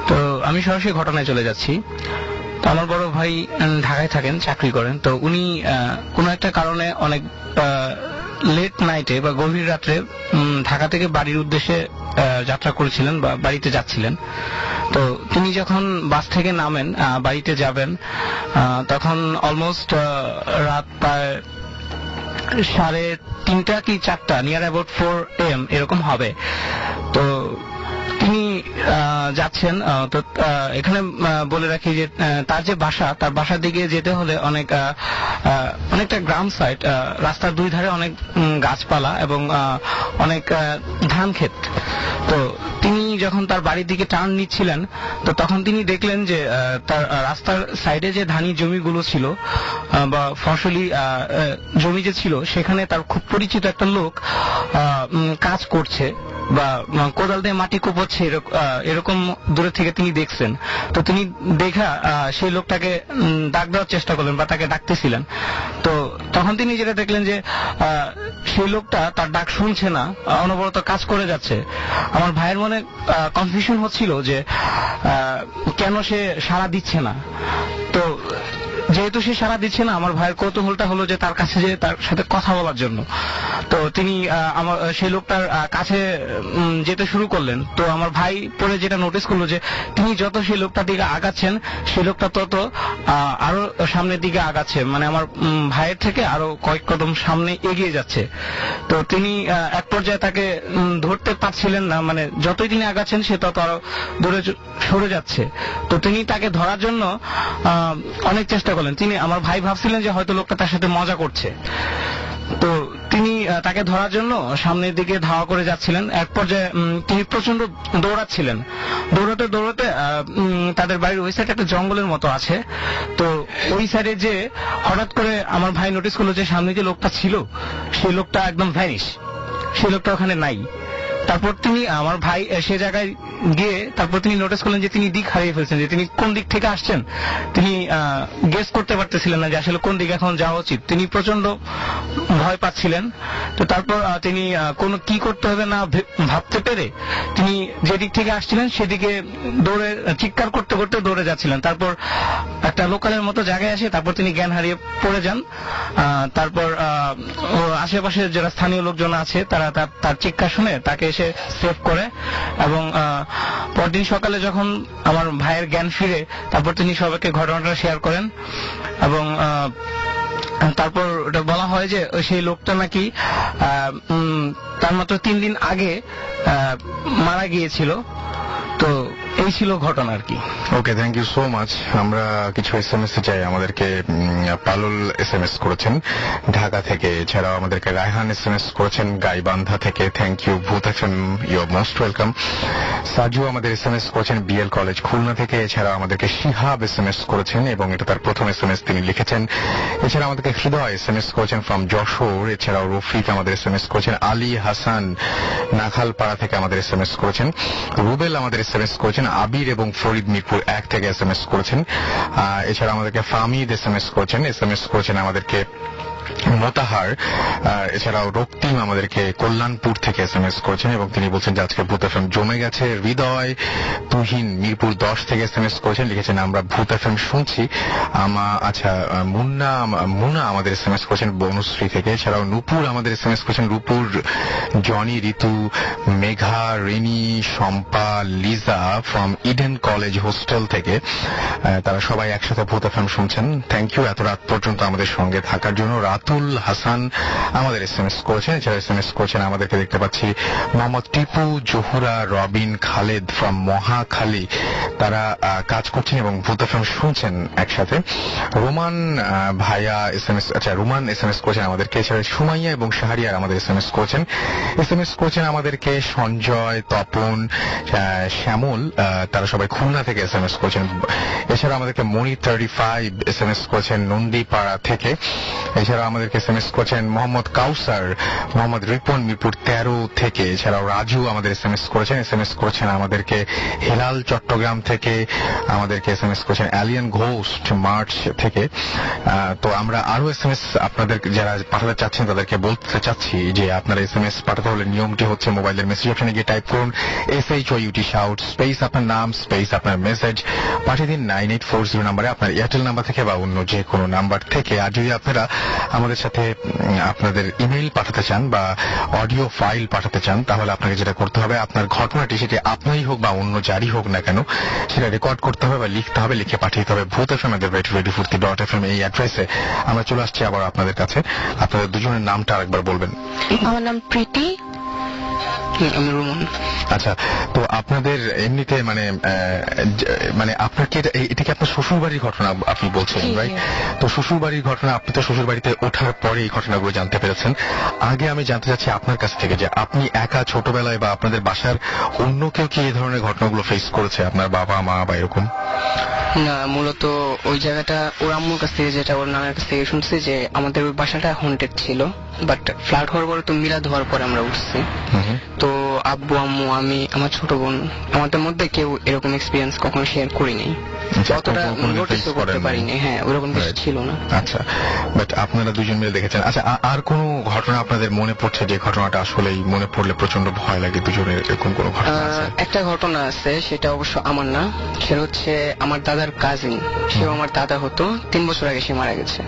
তো আমি সরাসরি ঘটনায় চলে যাচ্ছি। তো আমার বড় ভাই ঢাকায় থাকেন, চাকরি করেন। তো উনি কোনো একটা কারণে অনেক লেট নাইটে বা গভীর রাত্রে ঢাকা থেকে বাড়ির উদ্দেশ্যে যাত্রা করেছিলেন বা বাড়িতে যাচ্ছিলেন। তো তিনি যখন বাস থেকে নামেন, বাড়িতে যাবেন, তখন অলমোস্ট রাত প্রায় 3:30 কি 4টা, নিয়ার অ্যাবাউট 4 AM এরকম হবে। তো তিনি যাচ্ছেন। তো এখানে বলে রাখি যে তার যে বাসা, তার বাসার দিকে যেতে হলে অনেকটা গ্রাম সাইড, রাস্তার 2 ধারে অনেক গাছপালা এবং অনেক ধান ক্ষেত। তো তিনি যখন তার বাড়ির দিকে টার্ন নিচ্ছিলেন, তো তখন তিনি দেখলেন যে তার রাস্তার সাইডে যে ধানি জমিগুলো ছিল বা ফসলি জমি যে ছিল, সেখানে তার খুব পরিচিত একটা লোক কাজ করছে বা কোদাল দিয়ে মাটি কোপাচ্ছে, এরকম দূরে থেকে তিনি দেখছেন। তো তিনি দেখা সেই লোকটাকে ডাক দেওয়ার চেষ্টা করলেন বা তাকে ডাকতেছিলেন। তো তখন তিনি যেটা দেখলেন যে সেই লোকটা তার ডাক শুনছে না, অনবরত কাজ করে যাচ্ছে। আমার ভাইয়ের মনে কনফিউশন হচ্ছিল যে কেন সে সাড়া দিচ্ছে না। তো যেহেতু সে সাড়া দিচ্ছে না, আমার ভাইয়ের কৌতূহলটা হলো যে তার কাছে যে তার সাথে কথা বলার জন্য। তো তিনি সেই লোকটার কাছে যেতে শুরু করলেন। তো আমার ভাই পরে যেটা নোটিস করলো যে তিনি যত সেই লোকটার দিকে আগাচ্ছেন, সেই লোকটা তত আরো সামনের দিকে আগাচ্ছে, মানে আমার ভাইয়ের থেকে আরো কয়েক কদম সামনে এগিয়ে যাচ্ছে। তো তিনি এক পর্যায়ে তাকে ধরতে পারছিলেন না, মানে যতই তিনি আগাচ্ছেন সে তত আরো দূরে সরে যাচ্ছে। তো তিনি তাকে ধরার জন্য অনেক চেষ্টা করলেন। আমার ভাই ভাবছিলেন যে হয়তো লোকটা তার সাথে মজা করছে। তো তিনি তিনি তাকে ধরার জন্য সামনের দিকে ধাওয়া করে যাচ্ছিলেন। এক পর্যায়ে তিনি প্রচন্ড দৌড়াচ্ছিলেন। দৌড়াতে দৌড়াতে তাদের বাড়ির ওই সাইডে একটা জঙ্গলের মতো আছে। তো ওই সাইডে যে হঠাৎ করে আমার ভাই নোটিস করলো যে সামনে যে লোকটা ছিল সেই লোকটা একদম ভ্যানিশ, সেই লোকটা ওখানে নাই। তারপর তিনি আমার ভাই সে জায়গায় গিয়ে তারপর তিনি নোটিস করলেন যে তিনি দিক হারিয়ে ফেলছেন, যে তিনি কোন দিক থেকে আসছেন তিনি গেস করতে পারতেছিলেন না যে আসলে কোন দিকে এখন যাওয়া উচিত। তিনি প্রচন্ড ভয় পাচ্ছিলেন। তো তারপর তিনি কোন কি করতে হবে না ভাবতে পেরে তিনি যে দিক থেকে আসছিলেন সেদিকে দৌড়ে চিৎকার করতে করতে দৌড়ে যাচ্ছিলেন। তারপর একটা লোকালের মতো জায়গায় আসে তারপর তিনি জ্ঞান হারিয়ে পড়ে যান। তারপর আশেপাশে যারা স্থানীয় লোকজন আছে তারা তার চিৎকার শুনে তাকে এসে সেভ করে এবং পরদিন সকালে যখন আমার ভাইয়ের জ্ঞান ফিরে তারপর তিনি সবাইকে ঘটনাটা শেয়ার করেন এবং তারপর ওটা বলা হয় যে সেই লোকটা নাকি তার মাত্র 3 দিন আগে মারা গিয়েছিল। তো এই ছিল ঘটনা আর কি। ওকে, থ্যাংক ইউ সো মাচ। আমরা কিছু SMS চাই। আমাদেরকে পালুল SMS করেছেন ঢাকা থেকে, এছাড়াও আমাদেরকে রায়হান SMS করেছেন গাইবান্ধা থেকে। Thank you Bhoot FM, you are most welcome. Saju আমাদের SMS করেছেন BL কলেজ খুলনা থেকে। এছাড়াও আমাদেরকে শিহাব SMS করেছেন এবং এটা তার প্রথম SMS তিনি লিখেছেন। এছাড়া আমাদেরকে হৃদয় SMS করেছেন ফ্রম যশোর। এছাড়াও রফিক আমাদের SMS করেছেন। আলী হাসান নাখালপাড়া থেকে আমাদের SMS করেছেন। রুবেল আমাদের SMS করেছেন। আবির এবং ফরিদ মিরপুর 1 থেকে SMS করেছেন। এছাড়া আমাদেরকে ফামিদ SMS করেছেন আমাদেরকে মোতাহার। এছাড়াও রক্তিম আমাদেরকে কল্যাণপুর থেকে SMS করেছেন এবং তিনি বলছেন যে আজকে ভূত FM জমে গেছে। হৃদয় তুহিন মিরপুর 10 থেকে SMS করেছেন, লিখেছেন আমরা ভূত FM শুনছি। আচ্ছা, মুন্না আমাদের SMS করেছেন বনশ্রী থেকে। এছাড়াও নূপুর আমাদের SMS করেছেন। Rupur, Joni, Ritu, Megha, Reni, Shampa, Liza from Eden college hostel থেকে। তারা সবাই একসাথে ভূত FM শুনছেন। থ্যাংক ইউ এত রাত পর্যন্ত আমাদের সঙ্গে থাকার জন্য। রাতুল হাসান আমাদের SMS করেছেন। এছাড়া SMS করেছেন আমাদেরকে দেখতে পাচ্ছি মোহাম্মদ টিপু, জহুরা, রবিন, খালেদ ফ্রম মহাখালী। তারা কাজ করছেন এবং ভূত FM শুনছেন একসাথে। রোমান ভাইয়া রোমান SMS করেছেন আমাদেরকে। এছাড়া সুমাইয়া এবং শাহরিয়ার আমাদের SMS করেছেন আমাদেরকে। সঞ্জয়, তপন, শ্যামল, তারা সবাই খুলনা থেকে SMS করেছেন। এছাড়া আমাদেরকে মনি 35 SMS করেছেন নন্দীপাড়া থেকে। এছাড়া আমাদেরকে SMS করেছেন মোহাম্মদ কাউসার, মোহাম্মদ রিপন মিরপুর 13 থেকে। এছাড়াও রাজু আমাদের SMS করেছেন আমাদেরকে হেলাল চট্টগ্রাম থেকে। আমাদেরকে SMS করেছেন অ্যালিয়ান ঘোস্ট মার্চ থেকে। তো আমরা আরো SMS আপনাদের যারা পাঠাতে চাচ্ছেন তাদেরকে বলতে চাচ্ছি যে আপনারা SMS পাঠাতে হলে নিয়মটি হচ্ছে মোবাইলের মেসেজ অপশনে গিয়ে টাইপ করুন SHOUT শাউট স্পেস আপনার নাম স্পেস আপনার মেসেজ পাঠিয়ে দিন 9840 নম্বরে, আপনার এয়ারটেল নাম্বার থেকে বা অন্য যে কোনো নাম্বার থেকে। আর যদি আপনারা আমাদের সাথে আপনাদের ইমেইল পাঠাতে চান বা অডিও ফাইল পাঠাতে চান তাহলে আপনাকে যেটা করতে হবে আপনার ঘটনাটি সেটি আপনারই হোক বা অন্য যারই হোক না কেন সেটা রেকর্ড করতে হবে বা লিখতে হবে, লিখে পাঠিয়ে দিতে হবে ভূত FM@radiofurti.fm এই অ্যাড্রেসে। আমরা চলে আসছি আবার আপনাদের কাছে। আপনাদের দুজনের নামটা আরেকবার বলবেন। আমার নাম প্রীতি। আমি রুমন। আচ্ছা, তো আপনাদের এমনিতে মানে আপনার কি এটা কি আপনার শ্বশুর বাড়ির ঘটনা আপনি বলছেন, রাইট? তো শ্বশুর বাড়ির ঘটনা, আপনি তো শ্বশুর বাড়িতে ওঠার পরে এই ঘটনাগুলো জানতে পেরেছেন। আগে আমি জানতে চাচ্ছি আপনার কাছ থেকে যে আপনি একা ছোটবেলায় বা আপনাদের বাসার অন্য কেউ কি এই ধরনের ঘটনাগুলো ফেস করেছে, আপনার বাবা মা বা এরকম? না, মূলত ওই জায়গাটা ওর আম্মুর কাছ থেকে, যেটা ওর নানার কাছ থেকে শুনছি যে আমাদের ওই বাসাটা হন্টেড ছিল, বাট ফ্ল্যাট হওয়ার পরে তো মিলাদ হওয়ার পরে আমরা উঠছি। তো আব্বু, আম্মু, আমি, আমার ছোট বোন, আমাদের মধ্যে কেউ এরকম এক্সপিরিয়েন্স কখনো শেয়ার করিনি, অতটা নোটিসও করতে পারিনি। হ্যাঁ, ওরকম কিছু ছিল না। আচ্ছা, বাট আপনারা দুজন মিলে দেখেছেন। আচ্ছা, আর কোন ঘটনা আপনাদের মনে পড়ছে যে ঘটনাটা আসলেই মনে পড়লে প্রচন্ড ভয় লাগে দুজনের, এরকম কোন ঘটনা আছে? একটা ঘটনা আছে, সেটা অবশ্য আমার না, সেটা হচ্ছে আমার দাদার কাজিন। সেও আমার দাদা হতো, 3 বছর আগে সে মারা গেছে।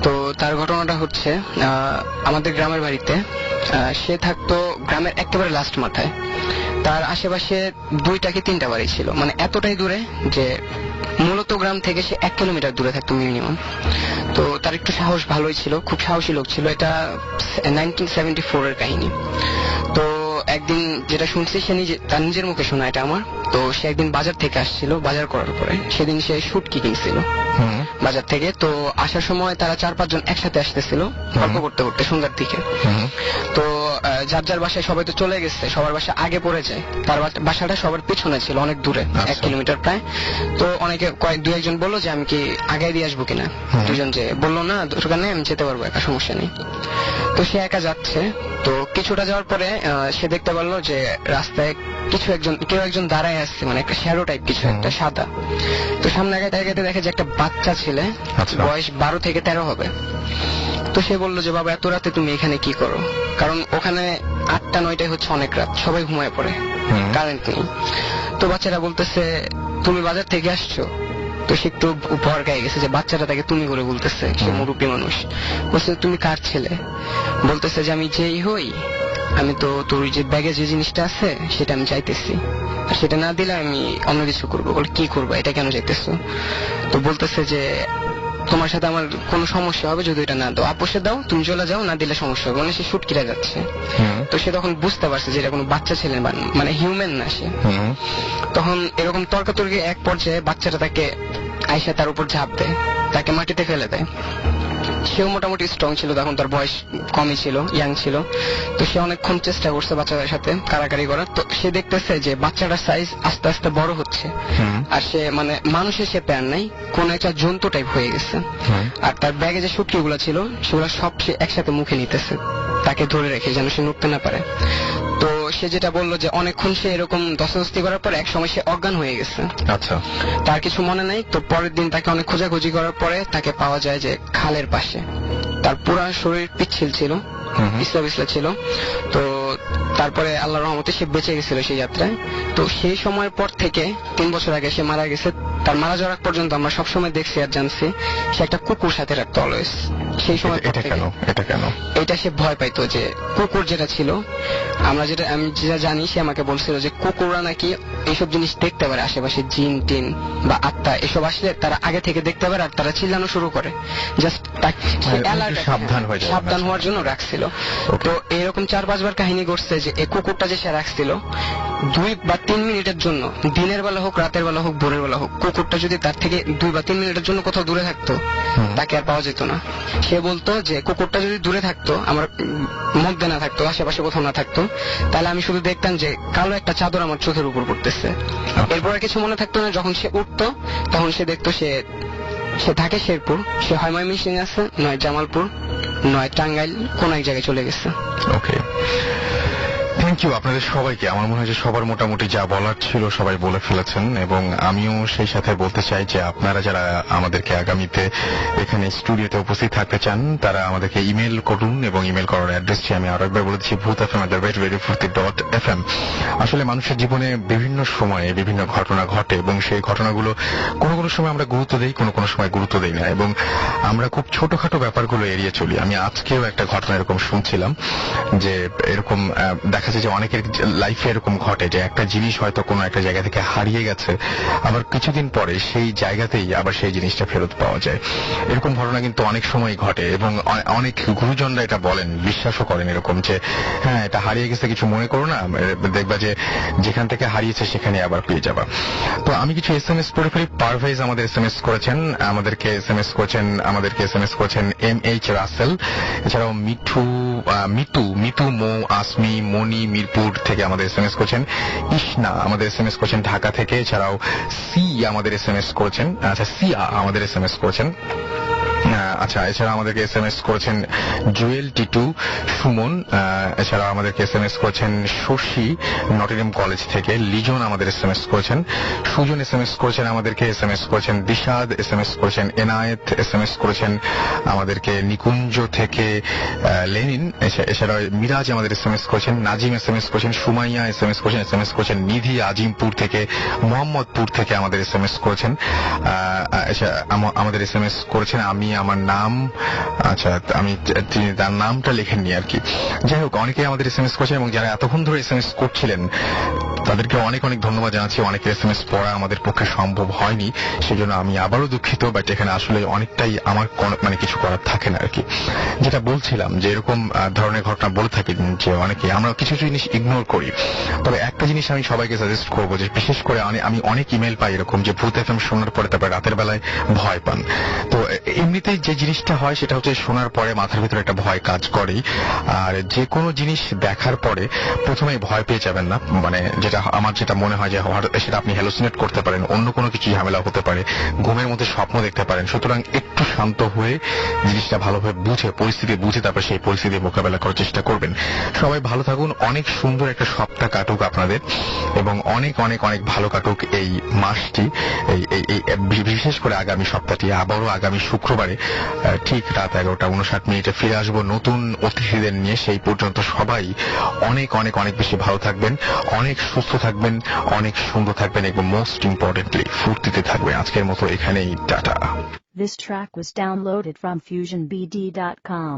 তো তার ঘটনাটা হচ্ছে আমাদের গ্রামের বাড়িতে সে থাকতো গ্রামের একেবারে লাস্ট মাথায়। তার আশেপাশে 2টা কি 3টা বাড়ি ছিল, মানে এতটাই দূরে যে মূলত গ্রাম থেকে সে 1 কিলোমিটার দূরে থাকতো মিনিমাম। তো তার একটু সাহস ভালোই ছিল, খুব সাহসী লোক ছিল। এটা 1974 এর কাহিনী। তো একদিন যেটা শুনছি সে তার নিজের মুখে শোনা এটা আমার। তো সে একদিন বাজার থেকে আসছিল, বাজার করার পরে সেদিন সে শুটকি কিনছিল বাজার থেকে। তো আসার সময় তারা 4-5 জন একসাথে আসতেছিল গল্প করতে করতে সন্ধ্যার দিকে। তো যার যার বাসায় সবাই তো চলে গেছে, সবার বাসা আগে পড়ে যায়, তার বাসাটা সবার পিছনে ছিল, অনেক দূরে, 1 কিলোমিটার প্রায়। তো অনেকে 2-1 জন বললো যে আমি কি আগে দিয়ে আসবো কিনা, 2 জন যে বললো না দরকার নেই, আমি যেতে পারবো, একা সমস্যা নেই। তো সে একা যাচ্ছে। তো কিছুটা যাওয়ার পরে সে দেখতে পারলো যে রাস্তায় কেউ একজন দাঁড়ায় আসছে, মানে একটা শ্যাডো টাইপ কিছু একটা সাদা। তো সামনে আগাইতে দেখে যে একটা বাচ্চা ছেলে, বয়স 12 থেকে 13 হবে। তো সে বললো যে বাবা এত রাতে তুমি এখানে কি করো, কারণ ওখানে 8টা-9টায় হচ্ছে অনেক রাত, সবাই ঘুমায় পড়ে, কারেন্ট নেই। তো বাচ্চারা বলতেছে তুমি বাজার থেকে আসছো। তো সে একটু ভরকায় গেছে যে বাচ্চাটা তাকে তুমি করে বলতেছে, সে মুরব্বী মানুষ। বলছে তুমি কার ছেলে? বলতেছে যে আমি যেই হই, আমি তো তোর যে ব্যাগে যে জিনিসটা আছে সেটা আমি চাইতেছি, আর সেটা না দিলে আমি অন্য কিছু করবো। বলে কি করবো, এটা কেন চাইতেছো? তো বলতেছে যে তোমার সাথে আমার কোনো সমস্যা হবে যদি এটা না দাও, আপোষে দাও, তুমি চলে যাও, না দিলে সমস্যা হবে। মানে সে শুটকিরা যাচ্ছে। তো সে তখন বুঝতে পারছে যে এটা কোনো বাচ্চা ছেলে, মানে হিউম্যান না সে। তখন এরকম তর্কাতর্কি এক পর্যায়ে বাচ্চাটা তাকে আয়সা তার উপর ঝাঁপ দেয়, তাকে মাটিতে ফেলে দেয়। সেও মোটামুটি স্ট্রং ছিল, তখন তার বয়স কমই ছিল, ইয়াং ছিল। তো সে অনেকক্ষণ চেষ্টা করছে বাচ্চাদের সাথে কারাকারি করার। তো সে দেখতেছে যে বাচ্চাটার সাইজ আস্তে আস্তে বড় হচ্ছে, আর সে মানে মানুষের সে প্যান নাই, কোন একটা জন্তু টাইপ হয়ে গেছে। আর তার ব্যাগে যে শুটকি গুলা ছিল সেগুলো সব সে একসাথে মুখে নিতেছে, তাকে ধরে রেখে যেন সে নড়তে না পারে। তো সে যেটা বললো যে অনেকক্ষণ সে এরকম দস্তাদস্তি করার পর এক সময় সে অজ্ঞান হয়ে গেছে। আচ্ছা, তার কিছু মনে নাই। তো পরের দিন তাকে অনেক খোঁজাখুঁজি করার পরে তাকে পাওয়া যায় যে খালের পাশে, তার পুরা শরীর পিচ্ছিল ছিল, পিছলা ছিল। তো তারপরে আল্লাহর রহমতে সে বেঁচে গেছিল সেই যাত্রায়। তো সেই সময়ের পর থেকে 3 বছর আগে সে মারা গেছে। তার মারা যাওয়ার আগ পর্যন্ত আমরা সবসময় দেখছি আর জানছি সে একটা কুকুর সাথে রাখতো অলওয়েজ। সেই সময় এটা সে ভয় পাইতো যে কুকুর যেটা ছিল, আমি যেটা জানি, সে আমাকে বলছিল যে কুকুররা নাকি এইসব জিনিস দেখতে পারে, আশেপাশে জিন টিন বা আত্মা এসব আসলে তারা আগে থেকে দেখতে পারে, আর তারা চিল্লানো শুরু করে, জাস্ট সাবধান হওয়ার জন্য রাখছিল। তো এরকম 4-5 বার কাহিনী ঘটছে যে এই কুকুরটা যে সে রাখছিল 2 বা 3 মিনিটের জন্য, দিনের বেলা হোক, রাতের বেলা হোক, ভোরের বেলা হোক, কুকুরটা যদি তার থেকে 2 বা 3 মিনিটের জন্য কোথাও দূরে থাকতো, তাকে আর পাওয়া যেত না। সে বলতো যে কুকুরটা যদি দূরে থাকতো, আমার মধ্যে না থাকতো, আশেপাশে কোথাও না থাকতো, তাহলে আমি শুধু দেখতাম যে কালো একটা চাদর আমার চোখের উপর পড়তেছে। এরপর আর কিছু মনে থাকতো না। যখন সে উঠতো তখন সে দেখতো সে থাকে শেরপুর, সে হয় ময়মনসিং আছে, নয় জামালপুর, নয় টাঙ্গাইল, কোন এক জায়গায় চলে গেছে। ওকে, থ্যাংক ইউ আপনাদের সবাইকে। আমার মনে হয় যে সবার মোটামুটি যা বলার ছিল সবাই বলে ফেলেছেন, এবং আমিও সেই সাথে বলতে চাই যে আপনারা যারা আমাদেরকে আগামীতে এখানে স্টুডিওতে উপস্থিত থাকতে চান তারা আমাদেরকে ইমেল করুন, এবং ইমেল করার অ্যাড্রেসটি আমি আরো একবার বলে দিচ্ছি, bhootfm@radiofurti.fm। আসলে মানুষের জীবনে বিভিন্ন সময়ে বিভিন্ন ঘটনা ঘটে, এবং সেই ঘটনাগুলো কোনো কোনো সময় আমরা গুরুত্ব দেই, কোনো কোনো সময় গুরুত্ব দেই না, এবং আমরা খুব ছোটখাটো ব্যাপারগুলো এড়িয়ে চলি। আমি আজকেও একটা ঘটনা এরকম শুনছিলাম যে এরকম দেখা যায় যে অনেকের লাইফে এরকম ঘটে যে একটা জিনিস হয়তো কোনো একটা জায়গা থেকে হারিয়ে গেছে, আবার কিছুদিন পরে সেই জায়গাতেই আবার সেই জিনিসটা ফেরত পাওয়া যায়। এরকম ঘটনা কিন্তু অনেক সময় ঘটে, এবং অনেক গুরুজনরা এটা বলেন, বিশ্বাসও করেন এরকম যে হ্যাঁ এটা হারিয়ে গেছে, কিছু মনে করো না, দেখবা যে যেখান থেকে হারিয়েছে সেখানে আবার পেয়ে যাবা। তো আমি কিছু SMS পড়ে ফেলি। পারভেজ আমাদের SMS করেছেন, আমাদেরকে SMS করেছেন MH রাসেল, এছাড়াও মিতু মো আসমি মনি মিরপুর থেকে আমাদের SMS করেছেন, ইসনা আমাদের SMS করেছেন ঢাকা থেকে, এছাড়াও সিয়া আমাদের SMS করেছেন। আচ্ছা, এছাড়া আমাদেরকে SMS করেছেন জুয়েল টিটু সুমন, এছাড়া আমাদেরকে SMS করেছেন শশী নটিনহাম কলেজ থেকে, লিজন আমাদের SMS করেছেন, সুজন SMS করেছেন আমাদেরকে, SMS করেছেন দিশাদ, SMS করেছেন এনায়েত, SMS করেছেন আমাদেরকে নিকুঞ্জ থেকে লেনিন, এছাড়া মিরাজ আমাদের SMS করেছেন, নাজিম SMS করেছেন, সুমাইয়া SMS করেছেন নিধি আজিমপুর থেকে, মোহাম্মদপুর থেকে আমাদের SMS করেছেন, আমাদের SMS করেছেন আমি তিনি আমার নাম, আচ্ছা আমি তিনি তার নামটা লেখেননি আর কি। যাই হোক, অনেকে আমাদের SMS করছে এবং যারা এতক্ষণ ধরে SMS করছিলেন তাদেরকে অনেক অনেক ধন্যবাদ জানাচ্ছি। অনেকের SMS পড়া আমাদের পক্ষে সম্ভব হয়নি, সেজন্য আমি আবারও দুঃখিত। বাট এখানে আসলে অনেকটাই আমার মানে কিছু করার থাকে না আর কি। যেটা বলছিলাম যে এরকম ধরনের ঘটনা বলে থাকি যে অনেকে আমরা কিছু জিনিস ইগনোর করি। তবে একটা জিনিস আমি সবাইকে সাজেস্ট করবো যে বিশেষ করে আমি অনেক ইমেল পাই এরকম যে ভূত FM শোনার পরে তারপরে রাতের বেলায় ভয় পান। তো এমনিতেই যে জিনিসটা হয় সেটা হচ্ছে শোনার পরে মাথার ভিতরে একটা ভয় কাজ করে। আর যে কোনো জিনিস দেখার পরে প্রথমেই ভয় পেয়ে যাবেন না, মানে আমার যেটা মনে হয় যে সেটা আপনি হ্যালোসিনেট করতে পারেন, অন্য কোনো কিছু ঝামেলা হতে পারে, ঘুমের মধ্যে স্বপ্ন দেখতে পারেন। সুতরাং একটু শান্ত হয়ে জিনিসটা ভালোভাবে বুঝে, পরিস্থিতি বুঝে তারপর সেই পরিস্থিতি মোকাবেলা করার চেষ্টা করবেন। সবাই ভালো থাকুন, অনেক সুন্দর একটা সপ্তাহ কাটুক আপনাদের এবং অনেক অনেক অনেক ভালো কাটুক এই মাসটি, এই বিশেষ করে আগামী সপ্তাহটি। আবারও আগামী শুক্রবারে ঠিক রাত 11:59 ফিরে আসবো নতুন অতিথিদের নিয়ে। সেই পর্যন্ত সবাই অনেক অনেক অনেক বেশি ভালো থাকবেন, অনেক সুস্থ থাকবেন, অনেক সুন্দর থাকবেন এবং মোস্ট ইম্পর্টেন্টলি ফুর্তিতে থাকবেন। আজকের মতো এখানেই tata. This track was downloaded from FusionBD.com.